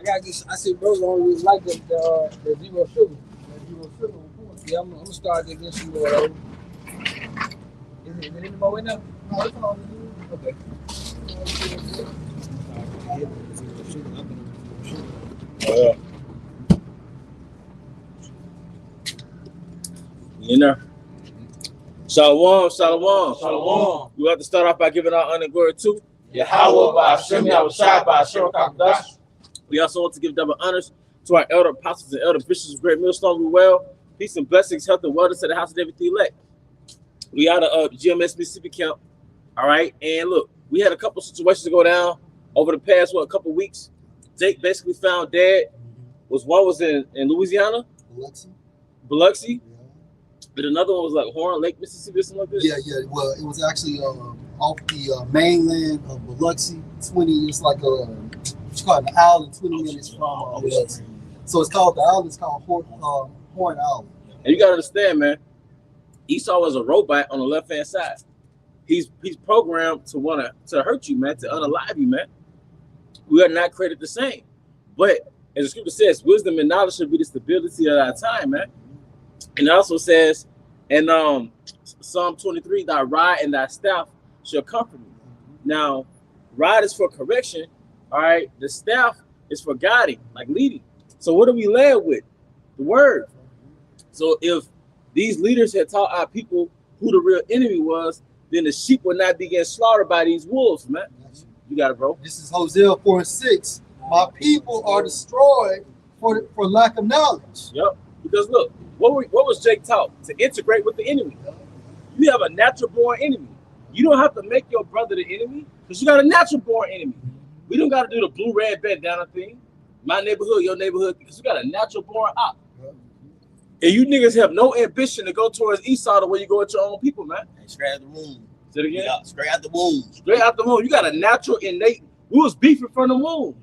gotta get. I said, bro, don't really like the zero sugar. Yeah, I'm gonna start to get some more. Is it any more in there? No, it's all okay. Yeah. You know. Shalom, shalom, shalom. We have to start off by giving our honor and glory to Yahweh, by Hashem, Yahushua, by Hashem, Kakadash. We also want to give double honors to our elder apostles and elder bishops of Great Millstone. We well. Peace and blessings, health and wellness to the house of David the elect. We out of GMS Mississippi camp. All right. And look, we had a couple situations go down over the past, couple weeks. Jake basically found dead. One was in Louisiana. Biloxi. Yeah. But another one was like Horn Lake, Mississippi, or something like this. Yeah. Well, it was actually off the mainland of Biloxi. It's like what you call it, an island 20 minutes from Biloxi. So it's called the island. It's called Horn Island. And you gotta understand, man. Esau was a robot on the left hand side. He's programmed to hurt you, man, to unalive you, man. We are not created the same. But as the scripture says, wisdom and knowledge should be the stability of our time, man. And it also says in Psalm 23, thy rod and thy staff shall comfort me. Now, rod is for correction, all right? The staff is for guiding, like leading. So what do we led with? The word. So if these leaders had taught our people who the real enemy was, then the sheep would not be getting slaughtered by these wolves, man. You got it, bro. This is Hosea 4:6. My people are destroyed for lack of knowledge. Yep. Because look, what was Jake taught? To integrate with the enemy. You have a natural born enemy. You don't have to make your brother the enemy because you got a natural born enemy. We don't got to do the blue red bandana thing. My neighborhood, your neighborhood, because you got a natural born op. And you niggas have no ambition to go towards Esau the way you go with your own people, man. Straight out the womb. Say it again? Yeah, straight out the womb. Straight out the womb. You got a natural innate. We was beefing from the womb.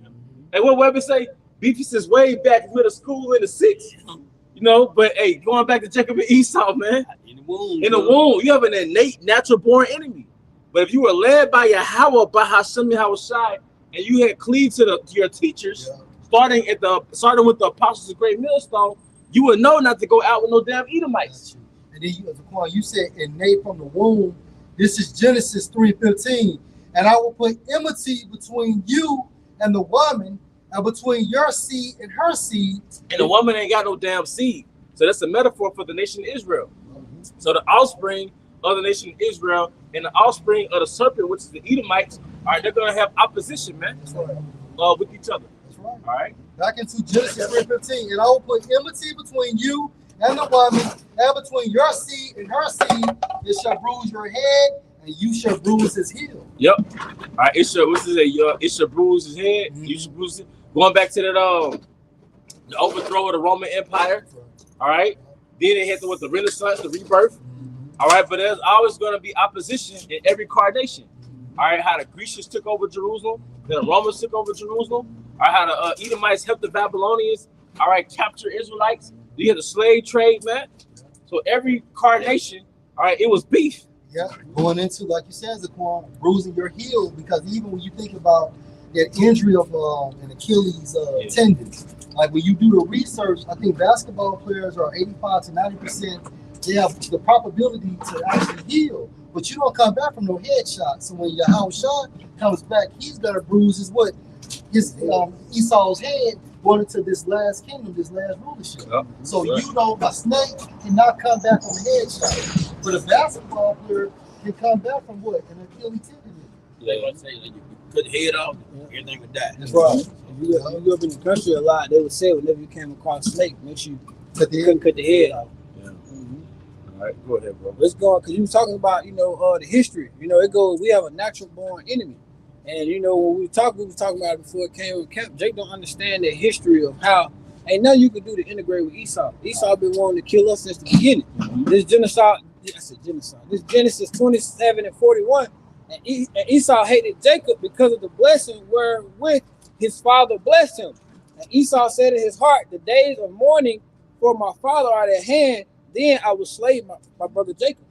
And what Weber say? Beefing since way back in middle school in the 6th. You know, but hey, going back to Jacob and Esau, man. In the womb. In the womb. You have an innate natural born enemy. But if you were led by Yahweh, by Hashem Yahushua, and you had cleaved to your teachers, starting with the apostles of Great Millstone, you would know not to go out with no damn Edomites. And then you said innate from the womb. This is Genesis 3:15. And I will put enmity between you and the woman, and between your seed and her seed. And the woman ain't got no damn seed. So that's a metaphor for the nation of Israel. So the offspring of the nation of Israel and the offspring of the serpent, which is the Edomites, all right, they're going to have opposition, man, That's right. With each other. That's right. All right. Back into Genesis 3:15. And I will put enmity between you and the woman, and between your seed and her seed. It shall bruise your head, and you shall bruise his heel. Yep. All right. It shall bruise his head. You should bruise it. Going back to that the overthrow of the Roman Empire. All right. Then it hit with the Renaissance, the rebirth. All right. But there's always going to be opposition in every incarnation. All right. How the Grecians took over Jerusalem, then the Romans took over Jerusalem. All right. How the Edomites helped the Babylonians. All right. Capture Israelites. You had the slave trade, man. So every incarnation, all right, it was beef. Yeah, going into, like you said, Zaquan, bruising your heel, because even when you think about that injury of an Achilles tendon, like when you do the research, I think basketball players are 85 to 90%. They have the probability to actually heal, but you don't come back from no headshot. So when Yahushua comes back, he's gonna bruise his Esau's head going into this last kingdom, this last rulership. Yep. So you know, a snake cannot come back from a headshot, but a basketball player can come back from what? An Achilles tendon. Yeah, you say you cut the head off, everything would die. That's right. If you live up in the country a lot, they would say whenever you came across a snake, make sure you couldn't cut the head off. Yeah. All right, go ahead, bro. Let's go on, because you were talking about, the history. It goes, we have a natural born enemy. And when we were talking about it before it came with camp. Jake don't understand the history of how ain't nothing you can do to integrate with Esau. Esau been wanting to kill us since the beginning. This genocide. This Genesis 27 and 41. And Esau hated Jacob because of the blessing wherewith his father blessed him. And Esau said in his heart, the days of mourning for my father are at hand. Then I will slay my brother Jacob.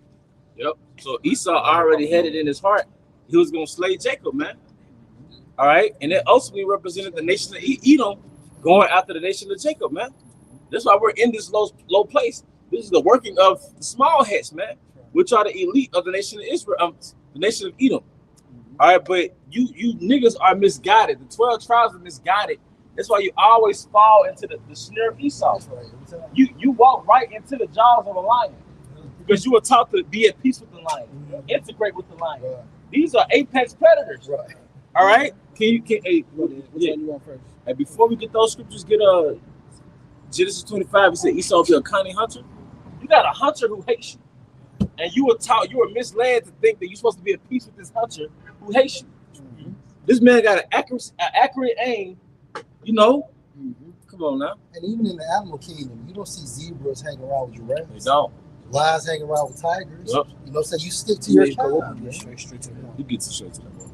Yep. So Esau already had it in his heart. He was going to slay Jacob, man. All right. And it ultimately represented the nation of Edom going after the nation of Jacob, man. That's why we're in this low place. This is the working of the small heads, man, which are the elite of the nation of Israel, the nation of Edom. All right, but you niggas are misguided. The 12 tribes are misguided. That's why you always fall into the snare of Esau. You walk right into the jaws of a lion because you were taught to be at peace with the lion, integrate with the lion. These are apex predators. All right, hey, Which one you want first? hey, before we get those scriptures, get Genesis 25. It said Esau will be a cunning hunter. You got a hunter who hates you, and you were misled to think that you're supposed to be at peace with this hunter who hates you. This man got an accurate aim. You know, come on now. And even in the animal kingdom, you don't see zebras hanging around with giraffes. They don't. Lions hanging around with tigers. Yep. You know, so you stick to your tribe. Straight to the point. You get to straight to the point.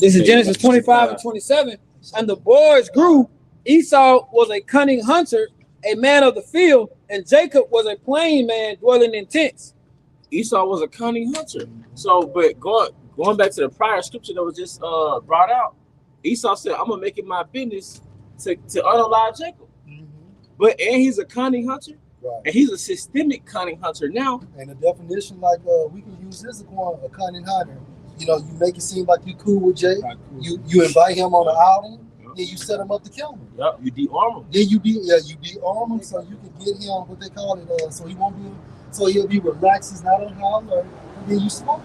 This is Genesis 25 and 27. And the boys grew. Esau was a cunning hunter, a man of the field, and Jacob was a plain man dwelling in tents. Esau was a cunning hunter. So, but going back to the prior scripture that was just brought out, Esau said, "I'm gonna make it my business to unalive Jacob." But and he's a cunning hunter, and he's a systemic cunning hunter now. And the definition, like we can use this as a cunning hunter. You know, you make it seem like you cool with Jay. You invite him on an outing. Then you set him up to kill him. Yep, you de-arm him. Then you de-arm him so you can get him what they call it. So he'll be relaxed. He's not on high alert. And then you smoke.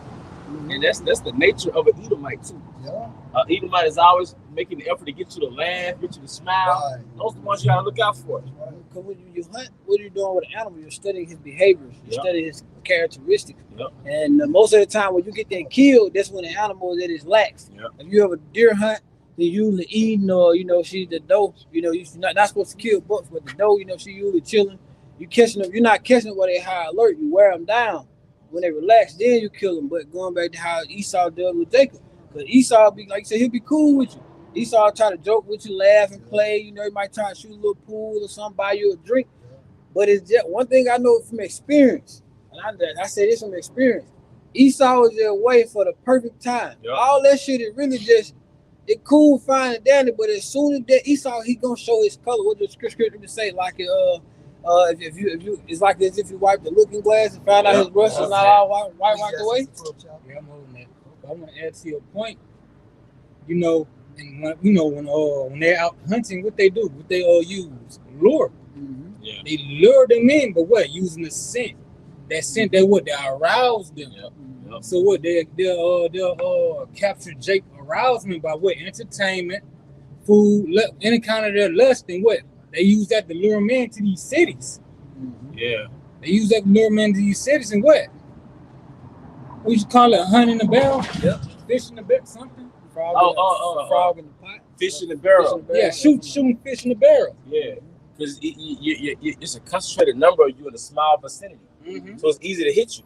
And that's the nature of an Edomite too. Yeah. Edomite is always making the effort to get you to laugh, get you to smile. Right. Those are the ones you gotta look out for. Because when you hunt, what are you doing with an animal? You're studying his behaviors. You study his characteristics. And most of the time when you get that killed, that's when the animal is at its lax. If you have a deer hunt, they usually eating, or she's the doe. You're not supposed to kill bucks, but the doe, she usually chilling. You catching them. You're not catching them while they high alert. You wear them down. When they relax, then you kill them. But going back to how Esau dealt with Jacob, because Esau be like you said, he'll be cool with you. Esau try to joke with you, laugh and play. He might try to shoot a little pool or something, buy you a drink. But it's just one thing I know from experience, and I say this from experience. Esau is their way for the perfect time. All that shit is really just. It cool, fine, and dandy, but as soon as that Esau, he gonna show his color. What the scripture say? Like if you, it's like as if you wipe the looking glass and found out his brush is not all wiped away. Yeah, I'm holding that. I want to add to your point. When they're out hunting, what they do? What they use lure. Yeah. They lure them in, but what? Using the scent. That scent, they arouse them. So what? They'll capture Jake arousement by what? Entertainment, food, any kind of their lust, and what? They use that to lure them into these cities. Yeah. They use that to lure them into these cities, and what? We should call it hunt in the barrel. Fish in the barrel, something. Frog in the pot. Fish in the barrel. Yeah, shooting fish in the barrel. Yeah, because it's a concentrated number of you in a small vicinity, so it's easy to hit you.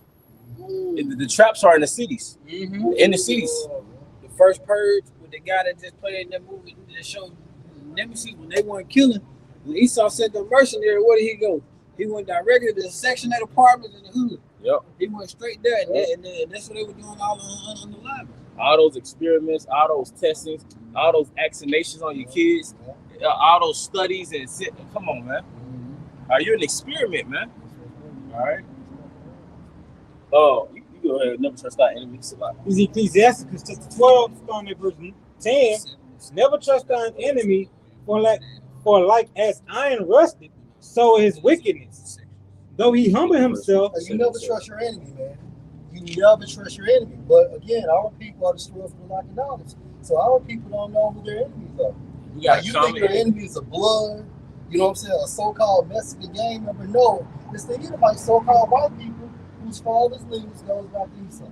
The traps are in the cities. In the cities. The first Purge with the guy that just played in that movie that showed Nemesis when they weren't killing. When Esau sent the mercenary, where did he go? He went directly to the Section 8 apartments in the hood. He went straight there, and that's what they were doing all on the line. All those experiments, all those testings, all those vaccinations on your kids, all those studies and come on, man. Are you an experiment, man? All right. Oh, you go ahead. Never trust our enemies. Is Ecclesiasticus chapter 12, starting at verse 10. Never trust thine enemy, for like as iron rusted, so his wickedness. Though he humble himself, You never trust your enemy, man. You never trust your enemy. But again, our people are destroyed for lack of knowledge. So our people don't know who their enemies are. You think your enemy is a blood, a so-called Mexican gang member? No, it's the Edomite so-called white people whose father's lineage goes back to Esau.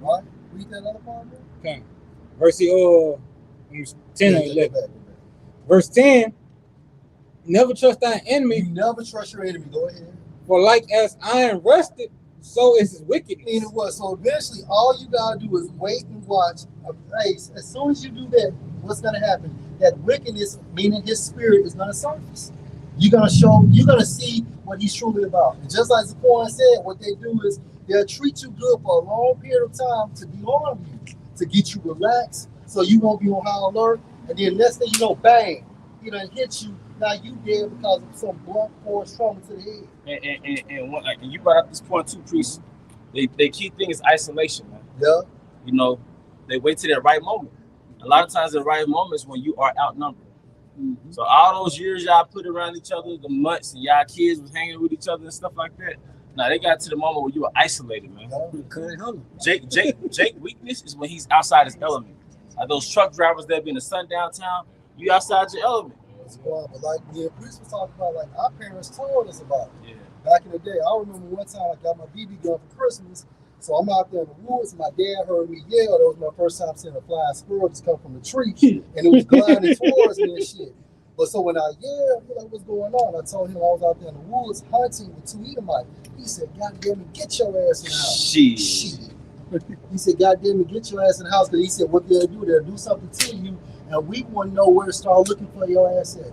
Right? Read that other part there. Okay. Verse 10 or 11. Verse 10, never trust thine enemy. You never trust your enemy. Go ahead. For like as iron rusted, so is his wickedness. Meaning what? So eventually, all you gotta do is wait and watch. As soon as you do that, what's gonna happen? That wickedness, meaning his spirit, is gonna surface. You're gonna see what he's truly about. And just like Zaquan said, what they do is they'll treat you good for a long period of time to de-arm you, to get you relaxed, so you won't be on high alert. And then next thing you know, bang, he done hit you. Now you dead because of some blunt force trauma to the head. And you brought up this point too, Priest. They key thing is isolation, man. Yeah. You know, they wait till that right moment. A lot of times the right moment is when you are outnumbered. Mm-hmm. So all those years y'all put around each other, the months, and y'all kids was hanging with each other and stuff like that. Now they got to the moment where you were isolated, man. Jake weakness is when he's outside his element. Like those truck drivers that be in the sundown town, you outside your element. But like Priest was talking about, like our parents told us about it. Yeah. Back in the day, I remember one time I got my BB gun for Christmas. So I'm out there in the woods, and my dad heard me yell. That was my first time seeing a flying squirrel just come from the tree, and it was gliding towards me and shit. But so when I yelled, like, what's going on? I told him I was out there in the woods hunting with 2 Edomites. He said, God damn it, get your ass in the house. Shit. He said, God damn it, get your ass in the house. Because he said, what they'll do something to you, and we wouldn't know where to start looking for your ass at.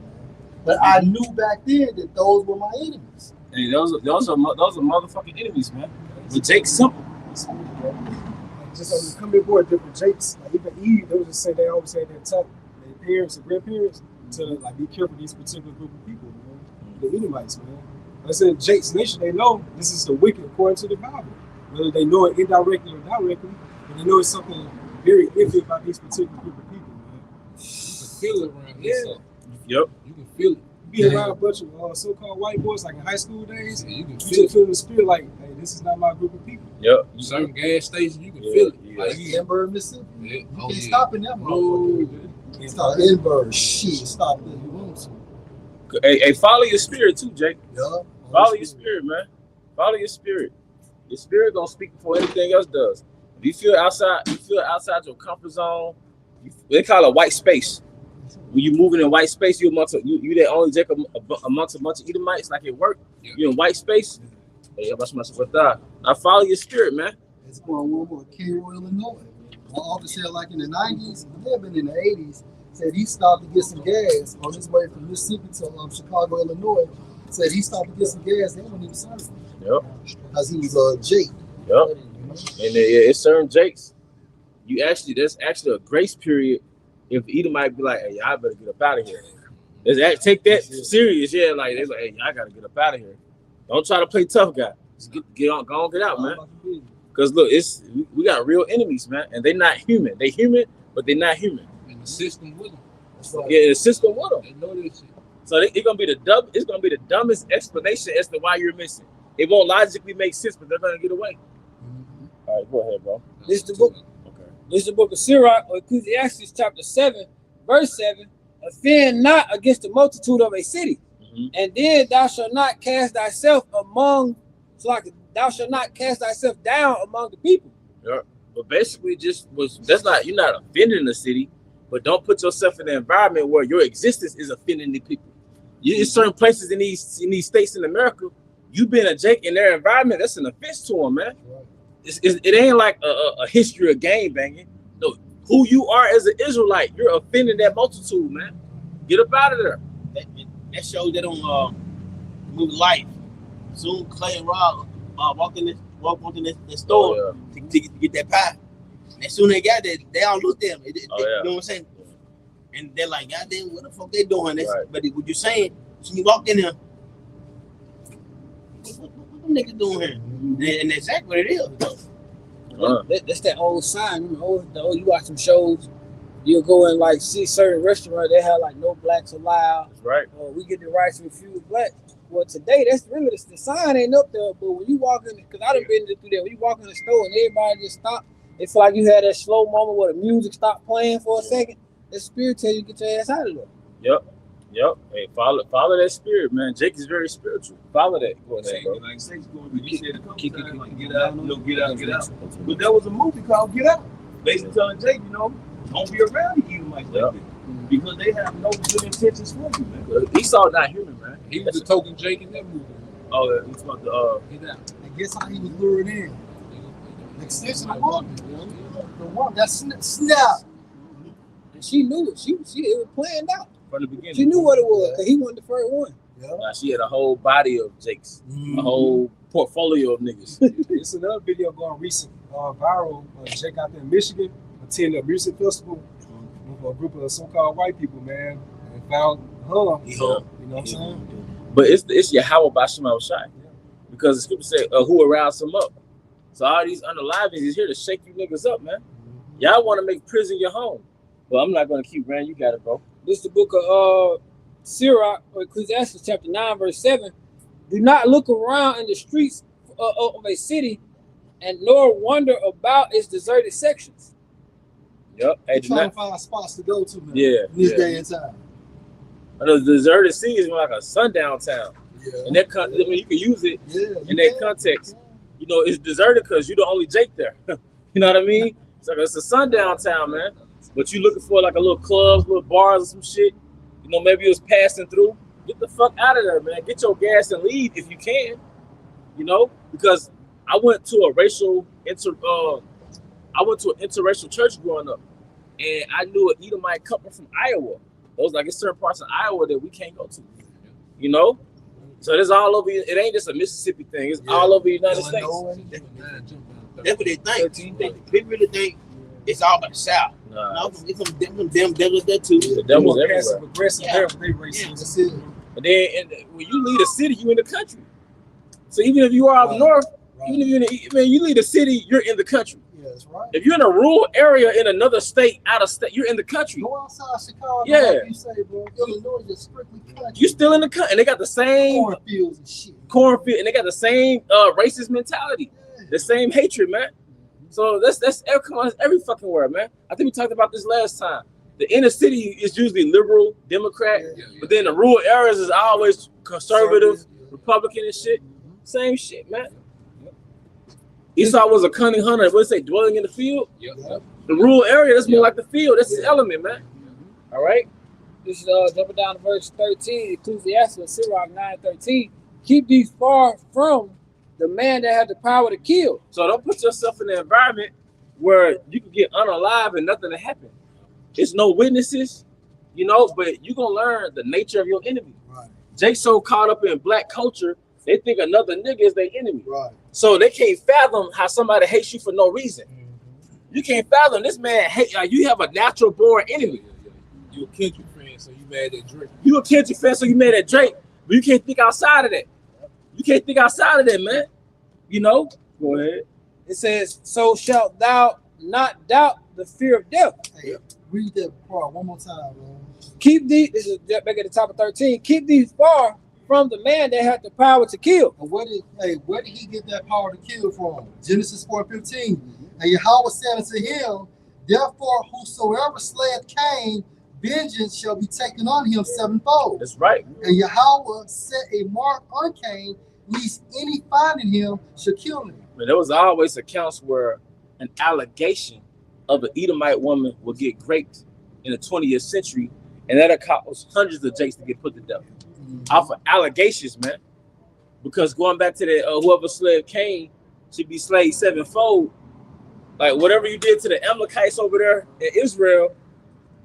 But I knew back then that those were my enemies. Hey, those are motherfucking enemies, man. But Jake's simple. Just on the coming aboard different Jakes, like even Eve, they was just saying, they always say they tell their parents and grandparents to like be careful of these particular group of people, man. The Edomites, man. Like I said, Jake's nation, they know this is the wicked according to the Bible. Whether they know it indirectly or directly, but they know it's something very iffy about these particular group of people, man. You can feel it around here. Yep. You can feel it. You be around a bunch of so-called white boys like in high school days, you can feel the spirit like, hey, this is not my group of people. Yep. Certain gas stations, you can feel it. Yeah. Like Edinburgh, Mississippi. Yeah. You can't stop in that motherfucker. Stop Edinburgh, shit, stop there. You want to. Hey, follow your spirit too, Jake. Yeah. Follow your spirit, man. Follow your spirit. Your spirit gonna speak before anything else does. If you feel outside your comfort zone, they call it white space. When you moving in white space, you that only Jake amongst a bunch of Edomites, like at work. Yeah. You in white space. Hey, I follow your spirit, man. It's going one more. Cairo, Illinois. My officer said, like in the 90s, it may have been in the 80s, said he stopped to get some gas on his way from Mississippi to Chicago, Illinois. Said he stopped to get some gas. They wouldn't even serve him. Yep. Because he was Jake. Yep. And it's certain Jakes. There's actually a grace period. If Edom might be like, hey, y'all better get up out of here. Take that serious, yeah. Like they're like, hey, y'all gotta get up out of here. Don't try to play tough guy. Just get out, man. Because look, we got real enemies, man, and they're not human. They human, but they're not human. And the system with them. Yeah, the system with them. They know this shit. So it's gonna be the dumbest explanation as to why you're missing. It won't logically make sense, but they're gonna get away. Mm-hmm. All right, go ahead, bro. This is the book. This is the book of Sirach, or Ecclesiastes, chapter 7, verse 7. Offend not against the multitude of a city, and then thou shalt not cast thyself thou shalt not cast thyself down among the people. Yeah, but basically, you're not offending the city, but don't put yourself in an environment where your existence is offending the people. In certain places in these states in America, you being a Jake in their environment, that's an offense to them, man. It ain't like a history of gang banging. No, who you are as an Israelite, you're offending that multitude, man. Get up out of there. That shows that on movie Life. Soon Clay and Rob walked in the store to get that pie. And as soon as they got there, they all looked at them. You know what I'm saying? And they're like, God damn, what the fuck they doing? Right. But what you saying, when you walked in there, what them niggas doing here? And that's exactly what it is. That's that old sign. You watch some shows, you'll go and like see certain restaurants, they have like no blacks allowed. That's right. We get the rights to refuse black. Well, today that's really the sign ain't up there. But when you walk in, because I done been through there, when you walk in the store and everybody just stop, it's like you had that slow moment where the music stopped playing for a second. The spirit tell you get your ass out of there. Yep. Hey, follow that spirit, man. Jake is very spiritual. Follow that. Go ahead, bro. Like Saints going, you said a couple times, like get out. But there was a movie called Get Out, basically telling Jake, don't be around the Edomites like that, because they have no good intentions for you, man. Esau not human, man. He was the token Jake in that movie. Oh, yeah. He's about to Get out. And guess how he was lured in? The extension of woman. The woman that snap. And she knew it. It was planned out. from the beginning. She knew what it was because he wasn't the first one. She had a whole body of Jakes, a whole portfolio of niggas. It's another video going recent, viral. Jake out there in Michigan attended a music festival with a group of so-called white people, man. and found her. He home. You know what I'm saying? But it's Yahweh Bashim Shai. Because the scripture say who aroused him up. So all these unalivings is here to shake you niggas up, man. Y'all want to make prison your home. Well, I'm not gonna keep running. You got it, bro. This is the book of Sirach, or Ecclesiastes chapter 9, verse 7. Do not look around in the streets of a city, and nor wander about its deserted sections. Yep. Hey, Trying to find spots to go to, man. Yeah, In this yeah. day and time. I know the deserted sea is more like a sundown town. Yeah. And that I mean, you can use it Yeah. in that context. You know, it's deserted because you're the only Jake there. You know what I mean? It's a sundown town, man. But you looking for like a little clubs, little bars or some shit. You know, maybe it was passing through. Get the fuck out of there, man. Get your gas and leave if you can. You know, because I went to an interracial church growing up, and I knew an Edomite couple from Iowa. It was like in certain parts of Iowa that we can't go to. You know, so it's all over. It ain't just a Mississippi thing. It's all over the United States. That's what they think. People really think it's all about the South. Nah, No, it's some damn devils there too. the devil's everywhere. Progressive, Yeah. they racist. That's it. And then when you leave a city, you in the country. So even if you are up north, even if you leave the city, you're in the country. Yeah, that's right. If you're in a rural area in another state, out of state, you're in the country. Go outside Chicago, Yeah. like you say, bro. Illinois is strictly country. You still in the country, and they got the same Cornfields and shit. cornfield, and they got the same racist mentality, the same hatred, man. So that's every fucking word, man. I think we talked about this last time. The inner city is usually liberal, Democrat, but then the rural areas is always conservative, Republican and shit. Same shit, man. Esau was a cunning hunter. What say, dwelling in the field? Yep. The rural area, that's more like the field. That's his element, man. All right. This is jumping down to verse 13, Ecclesiastes, Sirach 9:13. Keep thee far from the man that had the power to kill. So don't put yourself in an environment where you can get unalive and nothing to happen. It's no witnesses, you know, but you're gonna learn the nature of your enemy. Right. Jake's so caught up in black culture, they think another nigga is their enemy. Right. So they can't fathom how somebody hates you for no reason. You can't fathom this man hate. You have a natural born enemy. You a Kendrick fan, so you mad at Drake. You a Kendrick fan, so you mad at Drake, but you can't think outside of that. You can't think outside of that, man. You know. Go ahead. It says, so shalt thou not doubt the fear of death. Hey, read that part one more time, man. Keep thee, this is back at the top of 13, keep thee far from the man that had the power to kill. And where did he get that power to kill from? Genesis 4:15. And Yahweh said unto him, therefore whosoever slayeth Cain, vengeance shall be taken on him sevenfold. That's right. And Yahweh set a mark on Cain, lest any finding him should kill him. But there was always accounts where an allegation of an Edomite woman would get raped in the 20th century, and that caused hundreds of Jakes to get put to death off of allegations, man. Because going back to that, whoever slayed Cain should be slayed sevenfold. Like whatever you did to the Amalekites over there in Israel,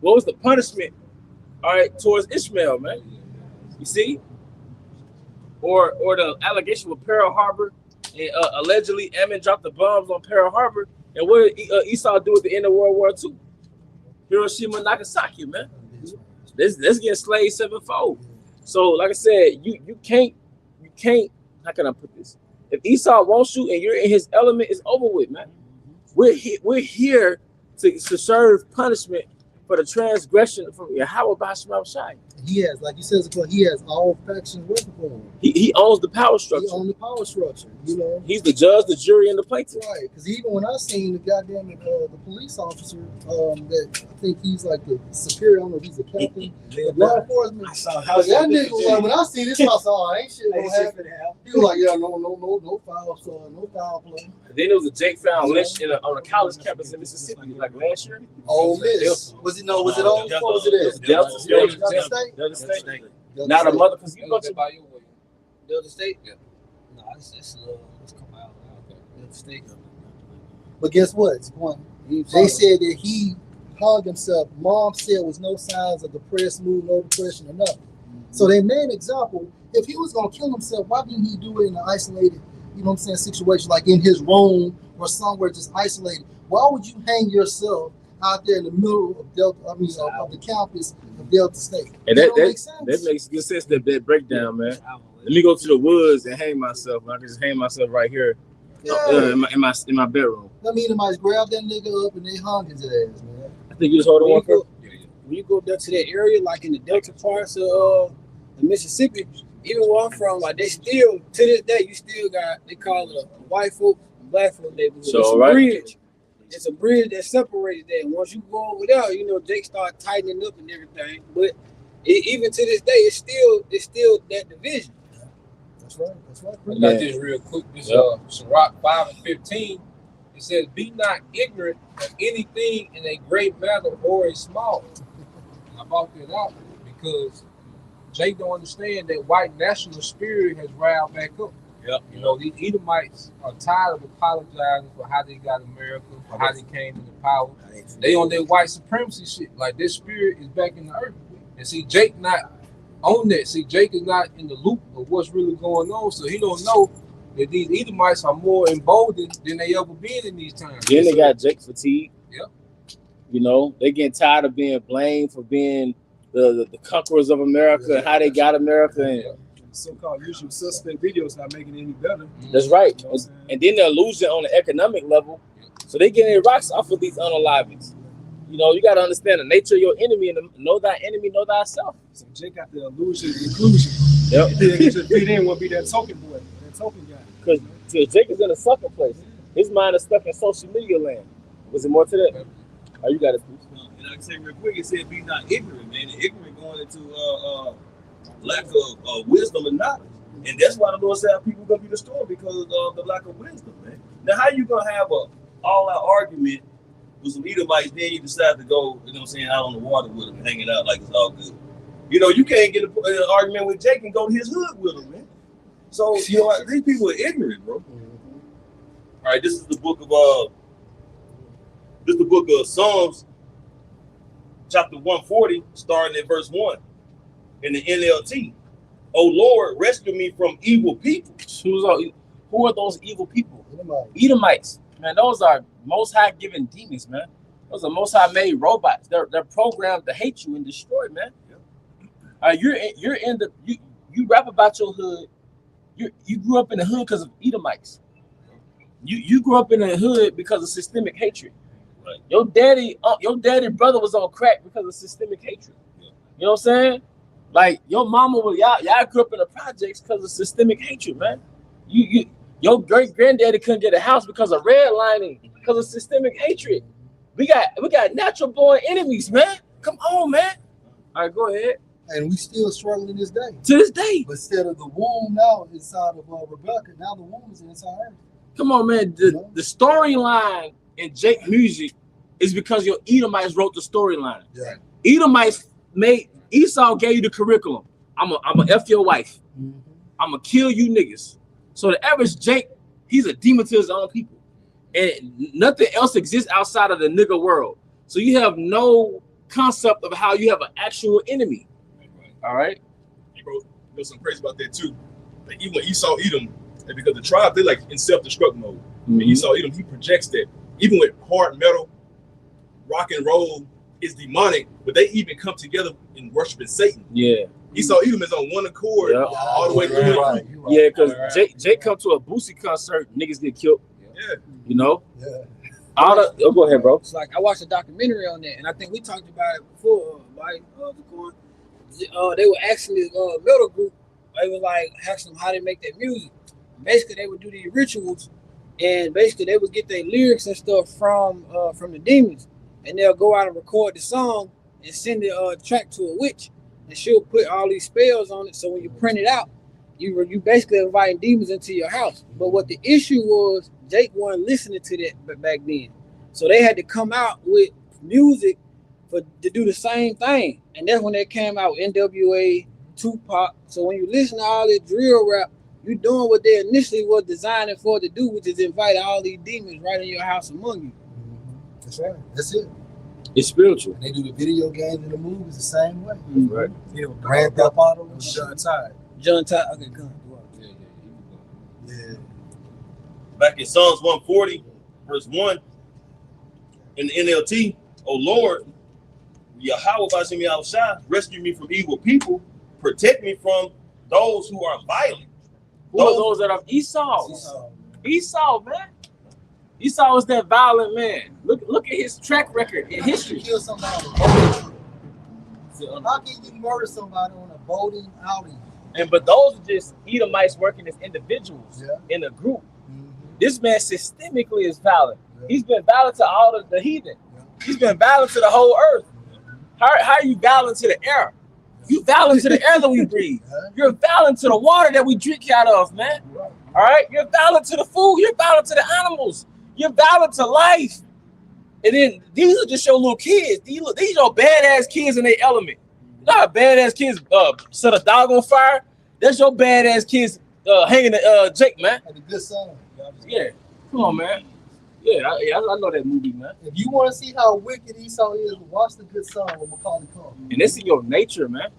what was the punishment? All right, towards Ishmael, man. You see, or the allegation with Pearl Harbor, and allegedly Ammon dropped the bombs on Pearl Harbor, and what did Esau do at the end of World War II? Hiroshima, Nagasaki, man. Let's get slayed sevenfold. So, like I said, you can't. How can I put this? If Esau wants you and you're in his element, it's over with, man. We're here to serve punishment for the transgression from Yahweh Bashim Shai. He has, like you said, he has all factions working for him. He owns the power structure. He owns the power structure, you know. He's the judge, the jury, and the plaintiff. Right, because even when I seen the goddamn the police officer, that I think he's like the superior, I don't know if he's a captain, of law enforcement. But that nigga was like, when I see this, I saw, ain't shit gonna happen. He was like, yeah, no foul play. And then there was a Jake found lynched on a college campus in Mississippi, like last year. Ole Miss. Was it Ole? What was it at? Delta State. Delta State. Not a mother, because you go to Delta State? Yeah. No, it's come out. Delta State. But guess what? They said that he hung himself. Mom said was no signs of depressed mood, no depression or nothing. So they made an example. If he was gonna kill himself, why didn't he do it in an isolated, you know what I'm saying, situation, like in his room or somewhere just isolated? Why would you hang yourself out there in the middle of Delta. I mean, of the campus of Delta State. And That don't make sense. that makes good sense. That breakdown, man. Let me go to the woods and hang myself. I can just hang myself right here, in my bedroom. I mean, somebody grab that nigga up and they hung his ass, man. I think you just hold on. When you go down to that area, like in the Delta parts of the Mississippi, even where I'm from, like they still, to this day, you still got, they call it a white folk and black folk neighborhood. So, it's a right. bridge. It's a bridge that separates that. And once you go over there, you know, Jake start tightening up and everything. But even to this day, it's still that division. That's right. That's right. I got this real quick. This Sirach 5:15. It says, "Be not ignorant of anything in a great matter or a small." I brought that out because Jake don't understand that white national spirit has riled back up. Yep. You know, these Edomites are tired of apologizing for how they got America, for how they came into power. They on their white supremacy shit. Like, their spirit is back in the earth. And see, Jake not on that. See, Jake is not in the loop of what's really going on, so he don't know that these Edomites are more emboldened than they ever been in these times. Then they got Jake fatigue. Yep. You know, they getting tired of being blamed for being the conquerors of America and how they got America. And so-called usual suspect videos not making it any better. that's right. You know what I'm And then they're losing on the economic level. So they getting their rocks off of these unalivings. You know, you got to understand the nature of your enemy and know thy enemy, know thyself. So Jake got the illusion of inclusion. Yep. He just fit in, will be that token boy, that token guy. Because Jake is in a sucker place. His mind is stuck in social media land. Was it more to that? Oh, you got it. And I can say real quick, it said be not ignorant, man. And ignorant going into lack of wisdom and knowledge. And that's why the Lord said people gonna be destroyed because of the lack of wisdom, man. Now how you gonna have a all-out argument with some Edomites, then you decide to go, you know what I'm saying, out on the water with them and hanging out like it's all good. You know, you can't get an argument with Jake and go to his hood with him, man. So, you know, these people are ignorant, bro. All right, this is the book of Psalms, chapter 140, starting at verse 1 in the NLT. Oh Lord, rescue me from evil people. Who are those evil people? Edomites. Man, those are Most High given demons, man. Those are Most High made robots. They're programmed to hate you and destroy, man. You rap about your hood. You grew up in the hood because of Edomites. You grew up in the hood because of systemic hatred. Right. Your daddy brother was on crack because of systemic hatred. Yeah. You know what I'm saying? Like your mama was y'all grew up in the projects because of systemic hatred, man. Your great granddaddy couldn't get a house because of redlining, because of systemic hatred. We got natural born enemies, man. Come on, man. All right, go ahead. And we still struggling this day. To this day. But instead of the womb now inside of Rebecca, now the womb is inside her. Come on, man. The storyline in Jake music is because your Edomites wrote the storyline. Yeah. Edomites made Esau gave you the curriculum. I'm a F your wife. Mm-hmm. I'm gonna kill you niggas. So the average Jake, he's a demon to his own people. And nothing else exists outside of the nigga world. So you have no concept of how you have an actual enemy. All right. He wrote, you know, something crazy about that too. Like even when Esau Edom, and because the tribe, they're like in self-destruct mode. Mm-hmm. And Esau Edom, he projects that even with hard metal, rock and roll is demonic, but they even come together in worshiping Satan. Yeah. Esau Edom is on one accord all the way through. Right. Yeah, because Jake come to a Boosie concert, niggas get killed. Yeah. You know? Yeah. Go ahead, bro. It's like I watched a documentary on that, and I think we talked about it before. They were actually a metal group. They would like ask them how they make their music. Basically, they would do these rituals, and basically they would get their lyrics and stuff from the demons, and they'll go out and record the song and send the track to a witch, and she'll put all these spells on it. So when you print it out, you basically inviting demons into your house. But what the issue was, Jake wasn't listening to that back then, so they had to come out with music to do the same thing, and that's when they came out with NWA, Tupac. So when you listen to all this drill rap, you're doing what they initially was designing for to do, which is invite all these demons right in your house among you. That's right. That's it. It's spiritual. And they do the video games and the movies the same way. Mm-hmm. Right. You know, Grand Theft Auto and shit. John Tide. John Todd, okay, come on. Yeah. Back in Psalms 140, verse 1, in the NLT, oh Lord, Yahweh Bashim Yahushua, rescue me from evil people, protect me from those who are violent. Who are those that are Esau? Esau, man. Esau was that violent man. Look at his track record in history. Kill somebody. How can you murder somebody on a boating outing? But those are just Edomites working as individuals in a group. This man systemically is violent. He's been violent to all of the heathen. He's been violent to the whole earth. How are you violent to the air? You violent to the air that we breathe. You're violent to the water that we drink out of, man. All right? You're violent to the food. You're violent to the animals. You're violent to life. And then these are just your little kids. These are badass kids in their element. You know how badass kids set a dog on fire? That's your badass kids hanging the Jake, man. And a good son. Yeah. Come on, man. Yeah, I know that movie, man. If you want to see how wicked Esau is, watch The Good Son with Macaulay Culkin. And it's in your nature, man.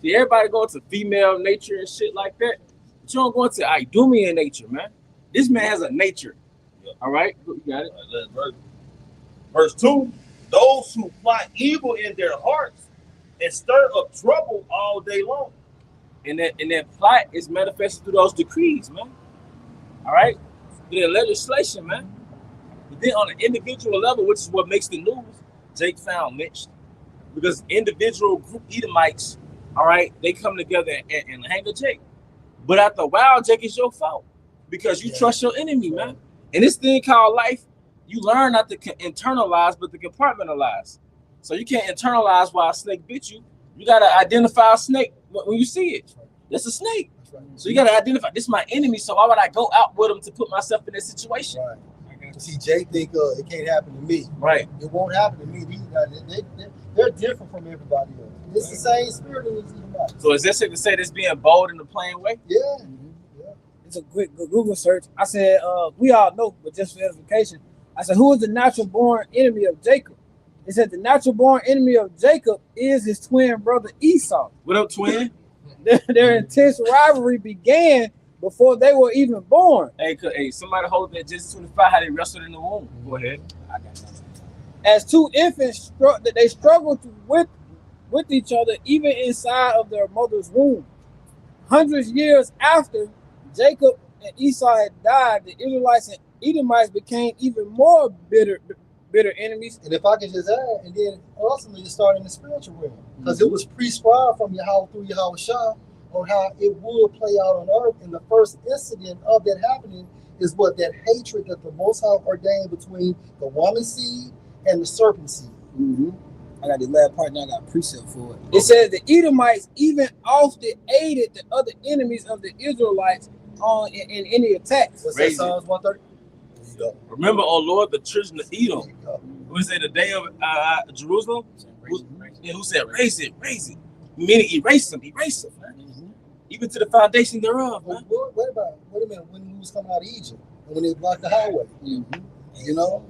See, everybody going to female nature and shit like that. But you don't go into Idumean nature, man. This man has a nature. All right? You got it. Verse 2, those who plot evil in their hearts and stir up trouble all day long. And that plot is manifested through those decrees, man. All right? Through the legislation, man. But then on an individual level, which is what makes the news, Jake found lynched. Because individual group Edomites, all right, they come together and hang a Jake. But after a while, Jake, is your fault. Because you trust your enemy, man. And this thing called life, you learn not to internalize, but to compartmentalize. So you can't internalize why a snake bit you. You got to identify a snake when you see it. That's a snake. So you got to identify, this is my enemy, so why would I go out with him to put myself in this situation? Right. See, Jay think it can't happen to me. Right. It won't happen to me. They're different from everybody else. It's the same spirit as everybody. So is this to say this being bold in a plain way? Yeah. It's a quick Google search. I said, we all know, but just for edification, I said, who is the natural born enemy of Jacob? It said the natural born enemy of Jacob is his twin brother Esau. What up, twin? Their intense rivalry began before they were even born. Hey, somebody hold that Genesis 25, how they wrestled in the womb. Go ahead. I got that. As two infants, they struggled with each other even inside of their mother's womb. Hundreds of years after Jacob and Esau had died, the Israelites and Edomites became even more bitter enemies. And if I could just add, and then ultimately it started in the spiritual realm, because it was prescribed from Yahweh through Yahweh Shah on how it would play out on earth. And the first incident of that happening is what that hatred that the Most High ordained between the woman seed and the serpent seed. I got the last part, now I got a precept for it. It says the Edomites even often aided the other enemies of the Israelites in any attacks. What's that, Psalms 130? Remember, oh Lord, the children of Edom. Who said the day of Jerusalem? Who said raise it? Meaning erase them, man. Even to the foundation thereof. Man. Wait a minute. When we was coming out of Egypt and when they blocked the highway, you know.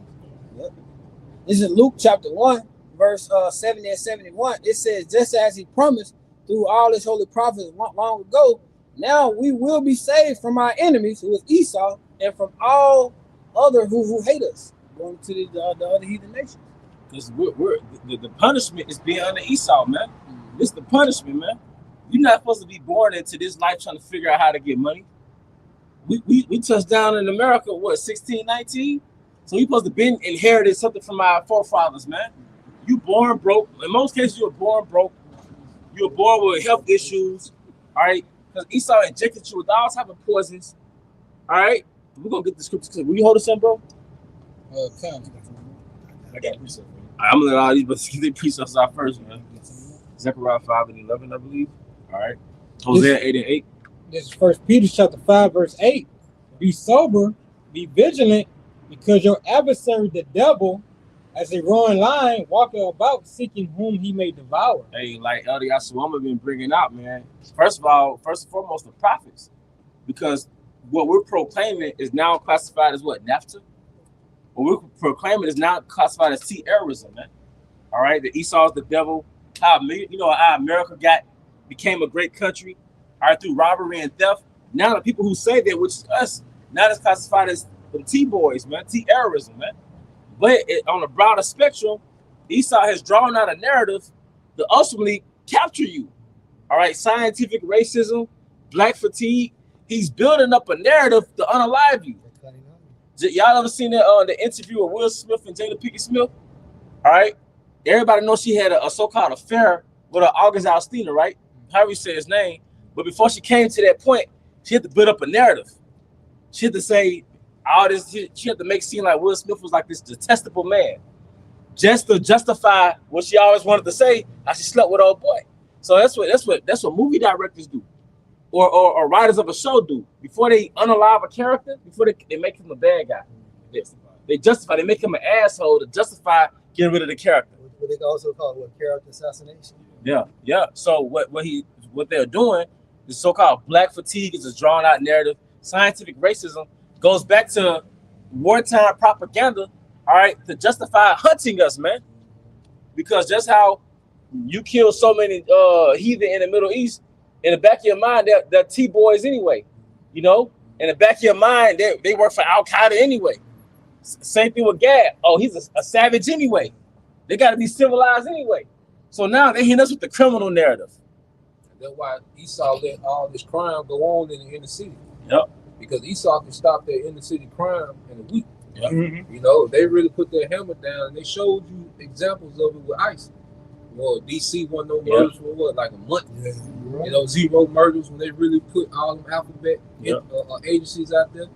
This is Luke chapter 1, verse 70 and 71. It says, just as he promised through all his holy prophets long ago, now we will be saved from our enemies, who is Esau, and from all other who hate us, going to the other heathen nations. Because the punishment is being under Esau, man. It's the punishment, man. You're not supposed to be born into this life trying to figure out how to get money. We touched down in America, what, 16, 19? So we supposed to be inherited something from our forefathers, man. You born broke. In most cases, you were born broke. You were born with health issues, all right? Because Esau injected you with all type of poisons, all right? We're going to get the scriptures. Will you hold us up, bro? I got precept. I'm going to let all these but get their precepts out first, man. Zechariah 5 and 11, I believe. All right. Hosea 8 and 8. This is 1 Peter chapter 5, verse 8. Be sober, be vigilant, because your adversary, the devil, as a roaring lion, walking about seeking whom he may devour. Hey, like Elder Yasuama been bringing out, man. First and foremost, the prophets. Because what we're proclaiming is now classified as what? NAFTA? What we're proclaiming is now classified as terrorism, man. All right? The Esau is the devil. How America became a great country, all right, through robbery and theft. Now the people who say that, which is us, now it's classified as the T-boys, man, terrorism, man. But on a broader spectrum, Esau has drawn out a narrative to ultimately capture you. All right, scientific racism, black fatigue. He's building up a narrative to unalive you. Y'all ever seen that the interview of Will Smith and Jada Pinkett Smith? All right, everybody knows she had a so-called affair with August Alsina, right? However you say his name. But before she came to that point, she had to build up a narrative. She had to say all this. She had to make it seem like Will Smith was like this detestable man, just to justify what she always wanted to say, how she slept with old boy. So that's what movie directors do, or writers of a show do. Before they unalive a character, before they make him a bad guy, they justify. They make him an asshole to justify getting rid of the character. What they also call character assassination. Yeah. So what they're doing, the so-called black fatigue, is a drawn-out narrative. Scientific racism goes back to wartime propaganda, all right, to justify hunting us, man. Because just how you kill so many heathen in the Middle East, in the back of your mind, they're T-boys anyway. You know, in the back of your mind, they work for Al Qaeda anyway. Same thing with Gad. Oh, he's a savage anyway. They got to be civilized anyway. So now they hit us with the criminal narrative. That's why Esau let all this crime go on in the inner city. Yep. Because Esau can stop that inner city crime in a week. Yep. You know, they really put their hammer down, and they showed you examples of it with ICE. Well, DC wasn't no murders for what, like a month? Yeah, right. You know, 0 murders when they really put all them alphabet agencies out there.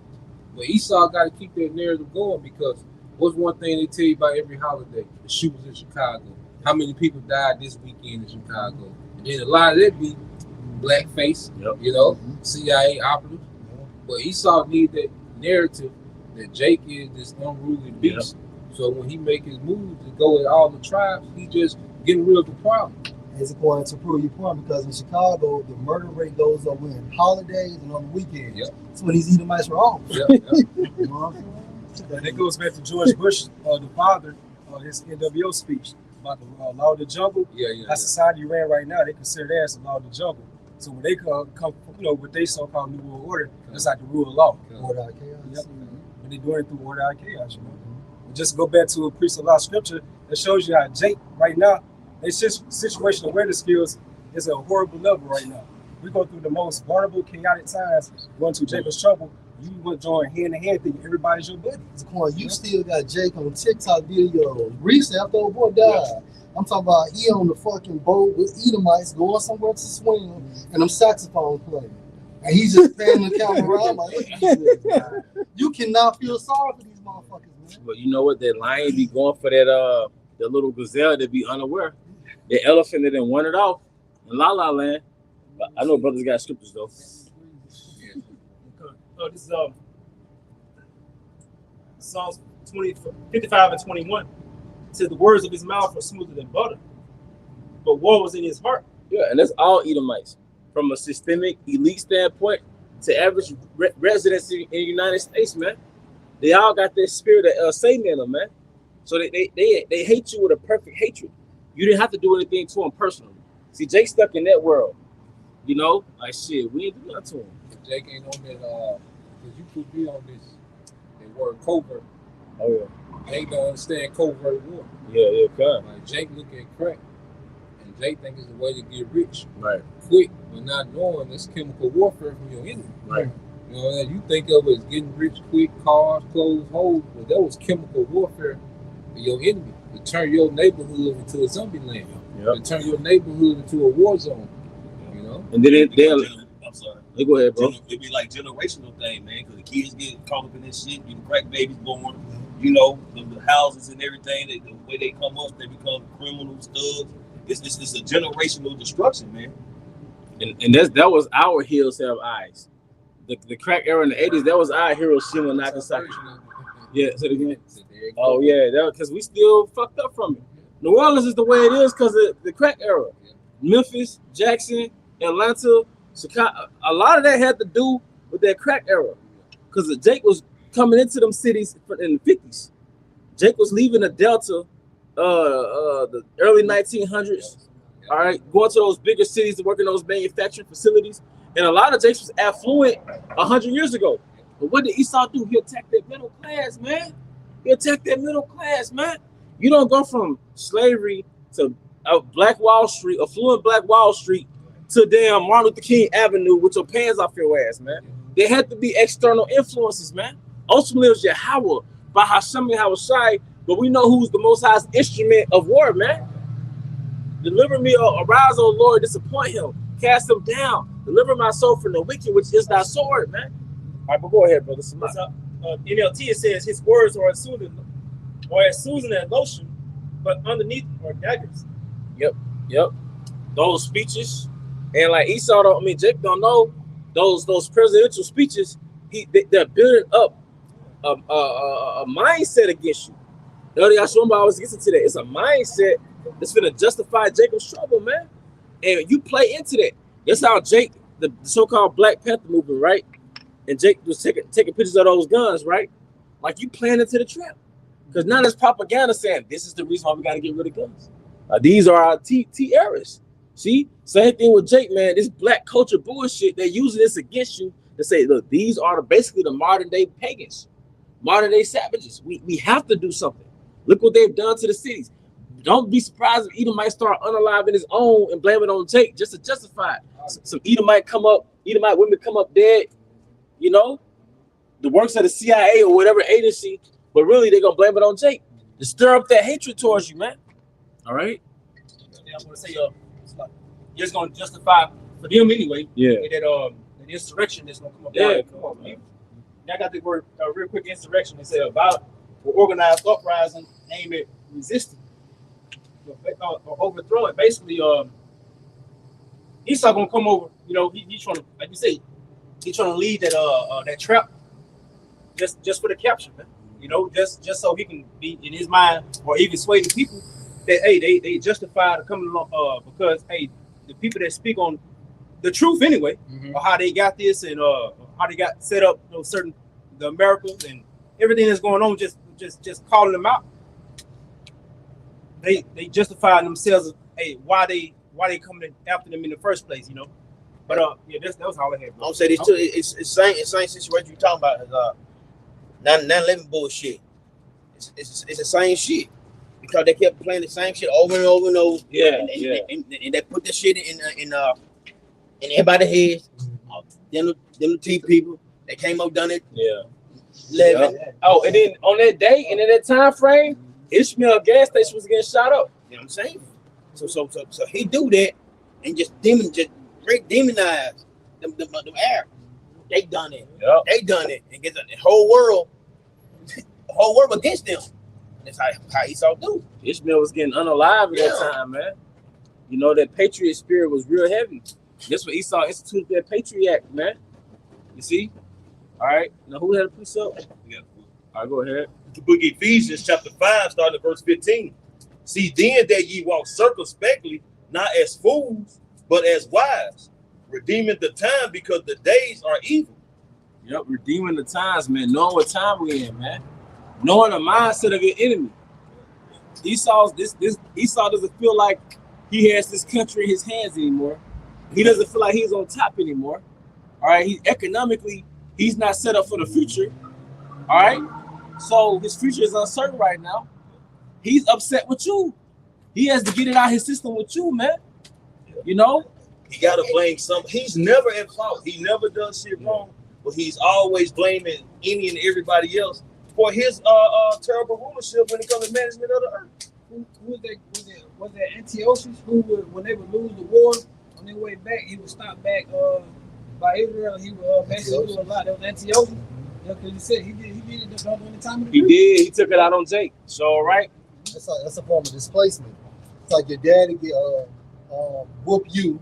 But Esau got to keep that narrative going, because what's one thing they tell you about every holiday? The shootings in Chicago. How many people died this weekend in Chicago? And then a lot of that be blackface, you know, CIA operatives. But Esau need that narrative that Jake is this unruly beast. So when he make his moves to go at all the tribes, he just getting rid of the problem. It's important to prove your point, because in Chicago, the murder rate goes up when holidays and on the weekends. That's when these Edomites were off. And that goes back to George Bush, the father, his NWO speech about the law of the jungle. That society you're in right now, they consider that as the law of the jungle. So when they come, with they so-called New World Order, it's like the rule of law. Order out of chaos. But they doing it through order out of chaos, you know. Just go back to a priest of law scripture that shows you how Jake right now, their situational awareness skills is at a horrible level right now. We go through the most vulnerable, chaotic times, going through Jacob's trouble. You would join hand-to-hand thinking everybody's your buddy. You still got Jake on TikTok videos. Recently, after old boy died. I'm talking about he on the fucking boat with Edomites going somewhere to swim, and them saxophone playing. And he's just panning the camera around like, look at these niggas. You cannot feel sorry for these motherfuckers, man. But you know what? That lion be going for that the little gazelle that be unaware. The elephant that didn't want it off in La La Land. But I know brothers got scriptures though. This is Psalms 55 and 21. It says the words of his mouth were smoother than butter, but war was in his heart. Yeah, and that's all Edomites. From a systemic elite standpoint to average residents in the United States, man. They all got that spirit of Satan in them, man. So they hate you with a perfect hatred. You didn't have to do anything to them personally. See, Jake stuck in that world. You know, like shit, we ain't do nothing to him. Jake ain't on that, because you could be on this, that word covert. Oh, yeah. Jake don't understand covert war. Yeah, God. Like Jake look at crack, and Jake think it's the way to get rich. Right. Quick, but not knowing it's chemical warfare from your enemy. Right. You know, you think of it as getting rich quick, cars, clothes, hoes, but that was chemical warfare for your enemy. To turn your neighborhood into a zombie land. To turn your neighborhood into a war zone. You know? And then I'm sorry. Go ahead, bro. It'd be like generational thing, man, because the kids get caught up in this shit. You know, crack babies born. You know, the houses and everything. The way they come up, they become criminals, thugs. It's a generational destruction, man. And that was our heroes have eyes. The crack era in the 80s, that was our Hiroshima and Nagasaki. Yeah, say it again. Oh yeah, because we still fucked up from it. New Orleans is the way it is because of the crack era. Memphis, Jackson, Atlanta, Chicago. A lot of that had to do with that crack era, because Jake was coming into them cities in the 50s. Jake was leaving the Delta, the early 1900s. All right, going to those bigger cities to work in those manufacturing facilities, and a lot of Jakes was affluent 100 years ago. But what did Esau do? He attacked that middle class, man. He attacked that middle class, man. You don't go from slavery to Black Wall Street, affluent Black Wall Street, to damn Martin Luther King Avenue with your pants off your ass, man. There had to be external influences, man. Ultimately, it was Yahweh, by Hashem and Hawashai, but we know who's the Most High's instrument of war, man. Deliver me, arise, O Lord, disappoint him, cast him down, deliver my soul from the wicked, which is thy sword, man. All right, but go ahead, brother. NLT, it says his words are as soothing as lotion, but underneath are daggers. Yep. Those speeches, and like Esau, Jake don't know those presidential speeches. They're building up a mindset against you. I always gets into that. It's a mindset that's gonna justify Jacob's trouble, man. And you play into that. That's how Jake, the so-called Black Panther movement, right? And Jake was taking pictures of those guns, right? Like you playing into the trap. Because now there's propaganda saying this is the reason why we got to get rid of guns. These are our terrorists. See? Same thing with Jake, man. This black culture bullshit, they're using this against you to say, look, these are basically the modern day pagans, modern day savages. We have to do something. Look what they've done to the cities. Don't be surprised if Edom might start unaliving his own and blame it on Jake just to justify it. Some Edomite women come up dead, you know, the works of the CIA or whatever agency, but really they're gonna blame it on Jake to stir up that hatred towards you, man. All right. I want to say, it's like, you're just gonna justify for them anyway. Yeah. That the insurrection that's gonna come up. Yeah. Come on, man. I got the word real quick insurrection. They say about organized uprising, name it resistance, or overthrow it. Basically, Esau gonna come over. You know, he's trying to, like you say, he's trying to lead that trap just for the capture, man. You know, just so he can be in his mind or even sway the people that hey they justify coming along because hey the people that speak on the truth anyway, or how they got this and how they got set up, you know, certain the Americans and everything that's going on, just calling them out. They justify themselves, hey, why they coming after them in the first place, you know. But yeah, that was all I had. I'm saying this too. It's the same situation you talking about. 9/11 bullshit. It's the same shit because they kept playing the same shit over and over and over. Yeah, and they put the shit in everybody's heads. Them the T people, they came up done it. Yeah. 11. Yeah. Oh, and then on that day and in that time frame, Ishmael gas station was getting shot up. You know what I'm saying? So he do that and just demonize them Arabs. They done it. Yep. They done it and get the whole world against them. That's how Esau do. Ishmael was getting unalive at that time, man. You know, that patriot spirit was real heavy. That's what Esau instituted that Patriot Act, man. You see? All right. Now, who had a precept? Yeah. All right, go ahead. The book of Ephesians, chapter 5, starting at verse 15. See, then that ye walk circumspectly, not as fools, but as wise, redeeming the time because the days are evil. Yep, redeeming the times, man. Knowing what time we're in, man. Knowing the mindset of your enemy. Esau doesn't feel like he has this country in his hands anymore. He doesn't feel like he's on top anymore. All right, he's not set up for the future. All right, so his future is uncertain right now. He's upset with you. He has to get it out of his system with you, man. You know, He got to blame something. He's never at fault. He never does shit wrong, but he's always blaming any and everybody else for his terrible rulership when it comes to management of the earth. Was that Antiochus who would, when they would lose the war on their way back, he would stop back by Israel. He would basically do a lot. That was Antiochus. Yeah, because you said he did it during the time of the he did. He took it out on Jake. So, all right. That's a form of displacement. It's like your daddy get whoop you.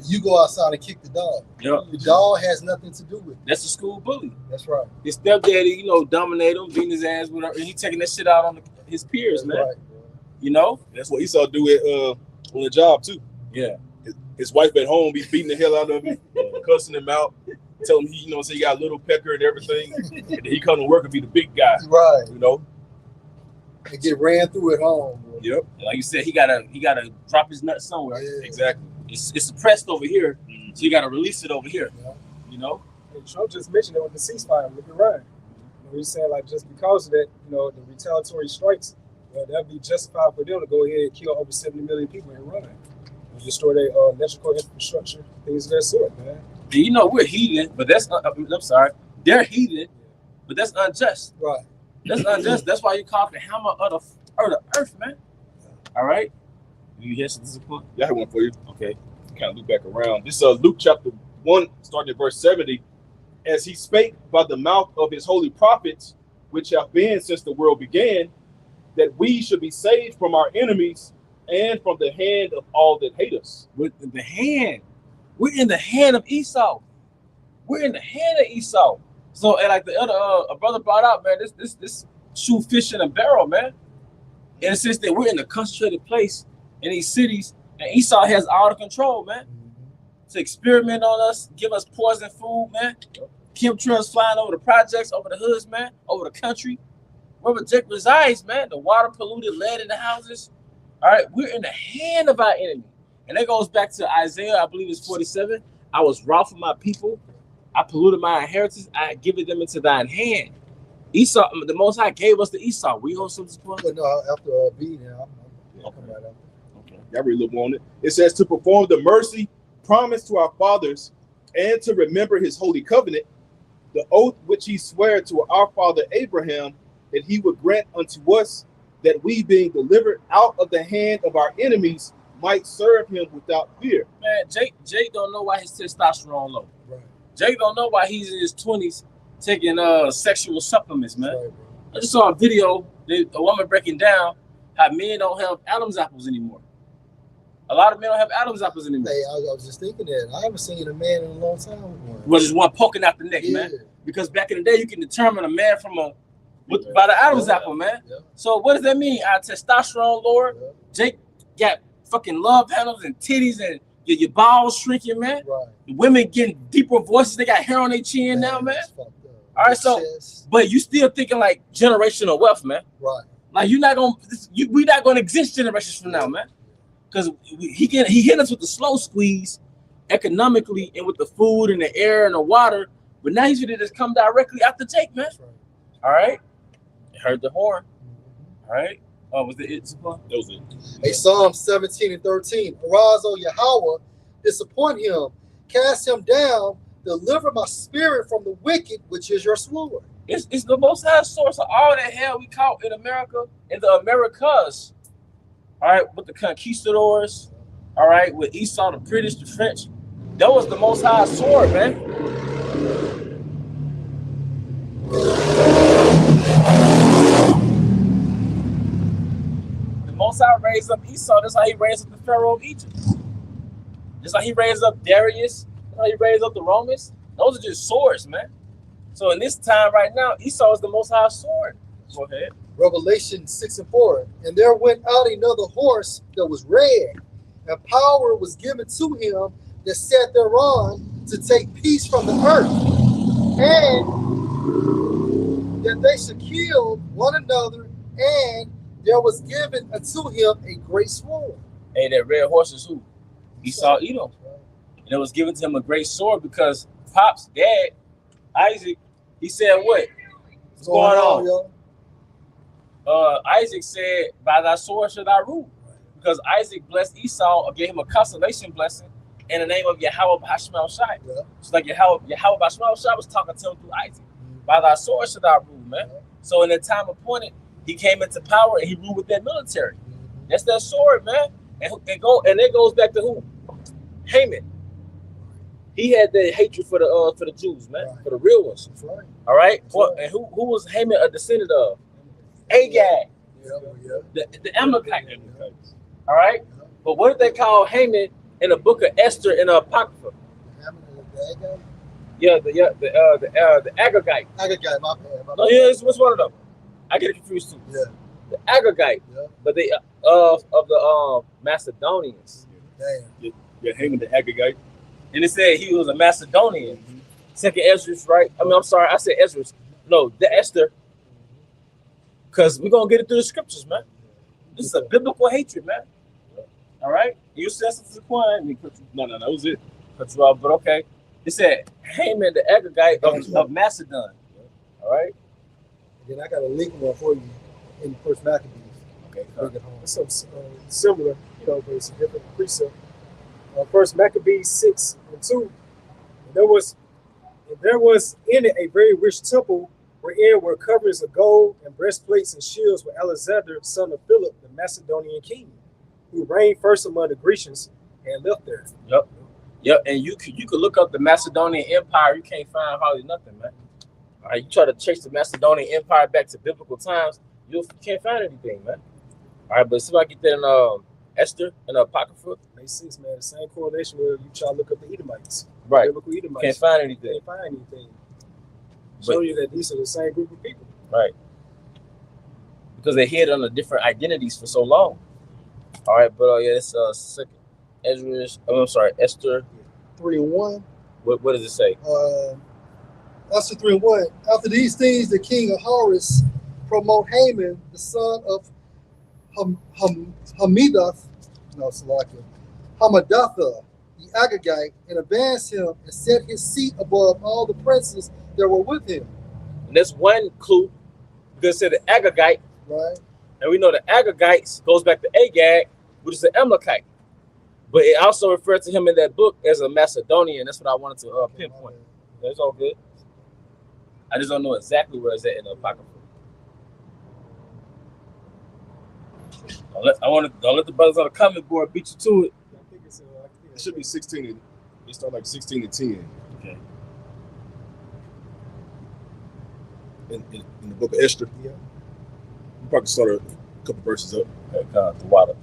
You go outside and kick the dog. Yep. The dog has nothing to do with it. That's a school bully. That's right. His stepdaddy, you know, dominate him, beating his ass with her, and he taking that shit out on his peers, That's man. right. You know? That's what Esau do it on the job too. Yeah. His wife at home be beating the hell out of him, cussing him out, telling him he, he got a little pecker and everything, and then he come to work and be the big guy. Right. You know. And get ran through at home. Bro. Yep. Like you said, he gotta drop his nut somewhere. Yeah. Exactly. It's suppressed over here, so you gotta release it over here. Yeah. You know? And Trump just mentioned it with the ceasefire with Iran. We're saying like just because of that, the retaliatory strikes, that'd be justified for them to go ahead and kill over 70 million people and run. And destroy their electrical infrastructure, things of that sort, man. And we're heathen, but that's I'm sorry, they're heathen, but that's unjust. Right. That's unjust. That's why you call it the hammer of the earth, man. All right. You hear something? Yeah, I have one for you. Okay. Kind of loop back around. This is Luke chapter 1, starting at verse 70. As he spake by the mouth of his holy prophets, which have been since the world began, that we should be saved from our enemies and from the hand of all that hate us. With the hand. We're in the hand of Esau. We're in the hand of Esau. So, and like the other a brother brought out, man, this shoe fish in a barrel, man. In the sense that we're in a concentrated place in these cities, and Esau has all the control, man. To experiment on us, give us poison food, man. Chemtrails flying over the projects, over the hoods, man, over the country. Wherever Jake resides, man, the water polluted, lead in the houses. All right, we're in the hand of our enemy. And that goes back to Isaiah, I believe it's 47. I was wroth with my people. I polluted my inheritance. I had given them into thine hand. Esau, the Most High gave us the Esau. We owe some support. But no, after B now, I'll come right up. Okay. Y'all really look on it. It says to perform the mercy promised to our fathers and to remember his holy covenant, the oath which he sware to our father Abraham, that he would grant unto us that we, being delivered out of the hand of our enemies, might serve him without fear. Man, Jake don't know why his testosterone low. Right. Jake don't know why he's in his 20s taking sexual supplements, man. Right, I just saw a video, a woman breaking down how men don't have Adam's apples anymore. A lot of men don't have Adam's apples anymore. Hey, I was just thinking that. I haven't seen a man in a long time with one. Well, just one poking out the neck, man. Because back in the day, you can determine a man from by the Adam's apple, man. Yeah. So what does that mean? Our testosterone lower. Yeah. Jake got fucking love handles and titties and your balls shrinking, man. Right. The women getting deeper voices. They got hair on their chin now, man. All right, so but you still thinking like generational wealth, man. Right. Like we're not gonna exist generations from now, man. Because he hit us with the slow squeeze economically and with the food and the air and the water, but now he's gonna just come directly after Jake, man. Right. All right. Heard the horn. All right. Oh, was it? That was it. Hey, Psalm 17 and 13. Arise, O Yahweh, disappoint him, cast him down, deliver my spirit from the wicked, which is your sword. It's the Most High source of all that hell we caught in America, in the Americas. All right, with the conquistadors. All right, with Esau, the British, the French. That was the Most High sword, man. Most High raised up Esau. That's how he raised up the Pharaoh of Egypt. Just like he raised up Darius. That's how he raised up the Romans. Those are just swords, man. So in this time right now, Esau is the Most High sword. Go ahead. Revelation 6 and 4. And there went out another horse that was red, and power was given to him that sat thereon to take peace from the earth, and that they should kill one another, and there was given unto him a great sword. Hey, that red horse is who? Esau, Edom. And it was given to him a great sword because Pop's dad, Isaac, he said what? What's going on? Isaac said, by thy sword shall thou rule. Because Isaac blessed Esau or gave him a consolation blessing in the name of Yahweh B'Hashemel Shai. Yeah. It's like Yahweh B'Hashemel Shai was talking to him through Isaac. By thy sword shall thou rule, man. So in the time appointed, he came into power and he ruled with that military. That's that sword, man. And it goes back to who? Haman. He had that hatred for the Jews, man, for the real ones. That's right. All right. And who was Haman a descendant of? Agag. The Amalekite. All right. But what did they call Haman in the book of Esther in the Apocrypha? Yeah, the Agagite. Agagite, my bad. No, yeah, it's one of them. I get confused too. Yeah. The Agagite, but they of the Macedonians. Damn. Yeah, Haman the Agagite. And it said he was a Macedonian. Second Ezra, right? I mean, I'm sorry, I said Ezra. No, the Esther. Because we're gonna get it through the scriptures, man. This is a biblical hatred, man. All right? You said something to Quan. No, that was it. Cut you off, but okay. It said Haman the Agagite of Macedon. All right. Then I got a link one for you in the First Maccabees. Okay, Bring it home. Some similar, but it's a different precept. First Maccabees 6:2. There was in it a very rich temple wherein were coverings of gold and breastplates and shields with Alexander, son of Philip, the Macedonian king, who reigned first among the Grecians and lived there. Yep, and you could look up the Macedonian Empire. You can't find hardly nothing, man. All right, you try to trace the Macedonian Empire back to biblical times, you can't find anything, man. All right, but see if I get that in Esther and Apocrypha. Makes sense, man. The same correlation where you try to look up the Edomites. Right. Biblical Edomites. Can't find anything. Can't find anything. Show you that these are the same group of people. Right. Because they hid under different identities for so long. All right, but yeah, it's second Esther 3:1. What does it say? Esther 3:1. After these things, the king of Horus promote Haman, the son of Hamadatha, the Agagite, and advanced him and set his seat above all the princes that were with him. And that's one clue, because it said the Agagite, right? And we know the Agagites goes back to Agag, which is the Amalekite. But it also referred to him in that book as a Macedonian. That's what I wanted to pinpoint. That's all good. I just don't know exactly where it's at in the Apocrypha. Don't let the brothers on the comment board beat you to it. I think It should be 16. It start like 16 to 10. Okay. In the book of Esther. Yeah. You probably start a couple verses up. Okay, the water.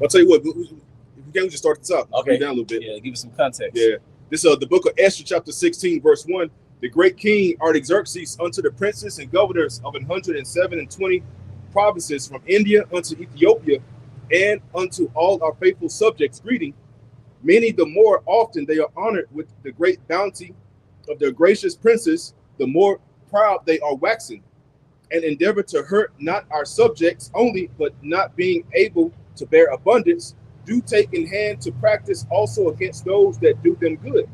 I'll tell you what. If you can, just start at the top. Okay. Down a little bit. Yeah, give us some context. Yeah. This the book of Esther, chapter 16, verse 1. The great king Artaxerxes unto the princes and governors of 127 provinces from India unto Ethiopia, and unto all our faithful subjects greeting. Many the more often they are honored with the great bounty of their gracious princes, the more proud they are waxing, and endeavor to hurt not our subjects only, but not being able to bear abundance, do take in hand to practice also against those that do them good.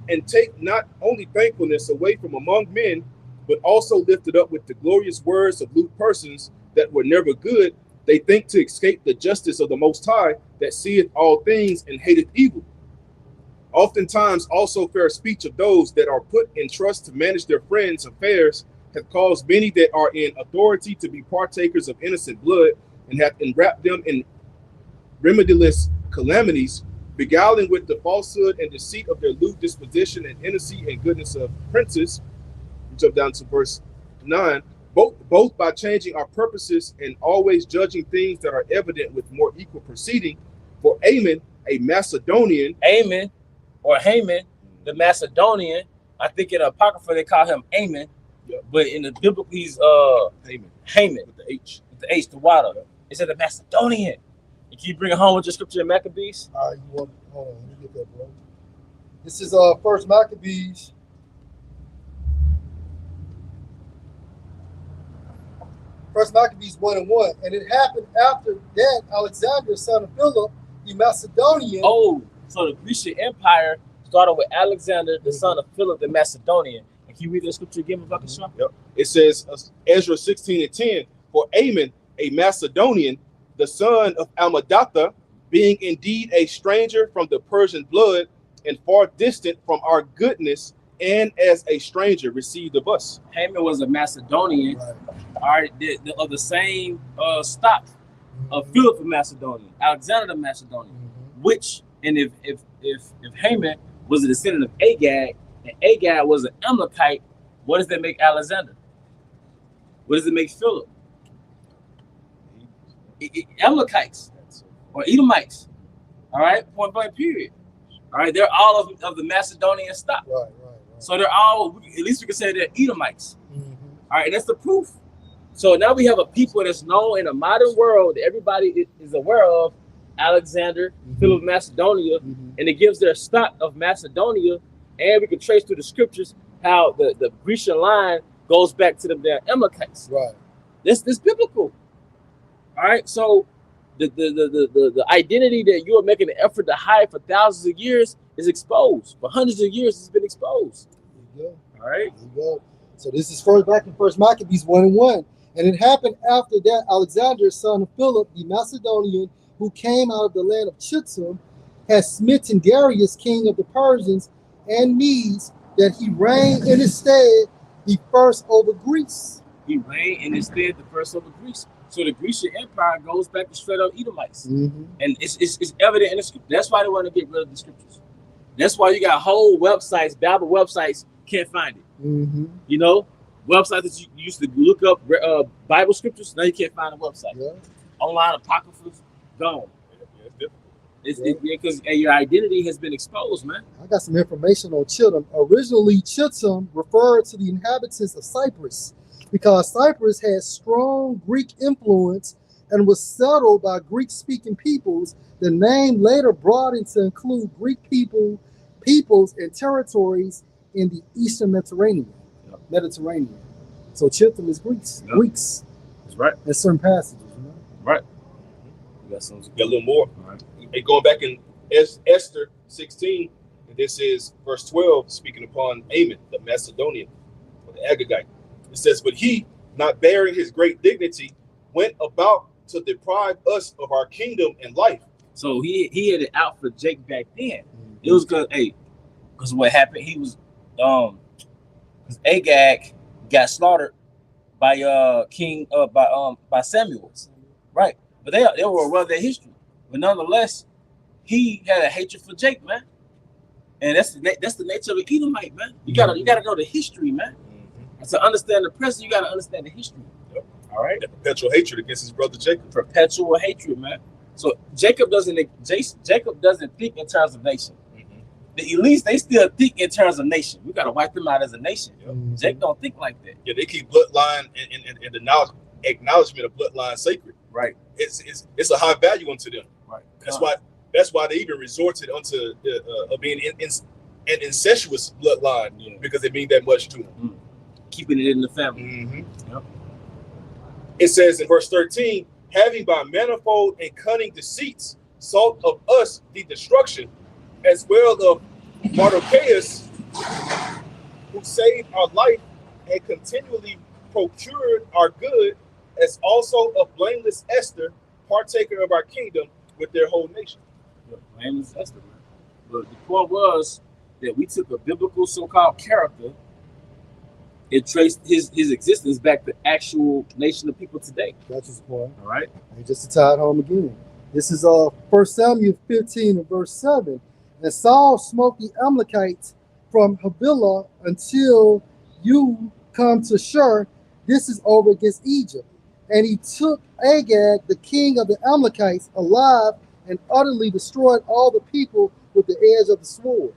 And take not only thankfulness away from among men, but also lifted up with the glorious words of lewd persons that were never good. They think to escape the justice of the Most High, that seeth all things and hateth evil. Oftentimes also fair speech of those that are put in trust to manage their friends' affairs have caused many that are in authority to be partakers of innocent blood, and have enwrapped them in remediless calamities, beguiling with the falsehood and deceit of their lewd disposition and innocency and goodness of princes. We jump down to verse 9. Both by changing our purposes and always judging things that are evident with more equal proceeding. For Ammon, a Macedonian, Ammon or Haman, the Macedonian. I think in the Apocrypha they call him Ammon, but in the biblical he's Haman with the H. With the H, the water. It said the Macedonian. You keep bringing home with your scripture in Maccabees. You want? Hold on, let me get that, bro. This is First Maccabees. First Maccabees 1:1, and it happened after that Alexander, son of Philip, the Macedonian. Oh, so the Grecian Empire started with Alexander, the son of Philip, the Macedonian. And can you read the scripture again, Mavakasha? Yep. It says, Ezra 16:10, for Ammon, a Macedonian, the son of Hamadatha, being indeed a stranger from the Persian blood and far distant from our goodness, and as a stranger received of us. Haman was a Macedonian, all right, of the same stock of Philip of Macedonia, Alexander the Macedonian, which, and if Haman was a descendant of Agag, and Agag was an Amalekite, what does that make Alexander? What does it make Philip? Amalekites or Edomites, all right, point blank period. All right, they're all of the Macedonian stock. Right. So they're all, at least we can say they're Edomites. All right, and that's the proof. So now we have a people that's known in a modern world that everybody is aware of, Alexander, Philip of Macedonia, and it gives their stock of Macedonia, and we can trace through the scriptures how the Grecian line goes back to them, their Amalekites. Right. This biblical. All right, so the identity that you are making an effort to hide for thousands of years is exposed. For hundreds of years, it's been exposed. you go. All right. There you go. So this is back in First Maccabees 1:1. And it happened after that Alexander, son of Philip, the Macedonian, who came out of the land of Chittim, had smitten Darius, king of the Persians and Medes, that he reigned in his stead the first over Greece. He reigned in his stead the first over Greece. So the Grecian Empire goes back to straight up Edomites. Mm-hmm. And it's evident in the scripture. That's why they want to get rid of the scriptures. That's why you got whole websites, Bible websites, can't find it. Mm-hmm. You know, websites that you used to look up Bible scriptures, now you can't find a website. Yeah. Online apocryphas, gone. It's difficult. Because your identity has been exposed, man. I got some information on Chittim. Originally, Chittim referred to the inhabitants of Cyprus because Cyprus had strong Greek influence and was settled by Greek-speaking peoples. The name later broadened to include Greek peoples and territories in the Eastern Mediterranean. So Chittim is Greece. Yep. Greeks. That's right. In certain passages, you know. Right. You got some. Got a little more. All right. And going back in Esther 16, and this is verse 12, speaking upon Ammon, the Macedonian, or the Agagite. It says, but he, not bearing his great dignity, went about to deprive us of our kingdom and life. So he had it out for Jake back then. It was because what happened, he was because Agag got slaughtered by by Samuel, right? But they were aware of their history. But nonetheless, he had a hatred for Jake, man. And that's the nature of an Edomite, man. You gotta know the history, man. And to understand the present, you gotta understand the history. Yep. All right. That perpetual hatred against his brother Jacob. Perpetual hatred, man. So Jacob doesn't think in terms of nation. The elites, they still think in terms of nation. We gotta wipe them out as a nation. Yep. Jake don't think like that. Yeah, they keep bloodline and the acknowledgement of bloodline sacred. Right. It's a high value unto them. Right. That's why they even resorted unto being an incestuous bloodline, because it means that much to them. Keeping it in the family. Mm-hmm. Yep. It says in verse 13, having by manifold and cunning deceits sought of us the destruction, as well of Mardochaeus, who saved our life and continually procured our good, as also of blameless Esther, partaker of our kingdom with their whole nation. Blameless Esther, man. But the point was that we took a biblical so-called character and traced his existence back to actual nation of people today. That's his point. All right. And just to tie it home again, this is 1 Samuel 15 and verse 7. And Saul smote the Amalekites from Havilah until you come to Shur. This is over against Egypt. And he took Agag, the king of the Amalekites, alive and utterly destroyed all the people with the edge of the sword.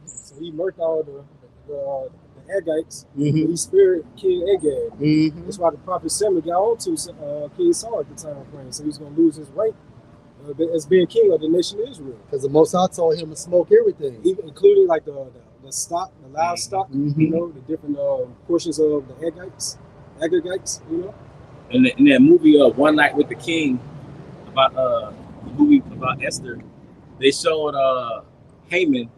So he murked all the Agagites. Mm-hmm. He spared King Agag. Mm-hmm. That's why the prophet Samuel got on to King Saul at the time of praying. So he was going to lose his rank as being king of the nation of Israel. Because the Most High told him to smoke everything, Even including like the stock, the livestock, mm-hmm. you know, the different portions of the Agagites, you know. In that movie One Night with the King, about the movie about Esther, they showed Haman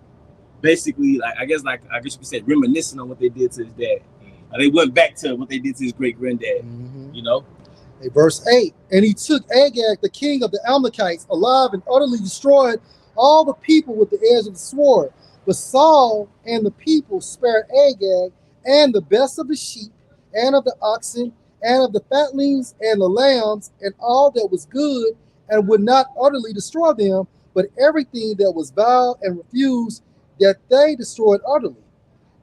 basically I guess you could say reminiscing on what they did to his dad. They went back to what they did to his great granddad. Mm-hmm. You know. Hey, verse 8, and he took Agag, the king of the Amalekites, alive and utterly destroyed all the people with the edge of the sword. But Saul and the people spared Agag and the best of the sheep and of the oxen and of the fatlings and the lambs and all that was good, and would not utterly destroy them, but everything that was vile and refused, that they destroyed utterly.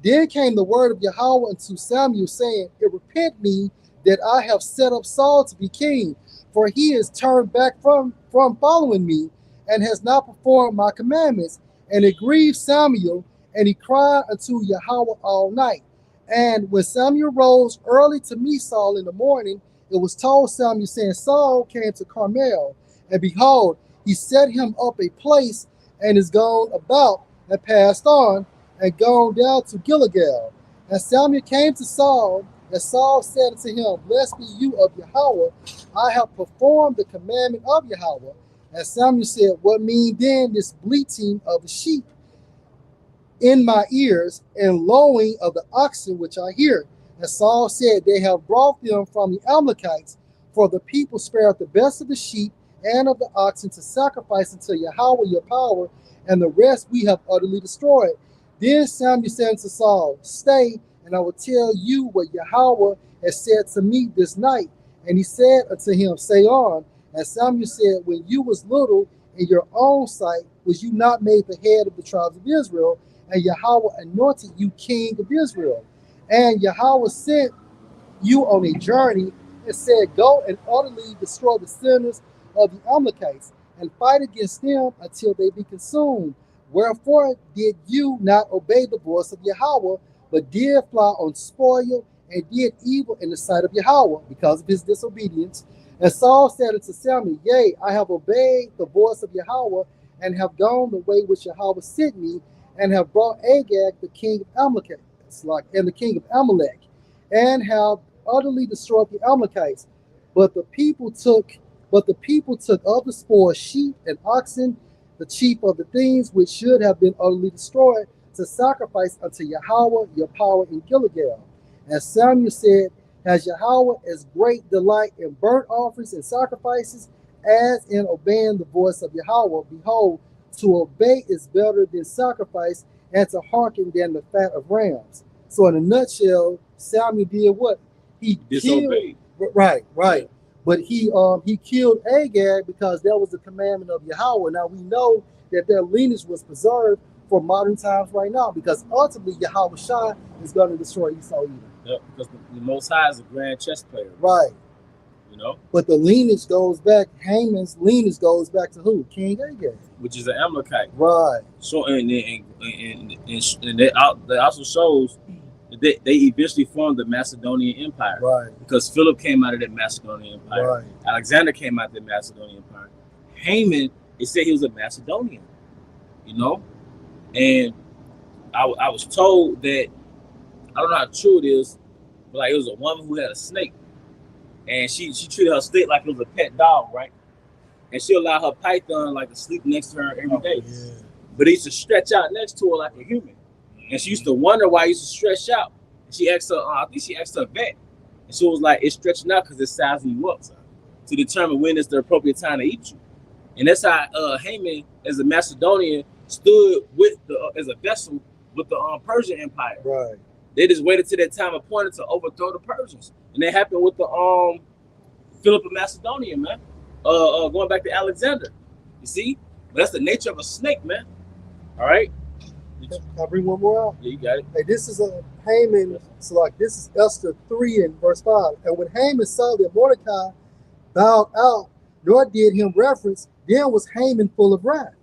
Then came the word of Yahweh unto Samuel, saying, it repent me that I have set up Saul to be king, for he is turned back from following me, and has not performed my commandments. And it grieved Samuel, and he cried unto Yahweh all night. And when Samuel rose early to meet Saul in the morning, it was told Samuel, saying, Saul came to Carmel, and behold, he set him up a place, and is gone about, and passed on, and gone down to Gilgal. And Samuel came to Saul, and Saul said unto him, blessed be you of Yahweh, I have performed the commandment of Yahweh. And Samuel said, what mean then this bleating of the sheep? in my ears, and lowing of the oxen which I hear. And Saul said, they have brought them from the Amalekites, for the people spared the best of the sheep and of the oxen to sacrifice unto Yahweh your power, and the rest we have utterly destroyed. Then Samuel said unto Saul, stay, and I will tell you what Yahweh has said to me this night. And he said unto him, say on. And Samuel said, when you was little in your own sight, was you not made the head of the tribes of Israel? And Yahweh anointed you king of Israel. And Yahweh sent you on a journey and said, go and utterly destroy the sinners of the Amalekites, and fight against them until they be consumed. Wherefore did you not obey the voice of Yahweh, but did fly on spoil, and did evil in the sight of Yahweh because of his disobedience? And Saul said unto Samuel, yea, I have obeyed the voice of Yahweh, and have gone the way which Yahweh sent me, and have brought Agag the king of Amalek, and the king of Amalek, and have utterly destroyed the Amalekites. But the people took of the spoil sheep and oxen, the chief of the things which should have been utterly destroyed, to sacrifice unto Yahweh your power in Gilgal. And Samuel said, has Yahweh as great delight in burnt offerings and sacrifices as in obeying the voice of Yahweh? Behold, to obey is better than sacrifice, and to hearken than the fat of rams. So in a nutshell, Samuel did what? He Disobeyed. Right. But he killed Agag because that was the commandment of Yahweh. Now we know that their lineage was preserved for modern times right now, because ultimately Yahweh Shai is going to destroy Esau Edom. Yep, because the Most High is a grand chess player. Right. You know? But the lineage goes back, Haman's lineage goes back to who? King Agag. Which is an Amalekite. Right. So and that also shows that they eventually formed the Macedonian Empire. Right. Because Philip came out of that Macedonian Empire. Right. Alexander came out of the Macedonian Empire. Haman, it said he was a Macedonian. You know? And I was told that, I don't know how true it is, but like it was a woman who had a snake. And she treated her snake like it was a pet dog, right? And she allowed her python like to sleep next to her every day. Yeah. But it used to stretch out next to her like a human. And she used to wonder why it used to stretch out. And she asked her, I think she asked her vet. And she was like, it's stretching out because it's sizing you up to determine when is the appropriate time to eat you. And that's how Haman, as a Macedonian, stood with as a vessel with the Persian Empire. Right. They just waited till that time appointed to overthrow the Persians. And that happened with the Philip of Macedonia, man. Going back to Alexander. You see? But that's the nature of a snake, man. All right? Can I bring one more out? Yeah, you got it. Hey, this is a Haman. So like this is Esther 3 and verse 5. And when Haman saw that Mordecai bowed out, nor did him reverence, then was Haman full of wrath.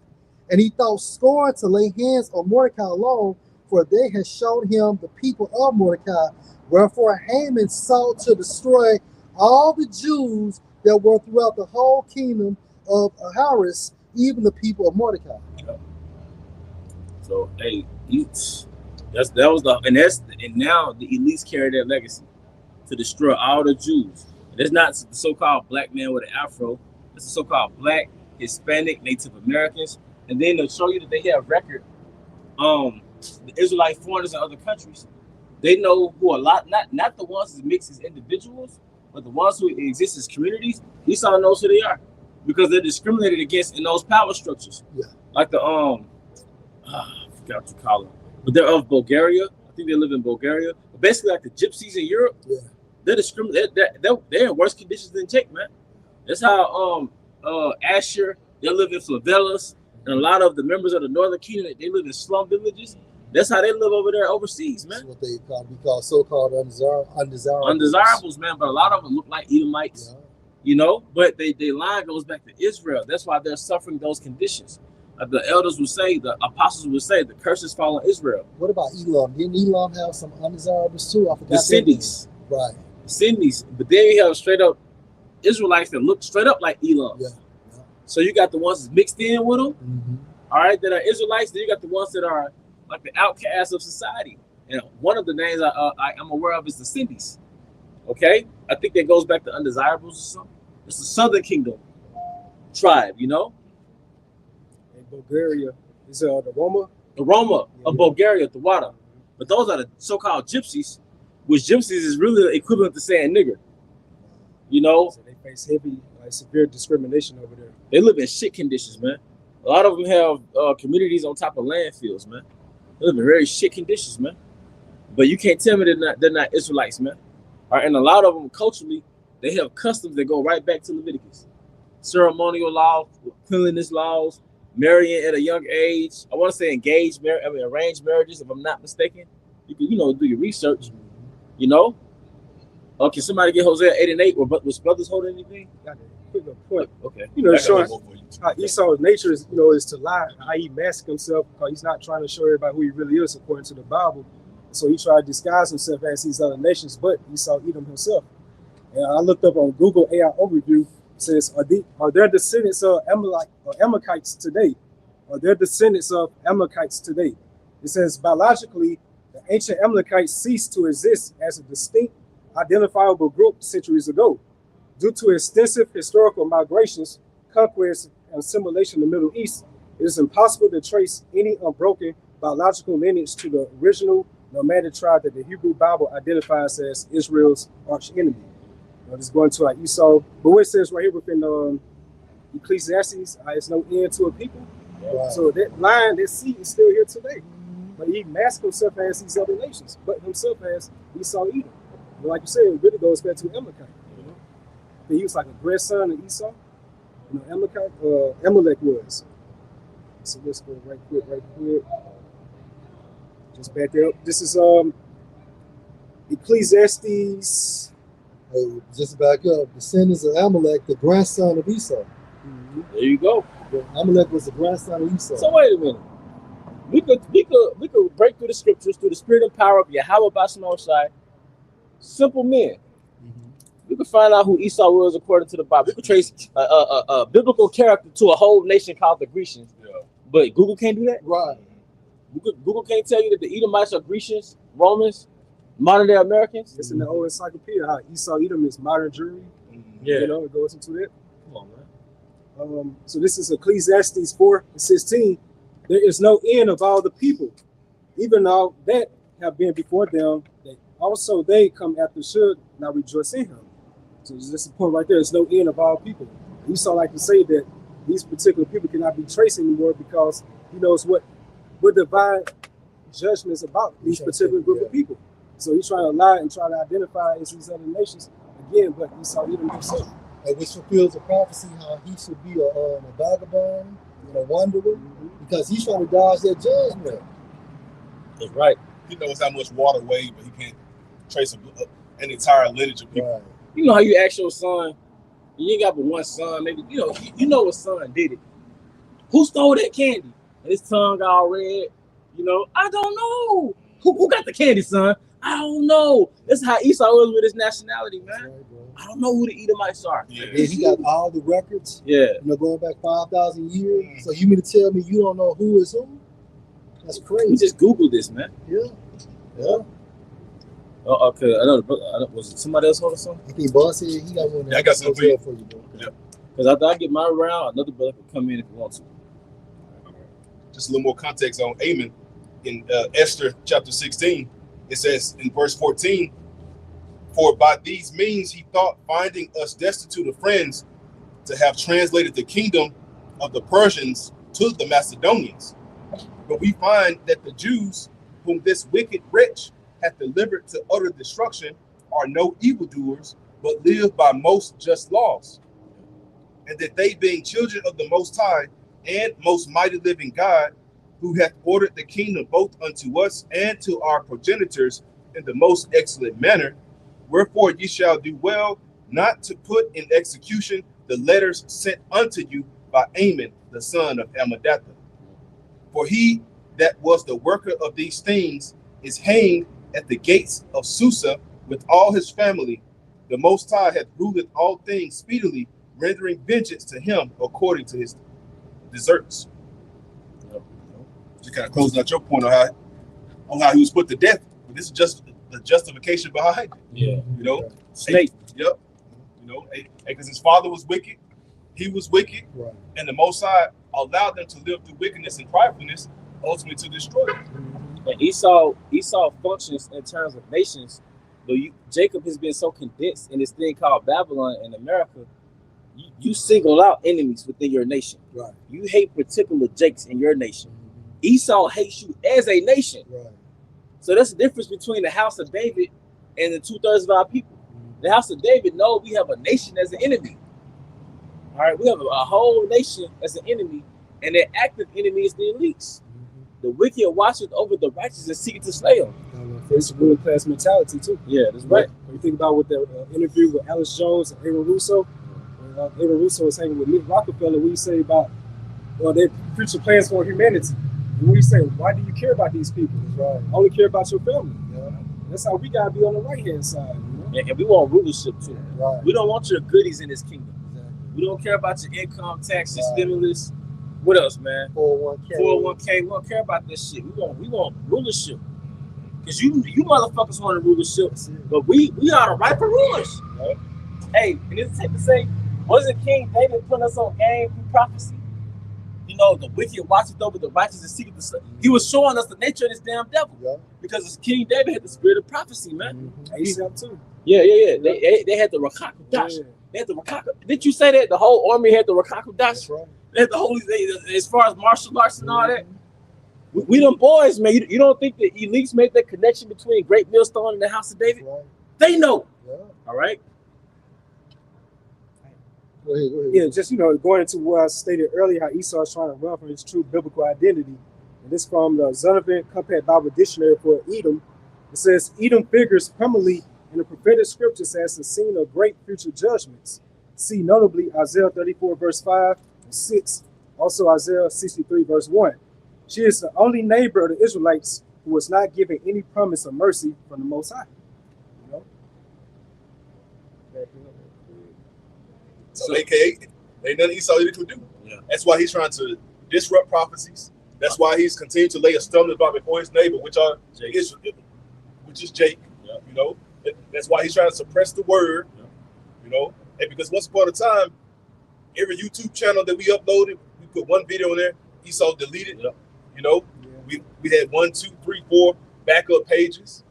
And he thought scorn to lay hands on Mordecai alone, for they had shown him the people of Mordecai. Wherefore Haman sought to destroy all the Jews that were throughout the whole kingdom of Ahasuerus, even the people of Mordecai. So hey, and now the elites carry that legacy to destroy all the Jews. And it's not the so-called black man with an afro. It's the so-called black, Hispanic, Native Americans, and then they'll show you that they have record. The Israelite foreigners in other countries, they know who a lot, not the ones that mix as individuals, but the ones who exist as communities. Esau knows who they are because they're discriminated against in those power structures. Yeah. Like the I forgot what you call them, but they're of Bulgaria. I think they live in Bulgaria. But basically, like the gypsies in Europe, yeah, they're discriminated. They're in worse conditions than Jake, man. That's how Asher, they live in favelas, and a lot of the members of the Northern Kingdom, they live in slum villages. That's how they live over there overseas, man. That's what they call so-called undesirables. Undesirables, man. But a lot of them look like Edomites, yeah, you know. But their line goes back to Israel. That's why they're suffering those conditions. The elders would say, the apostles would say, the curses fall on Israel. What about Elam? Didn't Elam have some undesirables too? I forgot. The Sindis. Right. The Sindis. But then you have straight up Israelites that look straight up like Elam. Yeah. So you got the ones that's mixed in with them, Mm-hmm. all right, that are Israelites. Then you got the ones that are like the outcasts of society. And one of the names I'm aware of is the Sindis. Okay? I think that goes back to undesirables or something. It's the Southern Kingdom tribe, you know? In Bulgaria, is the Roma the Roma of Bulgaria, the water. But those are the so-called gypsies, which gypsies is really equivalent to saying nigger. You know, So they face heavy, severe discrimination over there. they live in shit conditions, man. A lot of them have communities on top of landfills, man. They live in very shit conditions, man. But you can't tell me they're not Israelites, man. All right, and a lot of them culturally, they have customs that go right back to Leviticus. Ceremonial laws, cleanliness laws, marrying at a young age. I want to say arranged marriages, if I'm not mistaken. You can, do your research. You know. Can somebody get Hosea 8 and 8? Was brothers holding anything? Got a quick little point. Okay. Showing how Esau's nature is, is to lie, how he masks himself, because he's not trying to show everybody who he really is according to the Bible. So he tried to disguise himself as these other nations, but Esau Edom himself. And I looked up on Google AI overview. It says, are there descendants of Amalekites today? Are there descendants of Amalekites today? It says, biologically, the ancient Amalekites ceased to exist as a distinct, identifiable group centuries ago. Due to extensive historical migrations, conquest, and assimilation in the Middle East, it is impossible to trace any unbroken biological lineage to the original nomadic tribe that the Hebrew Bible identifies as Israel's arch enemy. This is going to Esau, but what it says right here within Ecclesiastes, it's no end to a people. Right. So that line, that seed is still here today. But he masked himself as these other nations, but himself as Esau Edom. But like you said, it really goes back to Amalekite. He was like a grandson of Esau. Amalek was. So let's go right quick. Just back there. This is Ecclesiastes. Just back up. Descendants of Amalek, the grandson of Esau. Mm-hmm. There you go. Amalek was the grandson of Esau. So wait a minute. We could break through the scriptures through the spirit and power of Yahweh Basmosai. Simple men. We could find out who Esau was according to the Bible. We could trace a biblical character to a whole nation called the Grecians. Yeah. But Google can't do that? Right. Google can't tell you that the Edomites are Grecians, Romans, modern day Americans. It's in the old encyclopedia how Esau Edom is modern Jewry. Yeah. It goes into that. Come on, man. So this is Ecclesiastes 4:16. There is no end of all the people, even all that have been before them, that also they come after should not rejoice in him. So this is the point right there. There's no end of all people. Esau like to say that these particular people cannot be traced anymore because he knows what divine judgment is about these particular group of people. So he's trying to lie and try to identify as these other nations again, but Esau Edom himself. Which fulfills the prophecy how he should be a vagabond and a wanderer, because he's trying to dodge that judgment. That's right. He knows how much water weighs, but he can't trace an entire lineage of people. Right. You know how you ask your son, you ain't got but one son, maybe, you know what son did it. Who stole that candy? And his tongue all red, I don't know. Who got the candy, son? I don't know. That's how Esau was with his nationality, man. Right, I don't know who the Edomites are. Yeah. And he got all the records. Yeah. Going back 5,000 years. So you mean to tell me you don't know who is who? That's crazy. We just Googled this, man. Yeah. Oh, okay. I know. Was it somebody else holding something? I think Boss said he got one. Yeah, I got something for you, bro. Yeah. Because after I get my round, another brother can come in if he wants to. Just a little more context on Ammon. In Esther chapter 16, it says in verse 14, "For by these means he thought, finding us destitute of friends, to have translated the kingdom of the Persians to the Macedonians. But we find that the Jews, whom this wicked wretch hath delivered to utter destruction, are no evildoers, but live by most just laws. And that they, being children of the Most High and most mighty living God, who hath ordered the kingdom both unto us and to our progenitors in the most excellent manner, wherefore ye shall do well not to put in execution the letters sent unto you by Ammon the son of Ammedatha. For he that was the worker of these things is hanged at the gates of Susa with all his family. The Most High hath ruled all things speedily, rendering vengeance to him according to his deserts." Just kind of closing out your point on how he was put to death. But this is just the justification behind it. Yeah. Snake. Yep. Because his father was wicked, he was wicked, right. And the Most High allowed them to live through wickedness and pridefulness. ultimately to destroy it. And Esau functions in terms of nations, but Jacob has been so condensed in this thing called Babylon in America. You single out enemies within your nation. Right. You hate particular Jakes in your nation. Esau hates you as a nation. Right. So that's the difference between the house of David and the 2/3 of our people. The house of David, no, we have a nation as an enemy. All right, we have a whole nation as an enemy, and their active enemy is the elites. The wicked watcheth over the righteous and seek to slay them. It's a ruling class mentality too. Yeah, that's right. When you think about what the interview with Alice Jones and Aaron Russo, when Aaron Russo was hanging with Nick Rockefeller, we say about their future plans for humanity. And we say, why do you care about these people? Right. Only care about your family. Yeah. That's how we gotta be on the right hand side. You know? And we want rulership too. Right. We don't want your goodies in this kingdom. Exactly. We don't care about your income tax, your stimulus. What else, man? 401k. We don't care about this shit. We want rulership. Because you motherfuckers want a rulership, but we are the rightful rulers. Right? Hey, and it's safe to say, wasn't King David putting us on game through prophecy? You know, the wicked watcheth over the righteous and seeketh the slay. He was showing us the nature of this damn devil. Yeah. Because King David had the spirit of prophecy, man. ASAP too. Yeah. They had the Rakakudash. They had the Rakaku. Didn't you say that the whole army had the Rakakudash? Right. They had the holy, as far as martial arts and all that. We them boys, man. You don't think the elites made that connection between Great Millstone and the House of David? Right. They know. Yeah. All right. Go ahead. Yeah, just going into what I stated earlier, how Esau is trying to run from his true biblical identity. And this from the Zonovan Compact Bible Dictionary for Edom. It says Edom figures prominently in the prophetic scriptures as the scene of great future judgments. See notably Isaiah 34 verse 5 and 6, also Isaiah 63 verse 1. She is the only neighbor of the Israelites who was not given any promise of mercy from the Most High. So AKA, ain't nothing Esau could do. Yeah. That's why he's trying to disrupt prophecies. That's why he's continuing to lay a stumbling block before his neighbor, which is Jake. Yeah. You know, that's why he's trying to suppress the word. Yeah. You know, and because once upon a time, every YouTube channel that we uploaded, we put one video in there. Esau deleted. Yeah. You know, we had 1, 2, 3, 4 backup pages.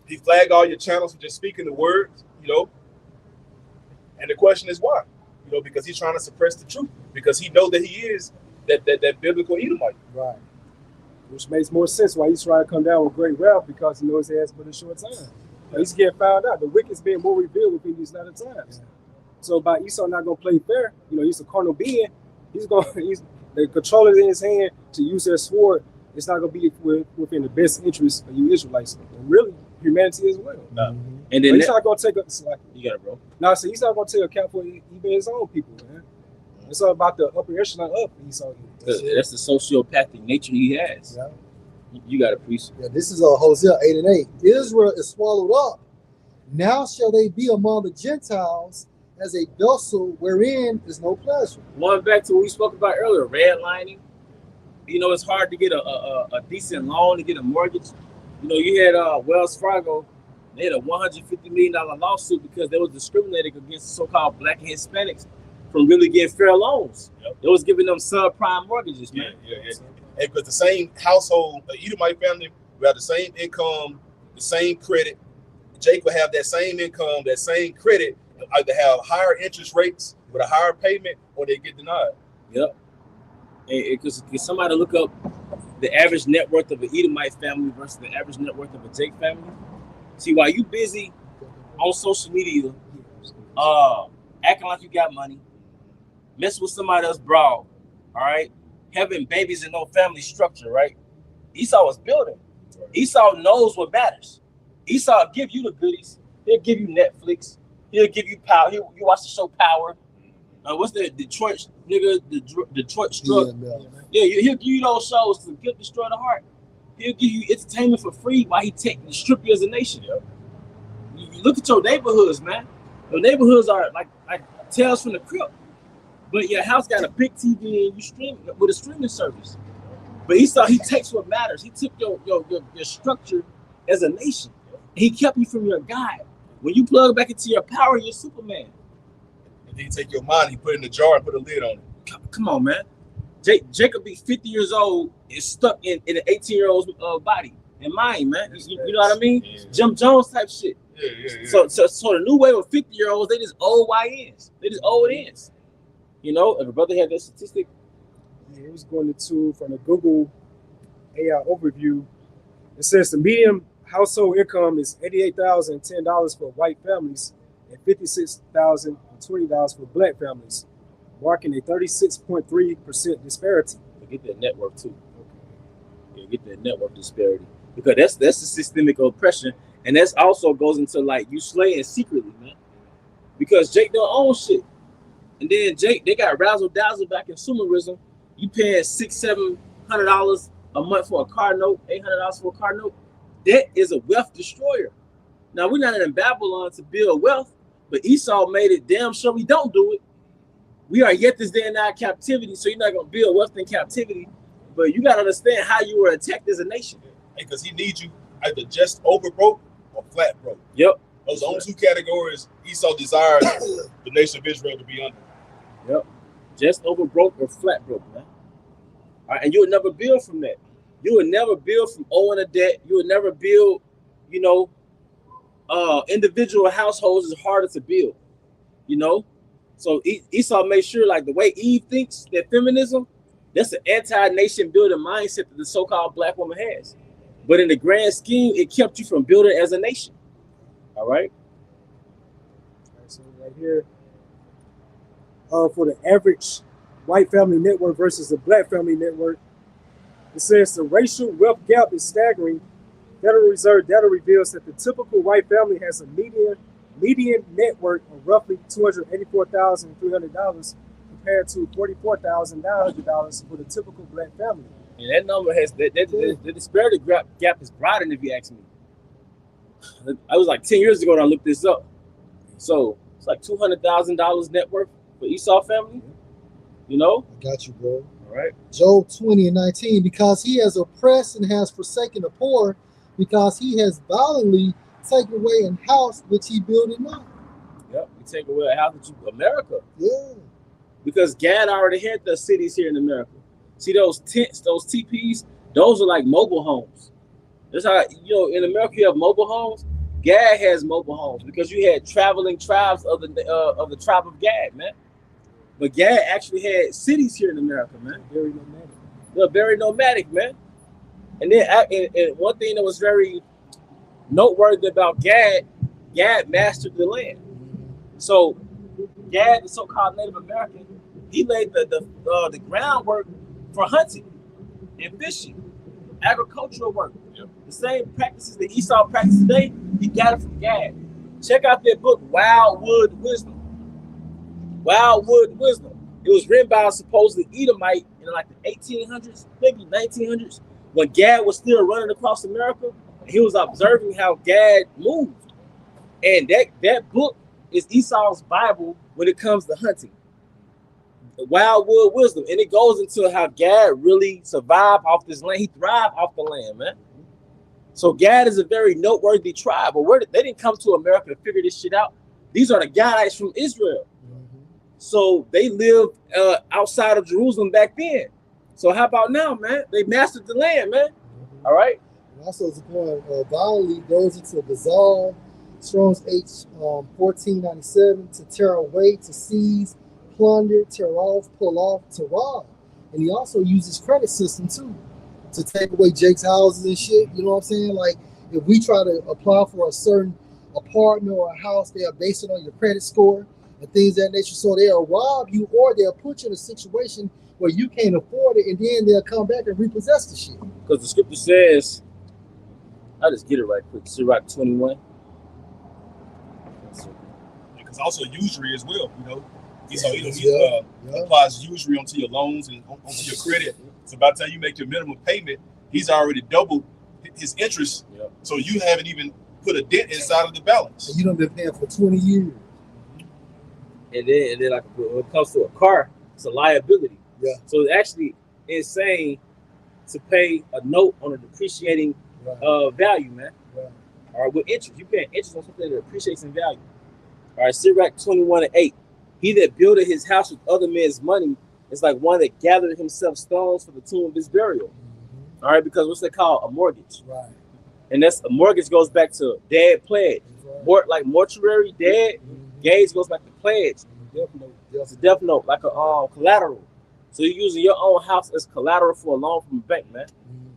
He flagged all your channels for just speaking the words. You know. And the question is why? You know, because he's trying to suppress the truth. Because he knows that he is that biblical Edomite. Right. Which makes more sense why he's trying to come down with great wrath, because he knows he has but a short time. He's getting found out. The wicked's being more revealed within these latter times. Yeah. So by Esau not gonna play fair, he's a carnal being. He's the controller in his hand to use their sword. It's not gonna be within the best interest of you Israelites, and really humanity as well. No. And then he's not gonna take up. You got it, bro. No, so he's not gonna take account for even his own people, man. It's all about the upper echelon of Esau. That's the sociopathic nature he has. Yeah. You got to priest. Yeah, this is Hosea 8 and 8. Israel is swallowed up. Now shall they be among the Gentiles as a vessel wherein is no pleasure. Going back to what we spoke about earlier, redlining. It's hard to get a decent loan, to get a mortgage. You had Wells Fargo. They had a $150 million lawsuit because they was discriminating against so-called Black and Hispanics from really getting fair loans. Yep. They was giving them subprime mortgages, man. Yeah. And because the same household, the Edomite family, we have the same income, the same credit. Jake will have that same income, that same credit, either have higher interest rates with a higher payment, or they get denied. Yep. Because somebody look up the average net worth of an Edomite family versus the average net worth of a Jake family. See, while you busy on social media, acting like you got money, messing with somebody else broad, all right, having babies and no family structure, right? Esau was building. Esau knows what matters. Esau give you the goodies. He'll give you Netflix. He'll give you power. You watch the show Power. What's the Detroit nigga? Detroit Struck. Yeah, he'll give you those shows to guilt, destroy the heart. He'll give you entertainment for free while he strip you as a nation. You look at your neighborhoods, man. Your neighborhoods are like Tales from the Crypt. But your house got a big TV and you stream with a streaming service. But he takes what matters. He took your structure as a nation. He kept you from your God. When you plug back into your power, you're Superman. And then he take your mind, he put it in the jar and put a lid on it. Come on, man. Jacob be 50 years old is stuck in an 18-year-old's body and mind, man. You know what I mean? Yeah. Jim Jones type shit. Yeah. So the new wave of 50-year-olds, they just old YNs. They just old ends. You know, if a brother had that statistic. Yeah, it was going to from the Google AI overview. It says the median household income is $88,010 for white families and $56,020 for black families, marking a 36.3% disparity. Get that network too. Okay. Yeah, get that network disparity because that's the systemic oppression, and that's also goes into like you slaying secretly, man. Because Jake don't own shit, and then Jake they got razzle dazzle by consumerism. You paying $600-700 a month for a car note, $800 for a car note. That is a wealth destroyer. Now we're not in Babylon to build wealth, but Esau made it damn sure we don't do it. We are yet this day in our captivity, so you're not gonna build wealth in captivity, but you gotta understand how you were attacked as a nation. Because he needs you either just over broke or flat broke. Yep. Those are the only two categories Esau desires the nation of Israel to be under. Yep. Just over broke or flat broke, man. All right, and you would never build from that. You would never build from owing a debt. You would never build, you know, individual households is harder to build, you know. So Esau made sure, like the way Eve thinks that feminism, that's an anti-nation building mindset that the so-called black woman has. But in the grand scheme, it kept you from building as a nation. All right. So right here, for the average white family network versus the black family network, it says the racial wealth gap is staggering. Federal Reserve data reveals that the typical white family has a median net worth of roughly $284,300 compared to $44,900 for the typical black family. And that number has the disparity gap is broadened, if you ask me. I was like 10 years ago when I looked this up. So it's like $200,000 net worth for Esau family. You know? I got you, bro. All right. Job 20:19, because he has oppressed and has forsaken the poor, because he has violently taken away a house which he builded not. Yep, we take away a house which you America. Yeah. Because Gad already had the cities here in America. See those tents, those teepees, those are like mobile homes. That's how, you know, in America you have mobile homes. Gad has mobile homes because you had traveling tribes of the tribe of Gad, man. But Gad actually had cities here in America, man. Very nomadic. They're very nomadic, man. And then and one thing that was very noteworthy about Gad mastered the land. So Gad, the so-called Native American, he laid the groundwork for hunting and fishing, agricultural work. Yep. The same practices that Esau practiced today, he got it from Gad. Check out their book, Wildwood Wisdom. Wildwood Wisdom. It was written by a supposedly Edomite in like the 1800s, maybe 1900s, when Gad was still running across America. He was observing how Gad moved. And that book is Esau's Bible when it comes to hunting. Wildwood Wisdom. And it goes into how Gad really survived off this land. He thrived off the land, man. So Gad is a very noteworthy tribe. But they didn't come to America to figure this shit out. These are the Gadites from Israel. So they lived outside of Jerusalem back then. So how about now, man? They mastered the land, man. All right. And also, the point violently goes into Gazal, Strong's H 1497, to tear away, to seize, plunder, tear off, pull off, to rob. And he also uses credit system too to take away Jake's houses and shit. You know what I'm saying? Like if we try to apply for a certain apartment or a house, they are based it on your credit score and things of that nature. So they'll rob you or they'll put you in a situation where you can't afford it, and then they'll come back and repossess the shit. Because the scripture says, I'll just get it right quick. Sirach 21. Because also usury as well, you know. He applies usury onto your loans and onto your credit. So by the time you make your minimum payment, he's already doubled his interest. Yep. So you haven't even put a dent inside of the balance. And you done been paying for 20 years. And then like when it comes to a car, it's a liability. Yeah. So it's actually insane to pay a note on a depreciating value, man. Right. All right, with interest. You paying interest on something that appreciates in value. All right, Sirach 21:8. He that builded his house with other men's money is like one that gathered himself stones for the tomb of his burial. All right, because what's they call a mortgage, Right. and that's a mortgage goes back to dad pledge. Right. Like mortuary, dad gauge goes back to pledge. It's a death note, like a collateral. So you're using your own house as collateral for a loan from a bank, man.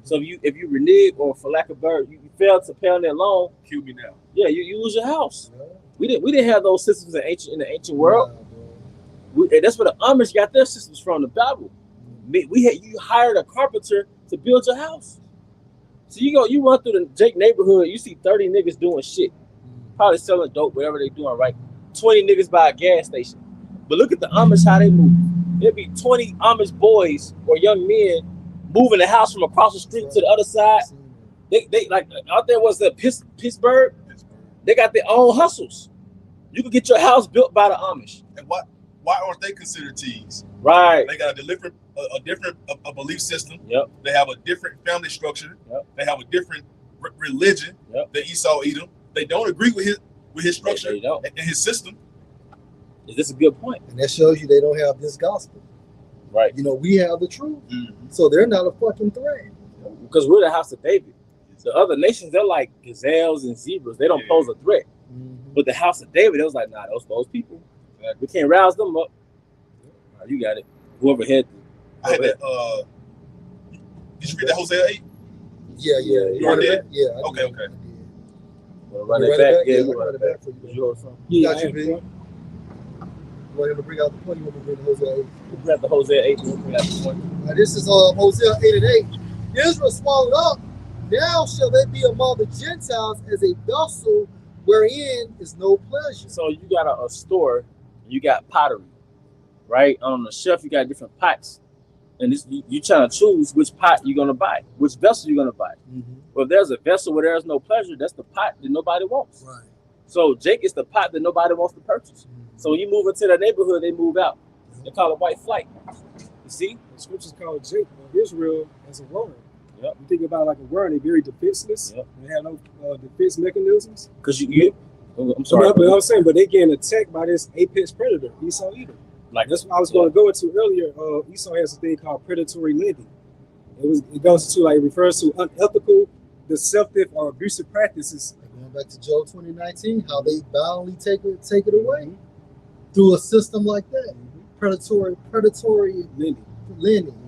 So if you renege or for lack of bird, you fail to pay on that loan, Kill me now. yeah, you lose your house. Yeah. We didn't have those systems in the ancient world. Nah, And that's where the Amish got their systems from, the Bible. You hired a carpenter to build your house. So you run through the Jake neighborhood, you see 30 niggas doing shit, probably selling dope, whatever they doing, right? 20 niggas by a gas station. But look at the Amish, how they move. There'd be 20 Amish boys or young men moving the house from across the street to the other side. They like out there was the Pittsburgh. They got their own hustles. You can get your house built by the Amish. And why aren't they considered T's? Right. They got a different belief system. Yep. They have a different family structure. Yep. They have a different religion. Yep. Than Esau Edom. They don't agree with his structure They don't. and his system. Is this a good point? And that shows you they don't have this gospel. Right. You know, we have the truth. Mm-hmm. So they're not a fucking threat. Because we're the house of David. The other nations, they're like gazelles and zebras. They don't pose a threat. But the house of David, it was like, nah, those people. We can't rouse them up. You got it. Whoever had I had that. Did you read that Hosea 8? Yeah. You read that? Yeah. Okay. run it back. Yeah, we run it back for you. You or something. Yeah, got you, Big. You want him to bring out the point? You want me to bring Hosea 8? We grab the Hosea 8. We'll bring out the point. Now, this is Hosea 8:8. Israel swallowed up. Now shall they be among the Gentiles as a vessel wherein is no pleasure. So you got a store, you got pottery, right? On the shelf, you got different pots. And this, you trying to choose which pot you're going to buy, which vessel you're going to buy. Mm-hmm. Well, if there's a vessel where there's no pleasure, that's the pot that nobody wants. Right. So Jake is the pot that nobody wants to purchase. Mm-hmm. So when you move into that neighborhood, they move out. They call it white flight. You see? The scriptures call Jake or Israel as a worm. Yep. You think about it like a worm, they're very defenseless. Yep. They have no defense mechanisms. Because I'm sorry. But I'm saying, but they getting attacked by this apex predator, Esau Edom. Like that's what I was going to go into earlier. Esau has a thing called predatory lending. It goes to it refers to unethical, deceptive, or abusive practices. Going back to Job 2019, how they boundly take it away through a system like that. Predatory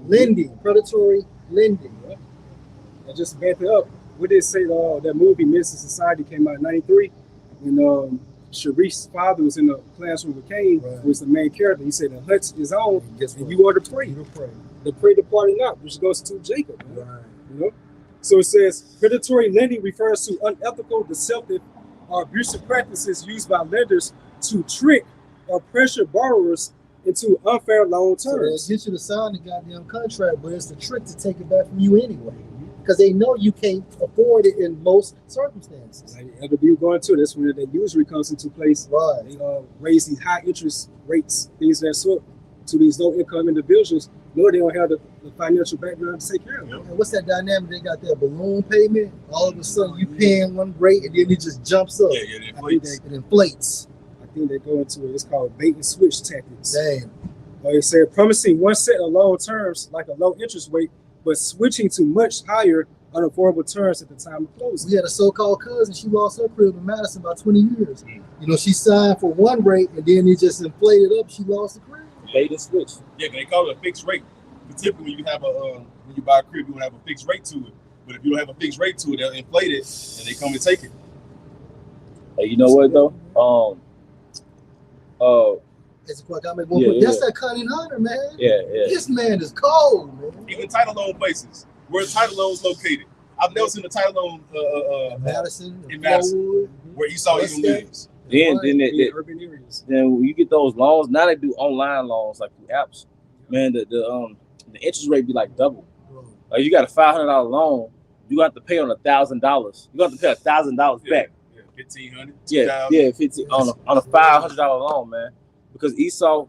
lending, predatory lending. And just to back it up, what did it say? That movie Mrs. Society came out in '93, and Sharice's father was in the classroom with Cain, who was the main character. He said, "The hut is on, and you are the prey. The prey departing not," which goes to Jacob. Right. You know, so it says predatory lending refers to unethical, deceptive, or abusive practices used by lenders to trick or pressure borrowers into unfair loan terms. So they'll get you to sign the goddamn contract, but it's the trick to take it back from you anyway. Because they know you can't afford it in most circumstances. Like you go into this when that usury comes into place. Right. They raise these high interest rates, things of that sort, to these low income individuals. No, they don't have the financial background to take care of them. And what's that dynamic? They got that balloon payment. All of a sudden, you paying one rate, and then it just jumps up. Yeah, it inflates. It inflates. I think they go into it. It's called bait and switch tactics. Damn. Like I said, promising one set of loan terms like a low interest rate, but switching to much higher unaffordable terms at the time of closing. We had a so-called cousin. She lost her crib in Madison about 20 years. You know, she signed for one rate, and then it just inflated up. She lost the crib. Bait and switch. Yeah, they call it a fixed rate. But typically, when you have when you buy a crib, you want to have a fixed rate to it. But if you don't have a fixed rate to it, they'll inflate it, and they come and take it. Hey, you know what though? That's that Connie Hunter, man. Yeah. This man is cold, man. Even title loan places. Where title loans located? I've never seen a title loan Madison, in Madison, where Esau even lives. Then urban areas. Then when you get those loans, now they do online loans like through apps. Man, the interest rate be like double. Like you got a $500 loan, you got to pay on $1,000. You got to pay $1,000 back. Yeah, $1,500. Yeah, 15 on a $500 loan, man. Because Esau,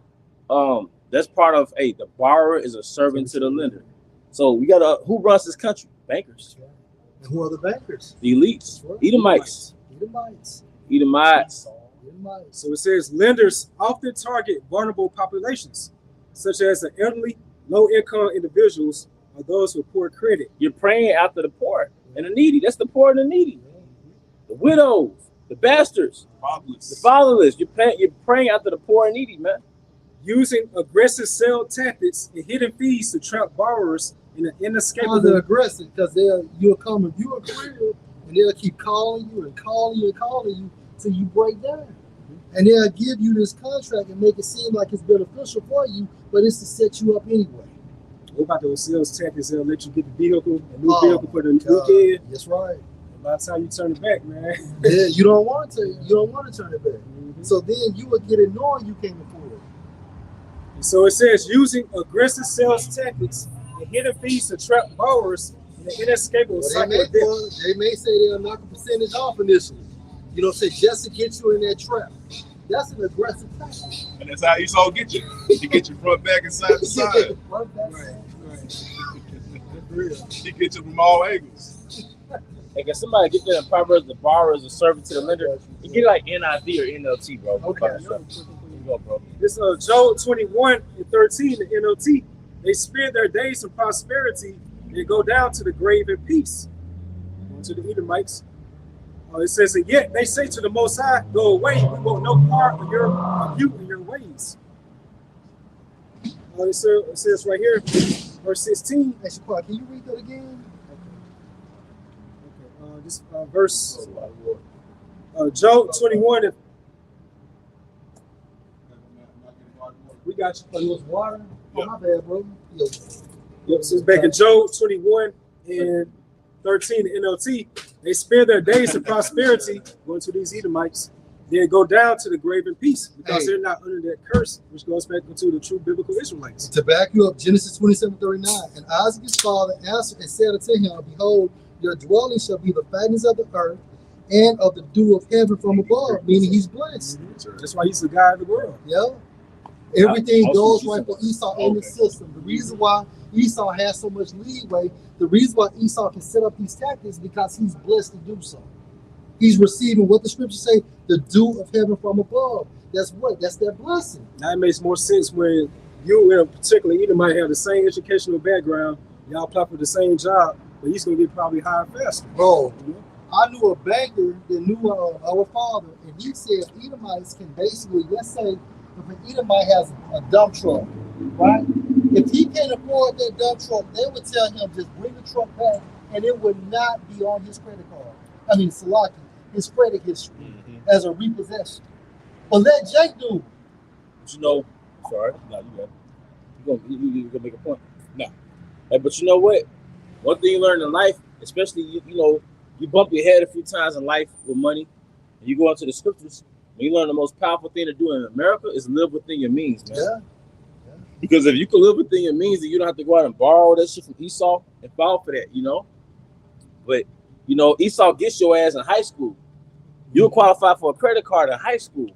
that's part of the borrower is a servant to the lender. So we got who runs this country? Bankers. And who are the bankers? The elites. Edomites. So it says lenders often target vulnerable populations, such as the elderly, low-income individuals, are those with poor credit. You're praying after the poor and the needy. That's the poor and the needy. The widows, the bastards, the fatherless. You're praying after the poor and needy, man. Using aggressive sale tactics and hidden fees to trap borrowers in an inescapable. They're aggressive because you'll come and view a career and they'll keep calling you and calling you and calling you till you break down. And they'll give you this contract and make it seem like it's beneficial for you, but it's to set you up anyway. What about those sales tactics? They'll let you get the vehicle, a new vehicle for the weekend. That's right. By the time you turn it back, man. Yeah, you don't want to. You don't want to turn it back. Mm-hmm. So then you would get annoyed you can't afford it. And so it says using aggressive sales tactics and hidden fees to trap borrowers in an inescapable cycle of debt. They may say they'll knock a percentage off initially. You know, say just to get you in that trap. That's an aggressive tactic. And that's how Esau get you. He get you front, back, and side to side. He get you from all angles. Hey, can somebody get that in Proverbs? The borrower is a servant to the lender. You get like NIV or NLT, bro. Okay. Go, bro. This Job 21:13, the NLT. They spend their days in prosperity and go down to the grave in peace. Going to the Edomites. It says, and yet they say to the Most High, go away, we want no part of you and your ways. It says right here, verse 16. Can you read that again? Okay. This verse, Job 21. We got you. Oh, it was water? Oh, my bad, bro. Yep, so it's back in Job 21 and 13, the NLT. They spend their days in prosperity, going to these Edomites, then go down to the grave in peace because they're not under that curse, which goes back into the true biblical Israelites. To back you up, Genesis 27:39. And Isaac his father answered and said unto him, behold, your dwelling shall be the fatness of the earth and of the dew of heaven from above, meaning he's blessed. That's why he's the God of the world. Yeah. Everything goes right for Esau in the system. The reason why Esau has so much leeway, the reason why Esau can set up these tactics, because he's blessed to do so. He's receiving what the scriptures say, the dew of heaven from above. That's what? That's that blessing. Now it makes more sense when you, in particular, either might have the same educational background, y'all apply for the same job, but he's going to get probably hired faster. Bro, I knew a banker that knew our father, and he said Edomites can basically, let's say, if an Edomite has a dump truck, right? If he can't afford that dump truck, they would tell him just bring the truck back, and it would not be on his credit card. I mean, Salaki, his credit history as a repossession. But let Jake do it. But you know, sorry, no, you gonna make a point. No, hey, but you know what? One thing you learn in life, especially you know, you bump your head a few times in life with money, and you go into the scriptures. You learn the most powerful thing to do in America is live within your means, man. Yeah. Because if you can live within your means, then you don't have to go out and borrow that shit from Esau and fall for that, you know. But you know, Esau gets your ass in high school. You'll qualify for a credit card in high school.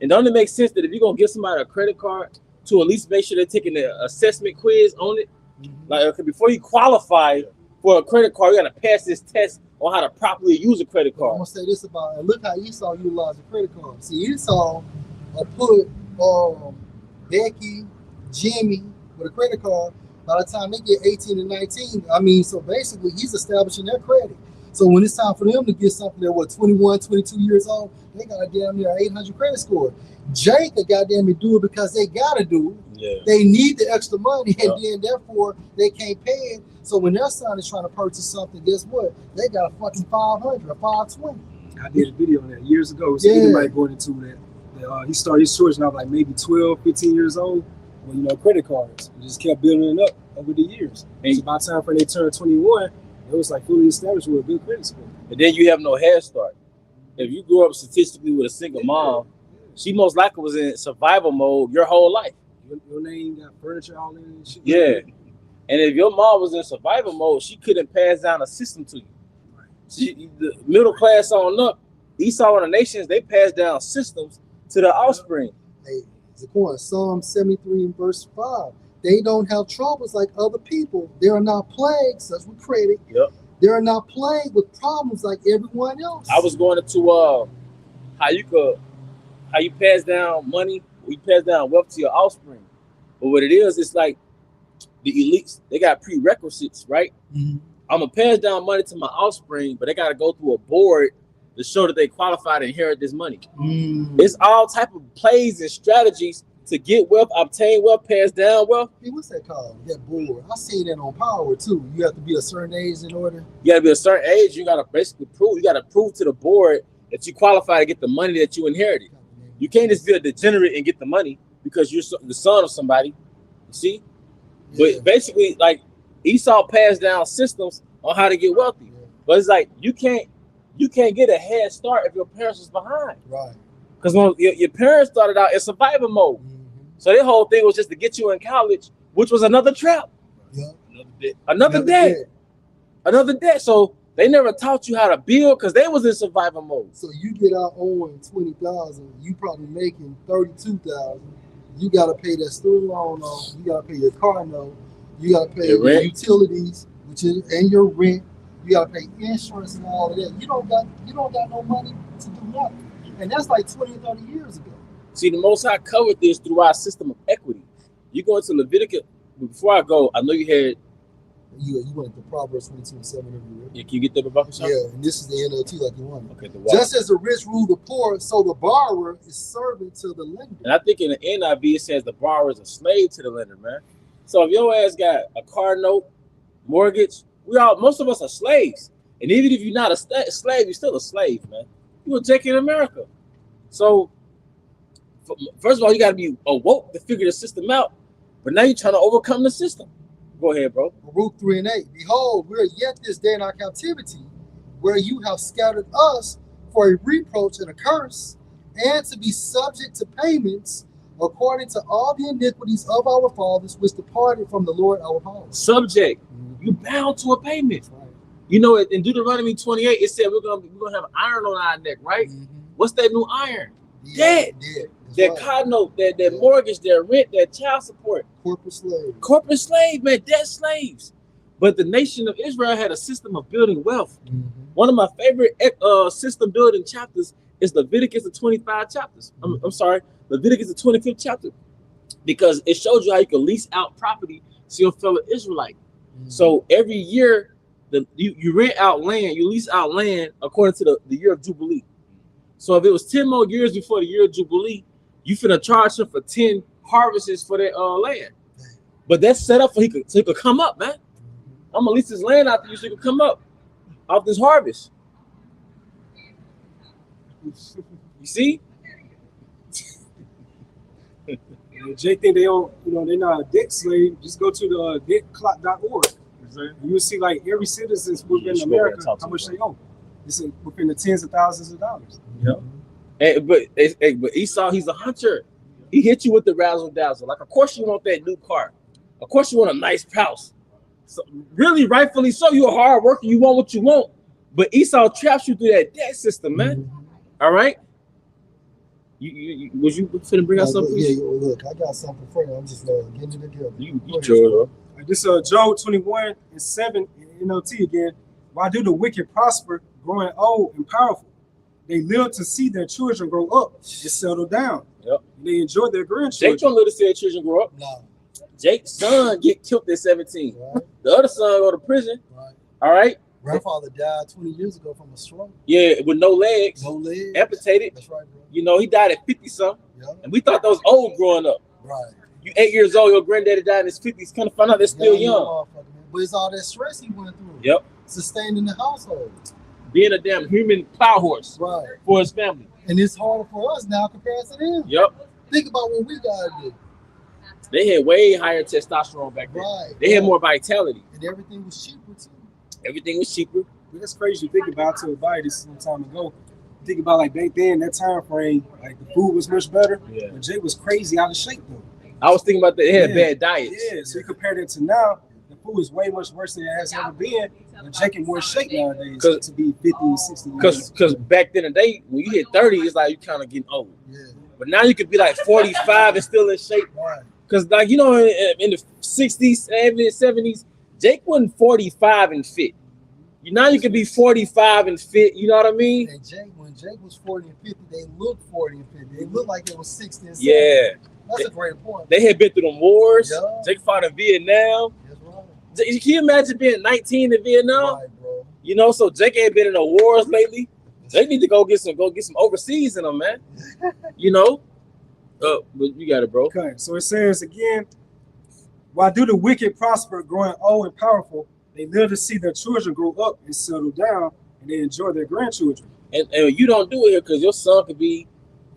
And it only makes sense that if you're gonna give somebody a credit card, to at least make sure they're taking the assessment quiz on it. Like before you qualify for a credit card, you gotta pass this test on how to properly use a credit card. I'm gonna say this about it. Look how Esau utilized a credit card. See, Esau put Becky, Jimmy with a credit card. By the time they get 18 and 19, I mean, so basically he's establishing their credit. So when it's time for them to get something that was 21, 22 years old, they got a damn near 800 credit score. Jake, they goddamn do it because they gotta do it. Yeah. They need the extra money, and then therefore they can't pay it. So when their son is trying to purchase something, guess what? They got a fucking 500 or 520. I did a video on that years ago. So anybody going into that. He started his church when I was like maybe 12, 15 years old. Well, you know, credit cards. It just kept building it up over the years. And so by the time when they turned 21, it was like fully established with a good credit score. And then you have no head start. If you grew up statistically with a single mom, she most likely was in survival mode your whole life. Your name got furniture all in and shit. Yeah. And if your mom was in survival mode, she couldn't pass down a system to you. The middle class on up, Esau and the nations, they pass down systems to their offspring. Hey, Zaquan, Psalm 73 and verse 5. They don't have troubles like other people. They are not plagued, such with credit. Yep. They are not plagued with problems like everyone else. I was going into how you pass down money, you pass down wealth to your offspring. But what it is, it's like the elites, they got prerequisites, right? Mhm. I'm gonna pass down money to my offspring, but they got to go through a board to show that they qualify to inherit this money. It's all type of plays and strategies to get wealth, obtain wealth, pass down wealth. Hey, what's that called? That board. I seen that on Power too. You have to be a certain age in order. You got to be a certain age. You got to basically prove. You got to prove to the board that you qualify to get the money that you inherited. You can't just be a degenerate and get the money because you're the son of somebody. You see? Yeah. But basically, like Esau passed down systems on how to get wealthy. Yeah. But it's like you can't get a head start if your parents was behind. Right. Because when your parents started out in survival mode. So their whole thing was just to get you in college, which was another trap. Yeah. Another debt. So they never taught you how to build because they was in survival mode. So you get out owing 20,000, you probably making 32,000. You gotta pay that student loan off. You gotta pay your car note. You gotta pay your utilities, and your rent. You gotta pay insurance and all of that. You don't got no money to do nothing. And that's like 20, 30 years ago. See, the Most High covered this through our system of equity. You go into Leviticus. Before I go, I know you had. You went to Proverbs 22:7 everywhere. Yeah, can you get that about yourself? Yeah, and this is the NLT like you wanted. Okay, just as the rich rule the poor, so the borrower is servant to the lender. And I think in the NIV it says the borrower is a slave to the lender, man. So if your ass got a car note, mortgage, most of us are slaves. And even if you're not a slave, you're still a slave, man. You a Jake in America. So first of all, you got to be awoke to figure the system out. But now you're trying to overcome the system. Go ahead, bro. Baruch 3:8. Behold, we are yet this day in our captivity, where you have scattered us for a reproach and a curse, and to be subject to payments according to all the iniquities of our fathers, which departed from the Lord our power. Subject. You bound to a payment. Right. You know, in Deuteronomy 28, it said we're gonna have iron on our neck, right? What's that new iron? Debt. That car note, that mortgage, that rent, that child support. Corporate slave, man, debt slaves. But the nation of Israel had a system of building wealth. One of my favorite system building chapters is Leviticus, the 25 chapters. I'm sorry, Leviticus, the 25th chapter. Because it shows you how you can lease out property to your fellow Israelite. So every year, you rent out land, you lease out land according to the year of Jubilee. So if it was 10 more years before the year of Jubilee, you finna charge him for 10 harvests for that land. But that's set up so he could come up, man. I'm gonna lease this land out to you so he could come up off this harvest. You see? Jay think they don't, they're not a debt slave. Just go to the debtclock.org. You'll see like every citizen within America how much they owe. It's within the tens of thousands of dollars. Yep. But Esau, he's a hunter. He hit you with the razzle dazzle. Like, of course you want that new car. Of course you want a nice house. So really, rightfully so, you're a hard worker. You want what you want. But Esau traps you through that debt system, man. All right. Was you finna bring out something? Yeah, look, I got something for you. I'm just getting it together. You sure? This Job 21:7 in NLT again. Why do the wicked prosper, growing old and powerful? They live to see their children grow up and settle down. Yep. They enjoy their grandchildren. Jake don't live to see their children grow up. No. Jake's son get killed at 17. Right. The other son go to prison. Right. All right. Grandfather died 20 years ago from a stroke. Yeah, with no legs. No legs. Amputated. That's right, bro. You know, he died at 50-something. Yep. And we thought that was old growing up. Right. You 8 years old, your granddaddy died in his 50s. Kind of find out they're still young. But it's all that stress he went through. Yep. Sustaining the household. Being a damn human plow horse. Right. For his family. And it's harder for us now compared to them. Yep. Think about what we gotta do. They had way higher testosterone back then. Right. They had more vitality. And everything was cheaper too. Everything was cheaper. That's crazy to think about. To buy this some time ago. Think about like back then, that time frame, like the food was much better. Yeah. But Jay was crazy out of shape though. I was thinking about that. They had bad diets. Yeah, so you compare that to now, the food is way much worse than it has ever been. But Jake in more shape nowadays to be 50, 60. Because back then, when you hit 30, it's like you kind of getting old. Yeah. But now you could be like 45 and still in shape. Right. Because like, in the 60s, 70s, Jake wasn't 45 and fit. Now you could be 45 and fit, you know what I mean? And when Jake was 40 and 50, they looked 40 and 50. They looked like they was 60 and 70. Yeah. That's a great point. They had been through the wars. Yeah. Jake fought in Vietnam. That's right. Can you imagine being 19 in Vietnam? Right, bro. You know, so Jake ain't been in the wars lately. They need to go get some overseas in them, man. You know, but you got it, bro. Okay, so it says again, why do the wicked prosper, growing old and powerful? They live to see their children grow up and settle down, and they enjoy their grandchildren. And you don't do it here because your son could be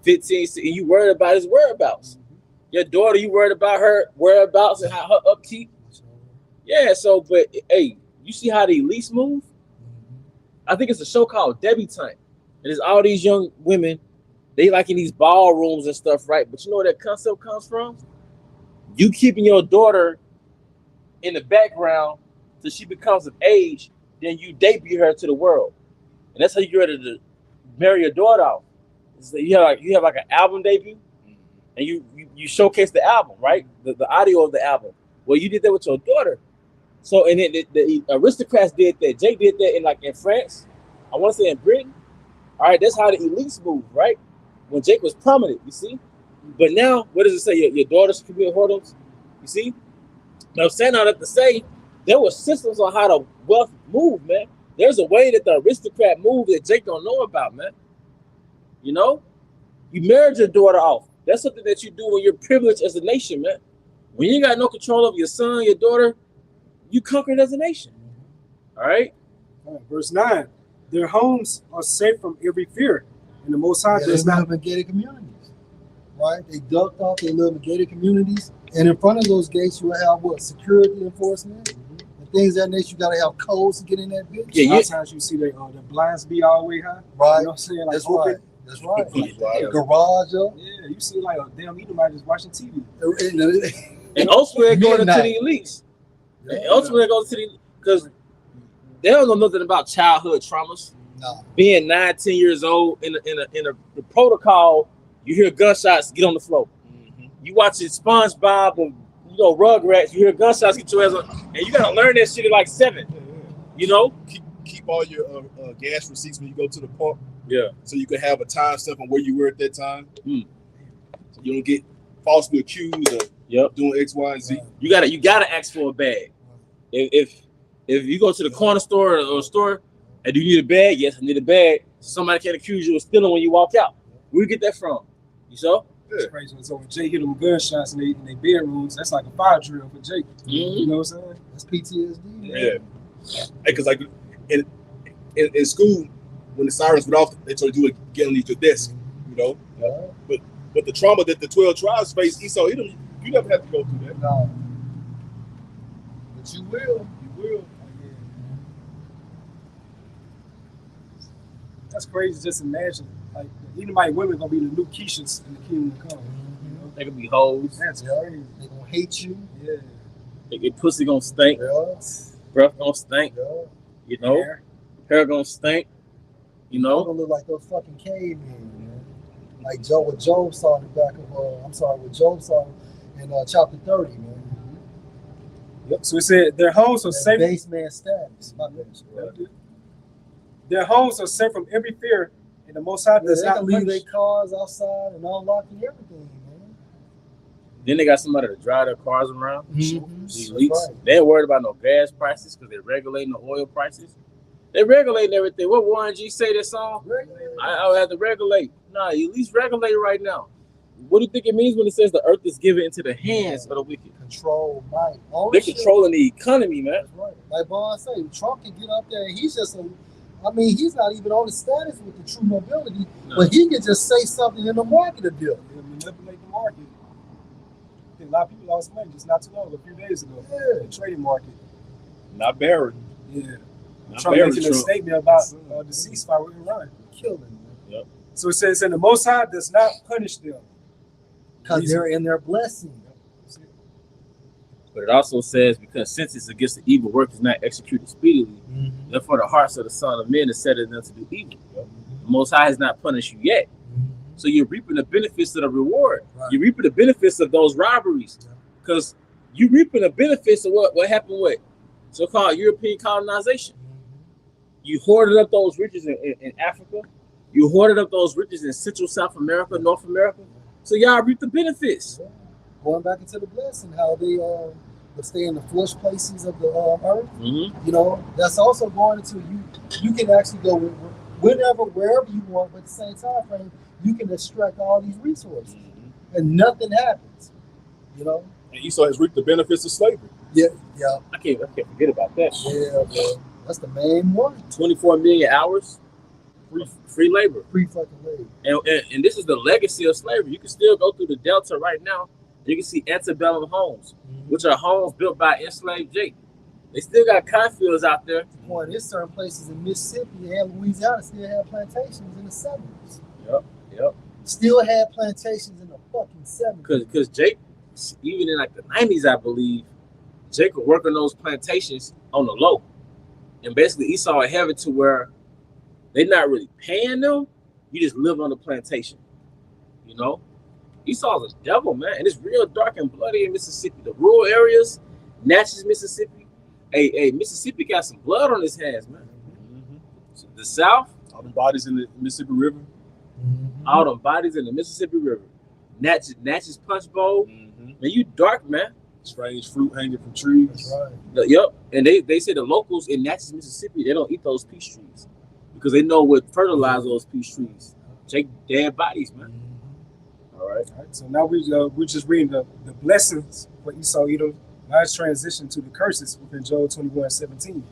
15, and you worried about his whereabouts. Your daughter, you worried about her whereabouts and how her upkeep. Yeah, so, but hey, you see how the elites move? I think it's a show called Debutante. And it's all these young women, they like in these ballrooms and stuff, right? But you know where that concept comes from? You keeping your daughter in the background till she becomes of age, then you debut her to the world. And that's how you get ready to marry your daughter off. So you have like an album debut, and you showcase the album, right? The audio of the album. Well, you did that with your daughter. So, and then the aristocrats did that. Jake did that in France. I want to say in Britain. All right, that's how the elites move, right? When Jake was prominent, you see. But now, what does it say? Your daughters commit whoredoms, you see. Now, I'm saying all that to say, there were systems on how the wealth moved, man. There's a way that the aristocrat moved that Jake don't know about, man. You know, you married your daughter off. That's something that you do when you're privileged as a nation, man. When you ain't got no control over your son, your daughter, you conquered as a nation. All right. Verse 9. Their homes are safe from every fear, and the Most High does They not. live in gated communities, right? They ducked off. They live in gated communities, and in front of those gates, you will have what? Security enforcement and things of that nature. You got to have codes to get in that bitch. Yeah, Sometimes you see the blinds be all the way high. Right. You know what I'm saying? Like That's open. right. That's right. Right. The garage up. Yeah, you see like a damn Edomite just watching TV. And ultimately, it goes into Midnight. the elites. And ultimately, it goes to the because they don't know nothing about childhood traumas. No. Being 9, 10 years old in the protocol, you hear gunshots, get on the floor. You watching SpongeBob or Rugrats, you hear gunshots, get your ass on, and you gotta learn that shit at like 7. You know? Keep all your gas receipts when you go to the pump. Yeah. So you can have a time stamp on where you were at that time. So you don't get falsely accused of doing X, Y, and Z. You gotta ask for a bag. If you go to the corner store or store and do you need a bag? Yes, I need a bag. Somebody can't accuse you of stealing when you walk out. Where you get that from? You saw? It's crazy. So when Jake hit them with gunshots in their bedrooms, that's like a fire drill for Jake. You know what I'm saying? That's PTSD. Yeah. Because like in school, when the sirens went off, they told you to get underneath your desk. You know. Yeah. But the trauma that the 12 tribes face, Esau, you never have to go through that. No. But you will. You will. That's crazy. Just imagine, like, Edomite women gonna be the new Keishas in the kingdom to come. You know? They could be hoes. That's crazy. They gonna hate you. Yeah. Your pussy gonna stink. Yeah. Breath gonna stink. Yeah. You know. Hair gonna stink. You They're know. gonna look like those fucking cavemen, man. Like what Job saw in the back of what Job saw in chapter 30, man. Yep. So it said their homes are That safe. base man status. My bad. Their homes are safe from every fear, and the Most High does They not can leave punish. their cars outside and unlocking everything, man. Then they got somebody to drive their cars around. Mm-hmm. These elites, Right. they ain't worried about no gas prices because they're regulating the oil prices. They're regulating everything. What Warren G say that song? I would have to regulate. Nah, you at least regulate right now. What do you think it means when it says the earth is given into the hands of the wicked? Control, might. They're Ownership. controlling the economy, man. That's right. Like Bond said, Trump can get up there and he's just he's not even on the status with the true nobility, but he can just say something in the market a deal. They manipulate the market. I think a lot of people lost money just not too long, a few days ago. Yeah. The trading market. Not Barry. Yeah. Not Trump Barry making a Trump. statement about the ceasefire with Iran. Killing them. Yep. So it says, and the Most High does not punish them. Because they're in their blessing. But it also says, because sentence against the evil work is not executed speedily, therefore the hearts of the Son of Men is set in them to do evil. The Most High has not punished you yet. So you're reaping the benefits of the reward. Right. You're reaping the benefits of those robberies. Because you're reaping the benefits of what happened with so-called European colonization. You hoarded up those riches in Africa. You hoarded up those riches in Central South America, North America. So y'all reap the benefits. Yeah. Going back into the blessing, how they stay in the flush places of the earth. Mm-hmm. You know, that's also going into you. You can actually go whenever, wherever you want, but at the same time frame, you can extract all these resources, and nothing happens. You know. And Esau has reaped the benefits of slavery. Yeah. I can't forget about that. Yeah, bro. That's the main one. 24 million hours, free labor. Free fucking labor. And this is the legacy of slavery. You can still go through the Delta right now. You can see antebellum homes, which are homes built by enslaved Jake. They still got cornfields out there. Boy, there's certain places in Mississippi and Louisiana still have plantations in the 70s. Yep. Still had plantations in the fucking 70s. Because Jake, even in like the 90s, I believe, Jake would work on those plantations on the low. And basically Esau would have it to where they're not really paying them. You just live on the plantation. You know? Esau's a devil, man. And it's real dark and bloody in Mississippi. The rural areas, Natchez, Mississippi. Hey, Mississippi got some blood on his hands, man. So the South. All the bodies in the Mississippi River. All them bodies in the Mississippi River. Natchez Punch Bowl. Man, you dark, man. Strange fruit hanging from trees. That's right. Yep. And they say the locals in Natchez, Mississippi, they don't eat those peach trees because they know what fertilize those peach trees. Take dead bodies, man. All right. So now we're just reading the blessings for Esau Edom. Now let's transition to the curses within Job 21:17.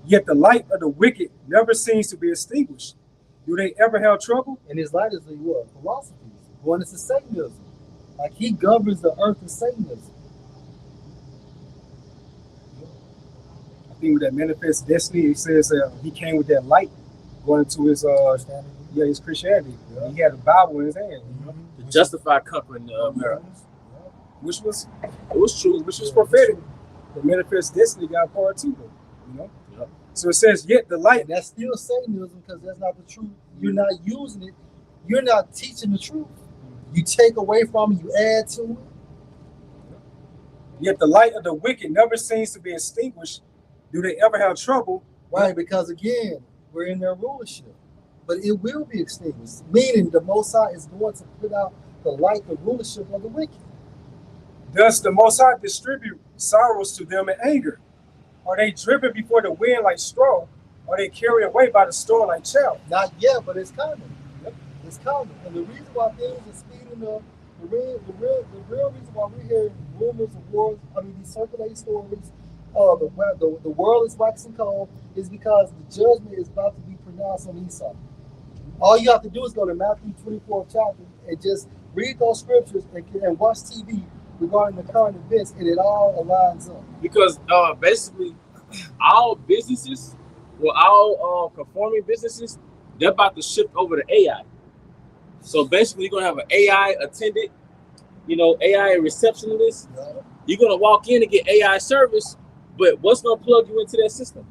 Yet the light of the wicked never seems to be extinguished. Do they ever have trouble? And his light is the what? Philosophies. Going into Satanism. Like he governs the earth of Satanism. I think with that manifest destiny, it says he came with that light going into his his Christianity. Yeah. He had a Bible in his hand, you know? To justify conquering America. Which was true, which was prophetic. The manifest destiny got part too, you know? Yep. So it says, yet the light. And that's still Satanism because that's not the truth. You're not using it. You're not teaching the truth. You take away from it, you add to it. Yet the light of the wicked never seems to be extinguished. Do they ever have trouble? Right, because again, we're in their rulership. But it will be extinguished, meaning the Most High is going to put out the light, the rulership of the wicked. Does the Most High distribute sorrows to them in anger? Are they driven before the wind like straw? Are they carried away by the storm like chaff? Not yet, but it's coming. It's coming. And the reason why things are speeding up, the real reason why we're hearing rumors of wars, these circulating stories, the world is waxing cold, is because the judgment is about to be pronounced on Esau. All you have to do is go to Matthew 24th chapter and just read those scriptures and watch TV regarding the current events, and it all aligns up. Because basically, all businesses, all conforming businesses, they're about to shift over to AI. So basically, you're gonna have an AI attendant, AI receptionist. Yeah. You're gonna walk in and get AI service, but what's gonna plug you into that system?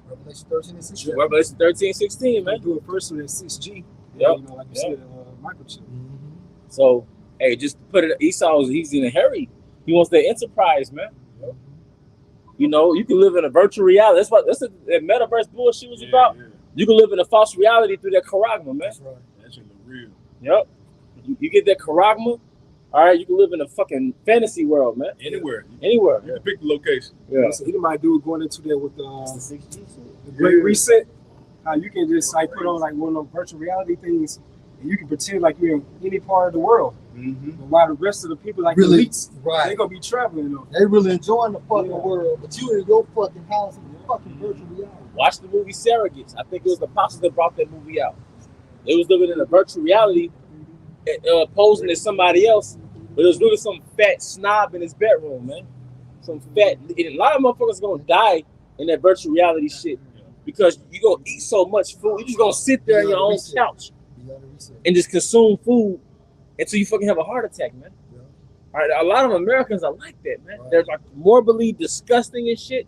Revelation 13 and 16. Revelation 13, 16, man. Do it first with 6G. Yep. Like you said, microchip. So, hey, just to put it, he's in a hurry. He wants that enterprise, man. Yep. You can live in a virtual reality. That's that metaverse bullshit was about. Yeah. You can live in a false reality through that charagma, man. That's right. That's in the real. Yep. You get that charagma, all right, you can live in a fucking fantasy world, man. Anywhere. Anywhere. You can pick the location. Yeah. So anybody do it going into there with the Great Reset. How you can just put on one of those virtual reality things, and you can pretend like you're in any part of the world. Mm-hmm. But while the rest of the people really, elites, they're gonna be traveling though. They really enjoying the fucking world, but you in your fucking house in your fucking virtual reality. Watch the movie Surrogates. I think it was the apostles that brought that movie out. They was living in a virtual reality, posing as somebody else, but it was really some fat snob in his bedroom, man. Some fat. And a lot of motherfuckers gonna die in that virtual reality shit because you gonna eat so much food. You just gonna sit there on your own couch and just consume food until you fucking have a heart attack, man. Yeah. All right, a lot of Americans are like that, man. Right. They're like morbidly disgusting and shit.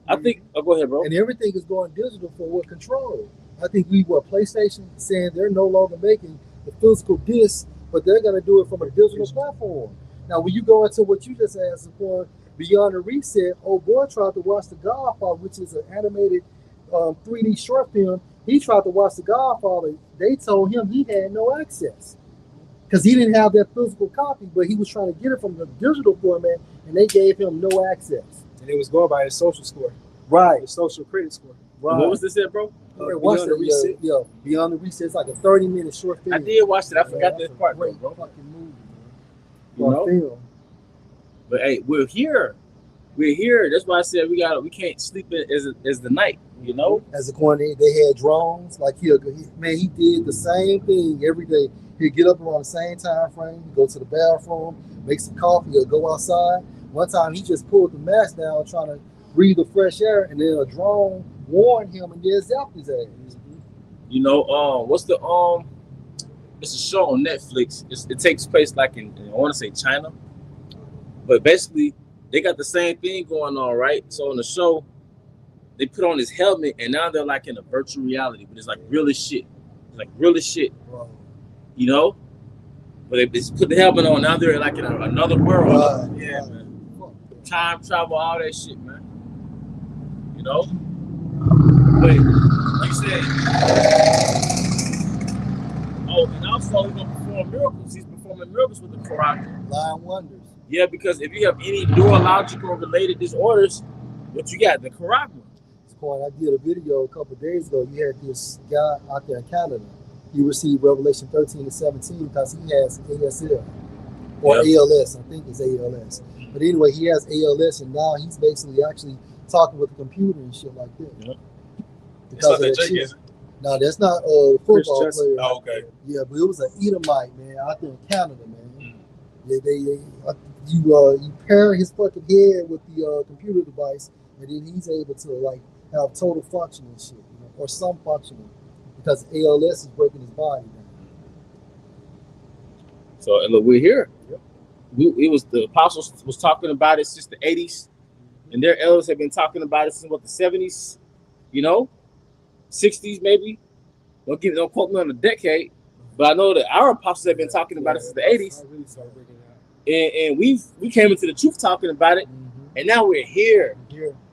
I think. Oh, go ahead, bro. And everything is going digital for what control. I think PlayStation saying they're no longer making the physical disc, but they're going to do it from a digital platform. Now, when you go into what you just asked for, Beyond the Reset, old boy tried to watch The Godfather, which is an animated 3D short film. He tried to watch The Godfather. They told him he had no access. because he didn't have that physical copy, but he was trying to get it from the digital format, and they gave him no access. And it was going by his social score, Right. his social credit score. Right. What was this at, bro? Beyond the Reset. Yeah, Beyond the Reset. It's like a 30-minute short film. I did watch it. I forgot that part, Great bro. fucking movie, man. You know? Film. But hey, we're here. We're here. That's why I said we can't sleep as the night, you know? As a coordinator, they had drones. Like he did the same thing every day. He'd get up around the same time frame, go to the bathroom, make some coffee, or go outside. One time he just pulled the mask down trying to breathe the fresh air, and then a drone warned him and then zapped his ass. You know, what's the it's a show on Netflix. It takes place like in I want to say China, but basically they got the same thing going on, right? So in the show, they put on this helmet, and now they're like in a virtual reality, but it's like real as shit. It's like real as shit, you know. But they just put the helmet on. Now they're like in another world. Yeah, man. Time travel, all that shit, man. You know. But like you said, oh, and also he's gonna perform miracles. He's performing miracles with the Quran. Lying wonders. Yeah, because if you have any neurological related disorders, what you got? The Quran. I did a video a couple of days ago. You had this guy out there in Canada. He received Revelation 13 and 17 because he has ASL or ALS. I think it's ALS. But anyway, he has ALS, and now he's basically actually talking with the computer and shit like that. Yep. Because of that Jake, is it? No, that's not a football player. Oh, okay. Yeah, but it was an Edomite, man, out there in Canada, man. You pair his fucking head with the computer device, and then he's able to like have total function and shit, you know, or some functioning, because ALS is breaking his body down. So and look, we're here. Yep. It was the apostles was talking about it since the 80s, and their elders have been talking about it since what the 70s, you know, 60s maybe. Don't quote me on the decade, but I know that our apostles have been talking about it since the 80s. And we came into the truth talking about it, and now we're here.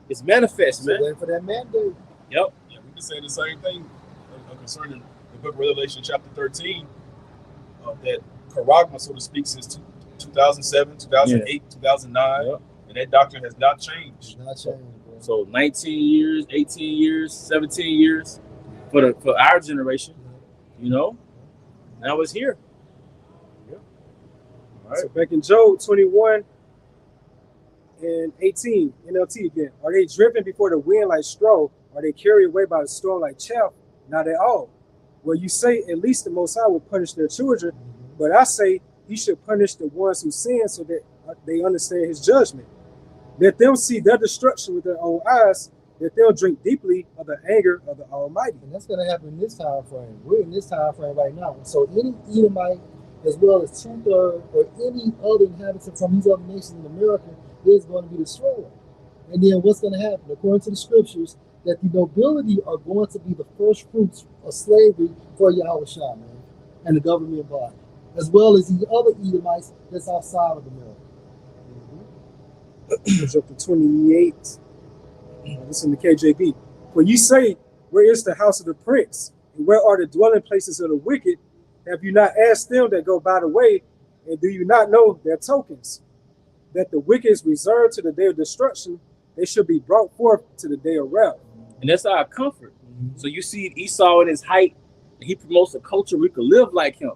It's manifest, man. Waiting for that mandate. Yep. Yeah, we can say the same thing concerning the book of Revelation, chapter 13, that charagma, so to speak, since 2007, 2008, 2009, and that doctrine has not changed. Not changed, bro. So 19 years, 18 years, 17 years for our generation, you know. Now it's here. Right. So back in Job 21 and 18, NLT again. Are they driven before the wind like straw? Are they carried away by the storm like chaff? Not at all. Well, you say at least the Most High will punish their children, but I say he should punish the ones who sin so that they understand his judgment. Let them see their destruction with their own eyes, that they'll drink deeply of the anger of the Almighty. And that's going to happen in this time frame. We're in this time frame right now. So any Edomite, as well as 2/3 or any other inhabitant from these other nations in America, is going to be destroyed. And then what's going to happen? According to the scriptures, that the nobility are going to be the first fruits of slavery for Yahushua, man, and the government body, as well as the other Edomites that's outside of America. It's up to 28. This is in the KJV. For you say, where is the house of the prince? And where are the dwelling places of the wicked? Have you not asked them that go by the way? And do you not know their tokens? That the wicked is reserved to the day of destruction, they should be brought forth to the day of wrath. And that's our comfort. So you see Esau in his height, and he promotes a culture we could live like him.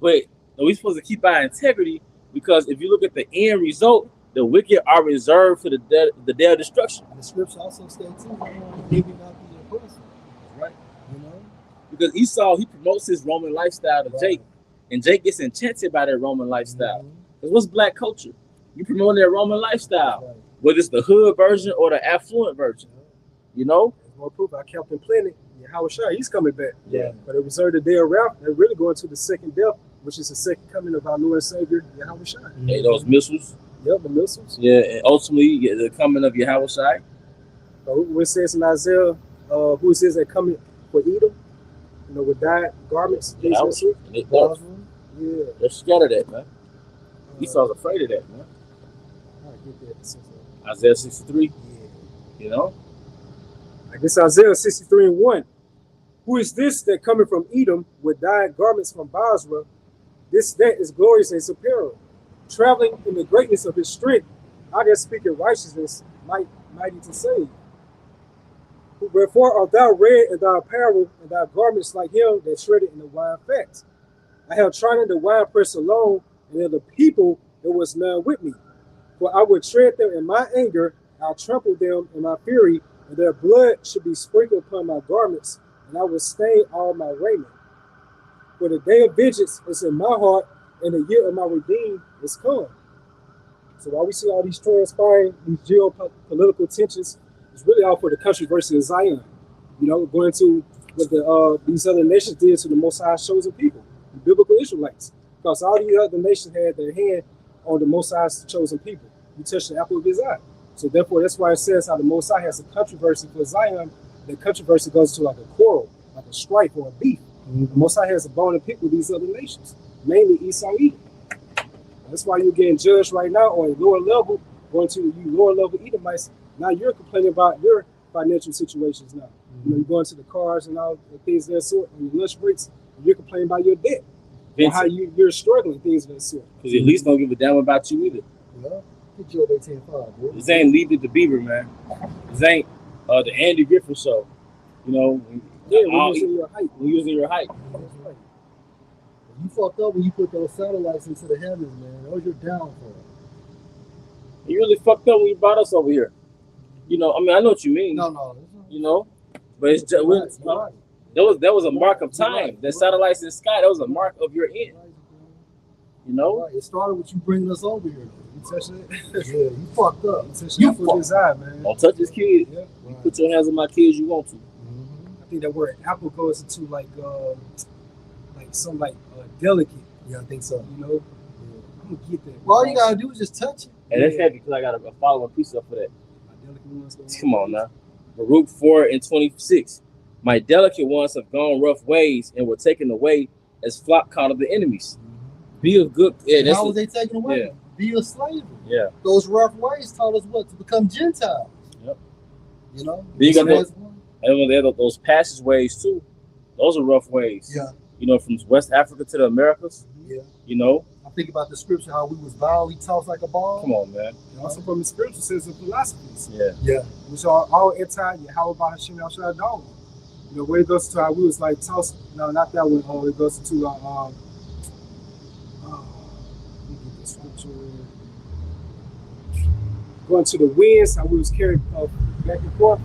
But we're supposed to keep our integrity, because if you look at the end result, the wicked are reserved for the day of destruction. And the scripture also states too, maybe not the oppressor. Right. You know? Because Esau, he promotes his Roman lifestyle to Jake, and Jake gets enchanted by that Roman lifestyle. Because what's black culture? You promoting that Roman lifestyle, whether it's the hood version or the affluent version. You know? There's more proof. I kept him plenty. Yahushua, he's coming back. Yeah. But it reserved the day of wrath. They're really going to the second death, which is the second coming of our Lord and Savior, Yahushua. And those missiles. Yep, the missiles. Yeah, and ultimately the coming of Yahushua. When it says in Isaiah, who it says that coming for Edom, you know, with dyed garments. Yeah, they're scared of that, man. Esau's afraid of that, man. Isaiah 63. You know? I guess Isaiah 63:1. Who is this that coming from Edom with dyed garments from Basra, that is glorious and superior. Traveling in the greatness of his strength, I that speak in righteousness, mighty to save. Wherefore art thou red in thy apparel, and thy garments like him that shredded in the wine fat. I have trodden the winepress alone, and of the people there was none with me. For I would tread them in my anger, I'll trample them in my fury, and their blood should be sprinkled upon my garments, and I will stain all my raiment. For the day of vengeance is in my heart, and the year of my redeemed is come. So while we see all these transpiring, these geopolitical tensions, it's really all for the country versus Zion. You know, going to what these other nations did to the Most High's chosen people, the biblical Israelites. Because all these other nations had their hand on the Most High's chosen people. You touched the apple of his eye. So therefore, that's why it says how the Most High has a controversy for Zion. The controversy goes to like a quarrel, like a strife or a beef. The Most High has a bone to pick with these other nations, mainly Esau Edom. That's why you're getting judged right now on a lower level, going to you lower level Edomites. Now you're complaining about your financial situations now. You know, you're going to the cars and all the things of that sort, on your lunch breaks, and you're complaining about your debt. Or how you're struggling, things of that sort. Because at least don't give a damn about you either. Yeah. Get Job 18:5, bro. This ain't Leave It to Beaver, man. This ain't the Andy Griffin show. You know, We're using your height. We're using your height. That's right. You fucked up when you put those satellites into the heavens, man. That was your downfall. You really fucked up when you brought us over here. You know, I mean, I know what you mean. No. You know, but it's just Right. that was a mark of time. The satellites in the sky, that was a mark of your end. You know, Right. It started with you bringing us over here. You touched it. Yeah, you fucked up. You touched the apple of his eye, man. don't touch this kid. Yeah. You put your hands on my kids, you want to. I think that word apple goes into like some delicate. Yeah, I think so. You know, I'm gonna get that. Well, all you gotta do is just touch it. And that's heavy because I got a follow-up piece up for that. My delicate ones go Come on now. Baruch 4:26. My delicate ones have gone rough ways and were taken away as flock caught of the enemies. Be of good. Yeah, And that's how was they taken away? yeah. Be a slave. Yeah. Those rough ways taught us what? To become Gentiles. Yep. You know? Then you got So those passageways too. Those are rough ways. yeah. You know, from West Africa to the Americas. Yeah. You know. I think about the scripture, how we was violently tossed like a ball. Come on, man. And also from the spiritual sense of philosophies, Yeah. Yeah. which are all anti-Yahweh Hashem Yahshua dog. You know, where it goes to how we was like tossed. No, not that one. Oh, it goes to let me get the scripture. Going to the winds, how we was carried back and forth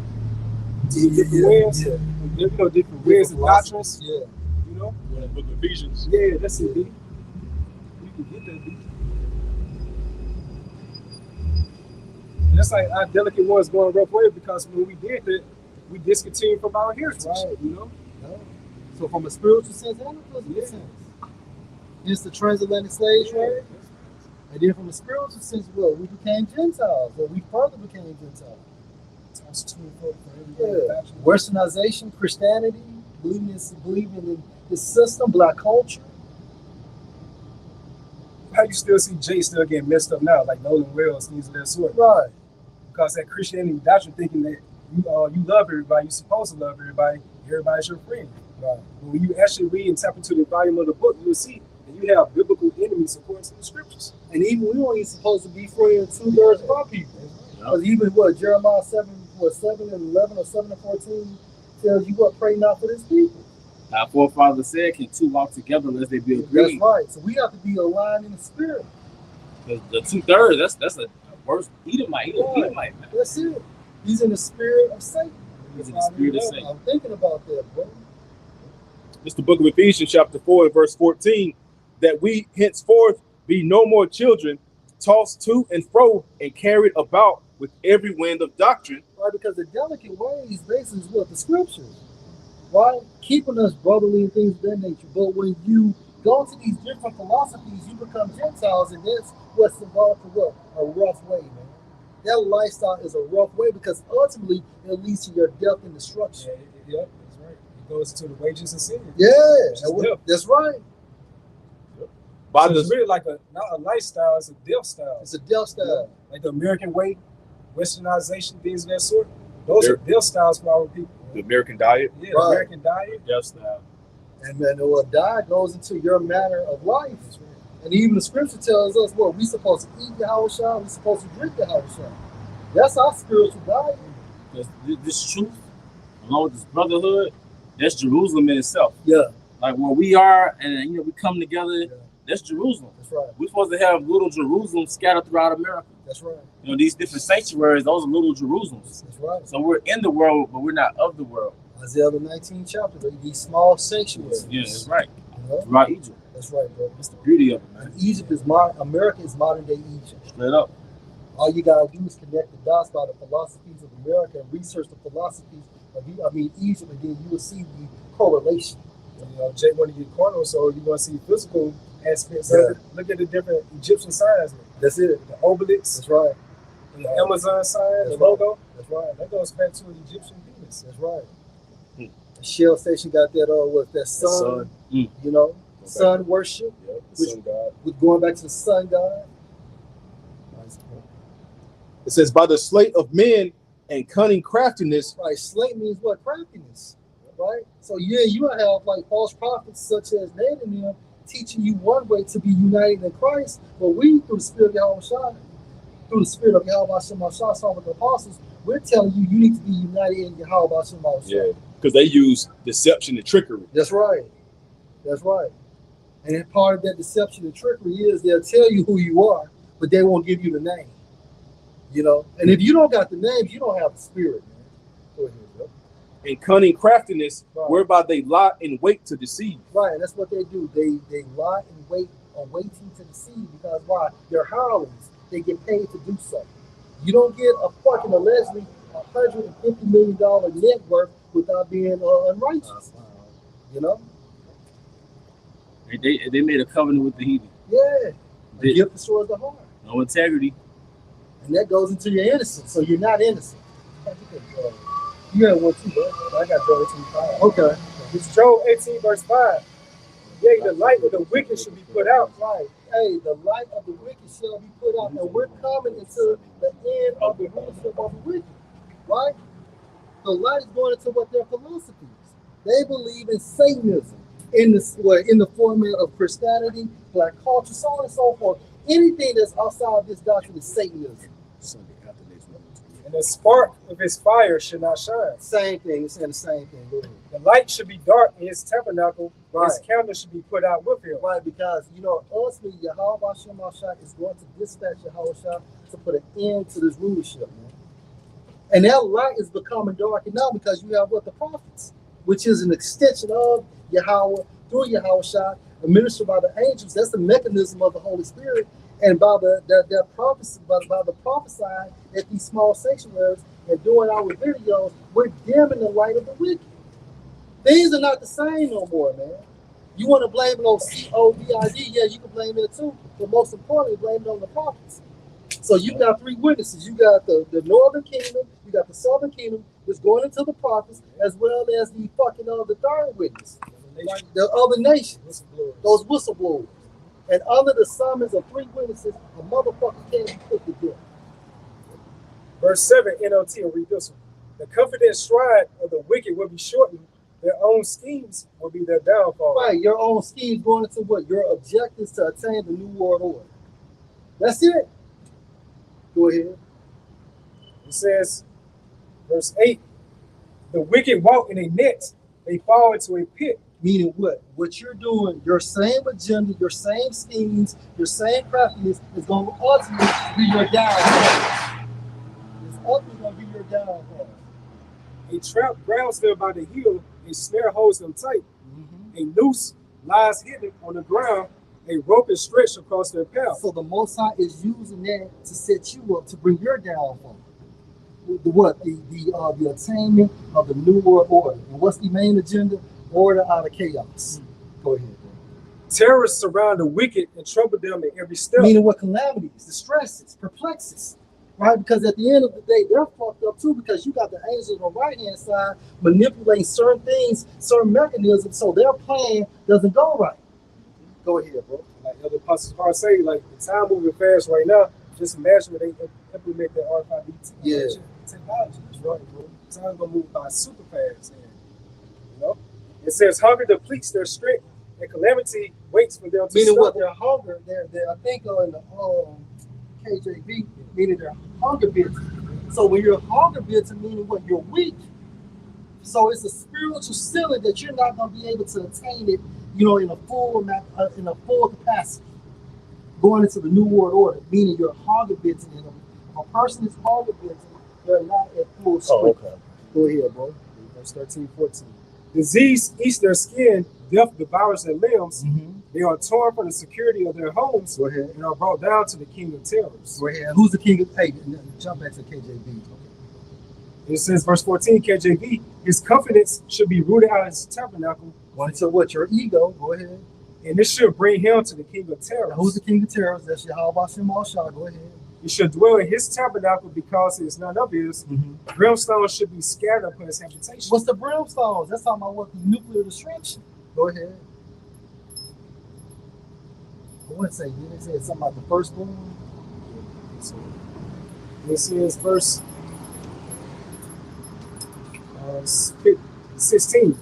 to the different winds. Yeah. You know, different winds and doctrines. Yeah. You know. Yeah, Book of Ephesians. Yeah, that's it, B. You can get that, B. And that's like our delicate ones going rough way because when we did that, we discontinued from our heritage. Right. You know. Yeah. So from a spiritual sense and a physical sense. It's the transatlantic slave trade. And then from a spiritual sense, well, we became Gentiles, or we further became Gentiles. That's too for everybody. Yeah. Westernization, Christianity, believing in this system, black culture. How you still see Jay still getting messed up now, like Nolan Wells, things of that sort? Right. Because that Christianity doctrine thinking that you love everybody, you're supposed to love everybody, everybody's your friend. Right. But when you actually read and tap into the volume of the book, you'll see that you have biblical enemies according to the scriptures. And even we don't even supposed to be friends with 2/3 of our people. Because even Jeremiah 7:11 or 7:14 tells you what, pray not for this people. Our forefather said, "Can two walk together unless they be agreed?" That's right. So we have to be aligned in the spirit. The 2/3. That's a worse Edomite. Edomite, man. That's it. He's in the spirit of Satan. He's in the spirit of Satan. I'm thinking about that, bro. It's the book of Ephesians, chapter 4, and verse 14, that we henceforth be no more children, tossed to and fro and carried about with every wind of doctrine. Right, because the delicate ways basically is what? The scriptures. Right? Keeping us brotherly and things of that nature. But when you go to these different philosophies, you become Gentiles, and that's what's involved for what? A rough way, man. That lifestyle is a rough way because ultimately it leads to your death and destruction. Yeah, that's right. It goes to the wages of sin. Yeah, death. that's right. By So the it's really like not a lifestyle, it's a death style. It's a death style. Like the American way, westernization, things of that sort. Those are death styles for our people. American diet. Yeah, Right. American diet. Death style. And then what die goes into your manner of life. And even the scripture tells us what we supposed to eat Yahushua, we supposed to drink Yahushua. That's our spiritual diet. Because this truth, along with this brotherhood, that's Jerusalem in itself. Yeah. Like where we are, and you know, we come together. Yeah. That's Jerusalem. That's right. We're supposed to have little Jerusalem scattered throughout America. That's right. You know, these different sanctuaries, those are little Jerusalems. That's right. So we're in the world, but we're not of the world. Isaiah the 19th chapter, these small sanctuaries. Yeah, that's right. You know? Throughout Egypt. That's right, bro. That's the beauty of it, man. And Egypt is America is modern day Egypt. Straight up. All you gotta do is connect the dots by the philosophies of America and research the philosophies of Egypt, and then you will see the correlation. You know, Jay want to get carnal, so you're gonna see physical aspects of it. Look at the different Egyptian signs. That's it. The obelisk. That's right. The Amazon sign, That's the logo. That's right. That goes back to an Egyptian Venus. That's right. The Shell Station got that that sun. You know, sun worship. Yeah, the sun god. With going back to the sun god. It says, by the sleight of men and cunning craftiness. Right. Sleight means what? Craftiness. Right? So yeah, you have like false prophets such as Nathan teaching you one way to be united in Christ, but we through the spirit of Yahushua, through the spirit of Yahweh Shemashah, some of the apostles, we're telling you need to be united in Yahweh Shemashah. Yeah, because they use deception and trickery. That's right. That's right. And part of that deception and trickery is they'll tell you who you are, but they won't give you the name. You know, and if you don't got the name, you don't have the spirit, man. Go ahead, bro. And cunning craftiness, Right. whereby they lie in wait to deceive. Right, that's what they do. They lie and wait on waiting to deceive because why? They're hirelings. They get paid to do so. You don't get a fucking allegedly $150 million net worth without being unrighteous. You know? They made a covenant with the heathen. Yeah. The gift destroys the heart. No integrity. And that goes into your innocence. So you're not innocent. You had one too, bro. I got Joel 18:5. Okay. It's Joel 18 verse 5. Yea, the light of the wicked should be put out. Right. Hey, the light of the wicked shall be put out. And we're coming into the end of the rulership of the wicked. Right? The light is going into what their philosophies. They believe in Satanism, in the format of Christianity, black culture, so on and so forth. Anything that's outside of this doctrine is Satanism. And the spark of his fire should not shine. Same thing. It's saying the same thing. Go ahead. The light should be dark in his tabernacle. Right. His candle should be put out with him. Right, because ultimately Yahweh Shemashah is going to dispatch Yahweh to put an end to this rulership, man. And that light is becoming darker now because you have the prophets, which is an extension of Yahweh through Yahweh, administered by the angels. That's the mechanism of the Holy Spirit. And by the prophecy, by the prophesying at these small sanctuaries and doing our videos, we're dimming the light of the wicked. Things are not the same no more, man. You want to blame it on COVID? Yeah, you can blame it too. But most importantly, blame it on the prophets. So you got three witnesses. You got the northern kingdom, you got the southern kingdom, that's going into the prophets, as well as the fucking the third witness, the other nations, those whistleblowers. And under the summons of three witnesses, a motherfucker can't be put to death. Verse 7, NLT, will read this one. The confident stride of the wicked will be shortened. Their own schemes will be their downfall. Right, your own schemes going into what? Your objectives to attain the New World Order. That's it. Go ahead. It says, verse 8, the wicked walk in a net, they fall into a pit. Meaning what? What you're doing, your same agenda, your same schemes, your same craftiness is going to ultimately be your downfall. It's ultimately going to be your downfall. A trap grabs them by the heel, a snare holds them tight. A noose lies hidden on the ground, a rope is stretched across their path. So the Most High is using that to set you up to bring your downfall. The attainment of the New World Order. And what's the main agenda? Order out of chaos. Go ahead, bro. Terrorists surround the wicked and trouble them at every step. Meaning what? Calamities, distresses, perplexes. Right? Because at the end of the day, they're fucked up too, because you got the angels on the right-hand side manipulating certain things, certain mechanisms, so their plan doesn't go right. Go ahead, bro. Like Elder Apostles Paul say, like the time moving fast right now, just imagine when they implement that RFID technology. That's right, bro. Time's gonna move by super fast, and, you know. It says hunger depletes their strength, and calamity waits for them to Meaning what? stop. Their hunger. They're I think in the KJV, meaning they're hunger bits. So when you're hunger bits, meaning what? You're weak. So it's a spiritual ceiling that you're not going to be able to attain it, in a full capacity. Going into the New World Order, meaning you're hunger bits. And if a person is hunger bits, they're not at full strength. Oh, okay. Go ahead, bro. Verse 13, 14. Disease eats their skin, death devours their limbs. Mm-hmm. They are torn from the security of their homes. Go ahead. And are brought down to the king of terrors. Go ahead. Who's the king of? Hey, jump back to KJV. It says, verse 14, KJV, his confidence should be rooted out of his tabernacle. Going to what? Your ego. Go ahead. And this should bring him to the king of terrors. Now, who's the king of terrors? That's Yahweh Shema Shah. Go ahead. He should dwell in his tabernacle because it is none of his. Mm-hmm. Brimstone should be scattered upon his habitation. What's the brimstones? That's talking about what? The nuclear destruction. Go ahead. I want to say, did it say something about the firstborn? This is verse 16.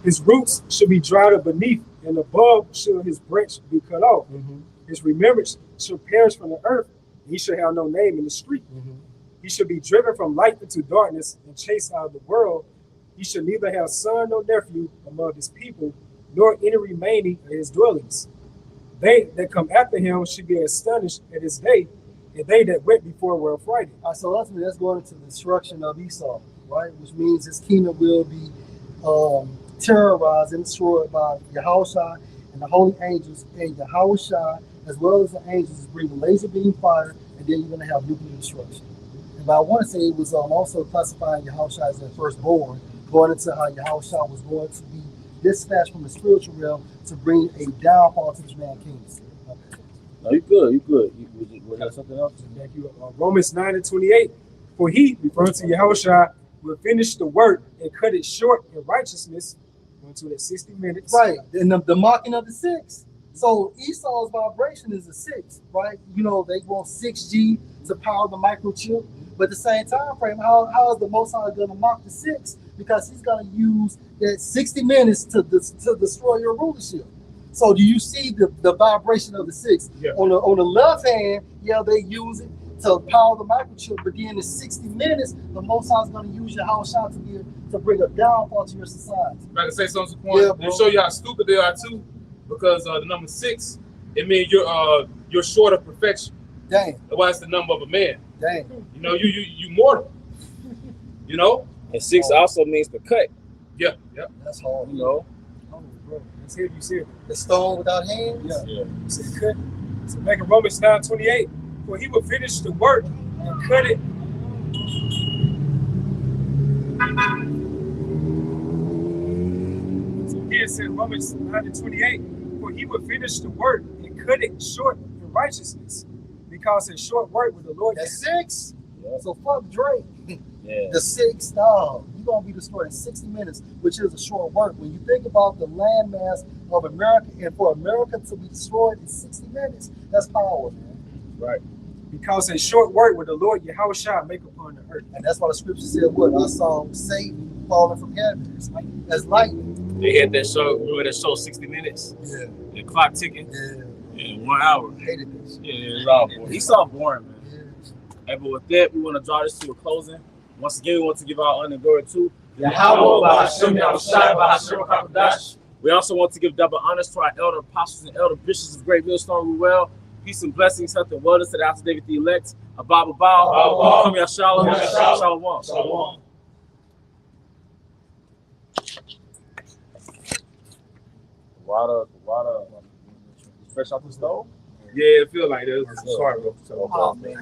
His roots should be dried up beneath, and above should his branch be cut off. Mm-hmm. His remembrance should perish from the earth. He should have no name in the street. Mm-hmm. He should be driven from light into darkness and chased out of the world. He should neither have son nor nephew among his people, nor any remaining of his dwellings. They that come after him should be astonished at his day, and they that went before were affrighted. All right, so ultimately, that's going into the destruction of Esau, right? Which means his kingdom will be terrorized and destroyed by Yahushua and the holy angels, and Yahushua, as well as the angels, bring the laser beam fire, and then you're going to have nuclear destruction. But I want to say it was also classifying Yahushua as their firstborn, going into how Yahushua was going to be dispatched from the spiritual realm to bring a downfall to this man's kingdom. Okay. No, you good. You good. Was that something else? Thank you. Romans 9:28. For he, referring to Yahushua, will finish the work and cut it short in righteousness. Going to that 60 minutes. Right. And the mocking of the six. So Esau's vibration is a 6, right? They want 6G to power the microchip. But at the same time frame, how is the Most High going to mock the 6? Because he's going to use that 60 minutes to destroy your rulership. So do you see the vibration of the 6? Yeah. On the left hand, they use it to power the microchip, but then in 60 minutes, the Most High is going to use your house shot to bring a downfall to your society. If I can say something, to show you how stupid they are too, because the number 6, it means you're short of perfection. Dang. That's why it's the number of a man. Dang. You mortal. And 6 also means to cut. Yeah. That's hard. Oh, bro. That's heavy. You see it. The stone without hands? Yeah. You see it cut. So back in Romans 9:28, for he will finish the work and cut it. So here it said Romans 9:28, for he will finish the work and cut it short in righteousness, because in short work with the Lord. That's 6. Yeah. So fuck Drake. Yeah. The 6, dog. You're going to be destroyed in 60 minutes, which is a short work. When you think about the landmass of America, and for America to be destroyed in 60 minutes, that's power, man. Right. Because in short work with the Lord Yahushua make upon the earth. And that's why the scripture said, what? I saw Satan falling from heaven. That's lightning. They had that show, remember that show 60 Minutes? Yeah. The clock ticking Yeah. in 1 hour. Hated this. Yeah, It's all boring. He saw boring, man. Yeah. Hey, but with that, we want to draw this to a closing. Once again, we want to give our honor and glory to Yahweh, Ba'ashem, Yahushai, Ba'ashem, Kakadash. We also want to give double honors to our elder apostles and elder bishops of Great Millstone Ruel. Peace and blessings, health and wellness to the House of David the elect. Abba Bao. Come here, Shalom. Shalom. Shalom. Water, fresh off the stove. Yeah, it feels like that. Sorry, bro. Oh, man.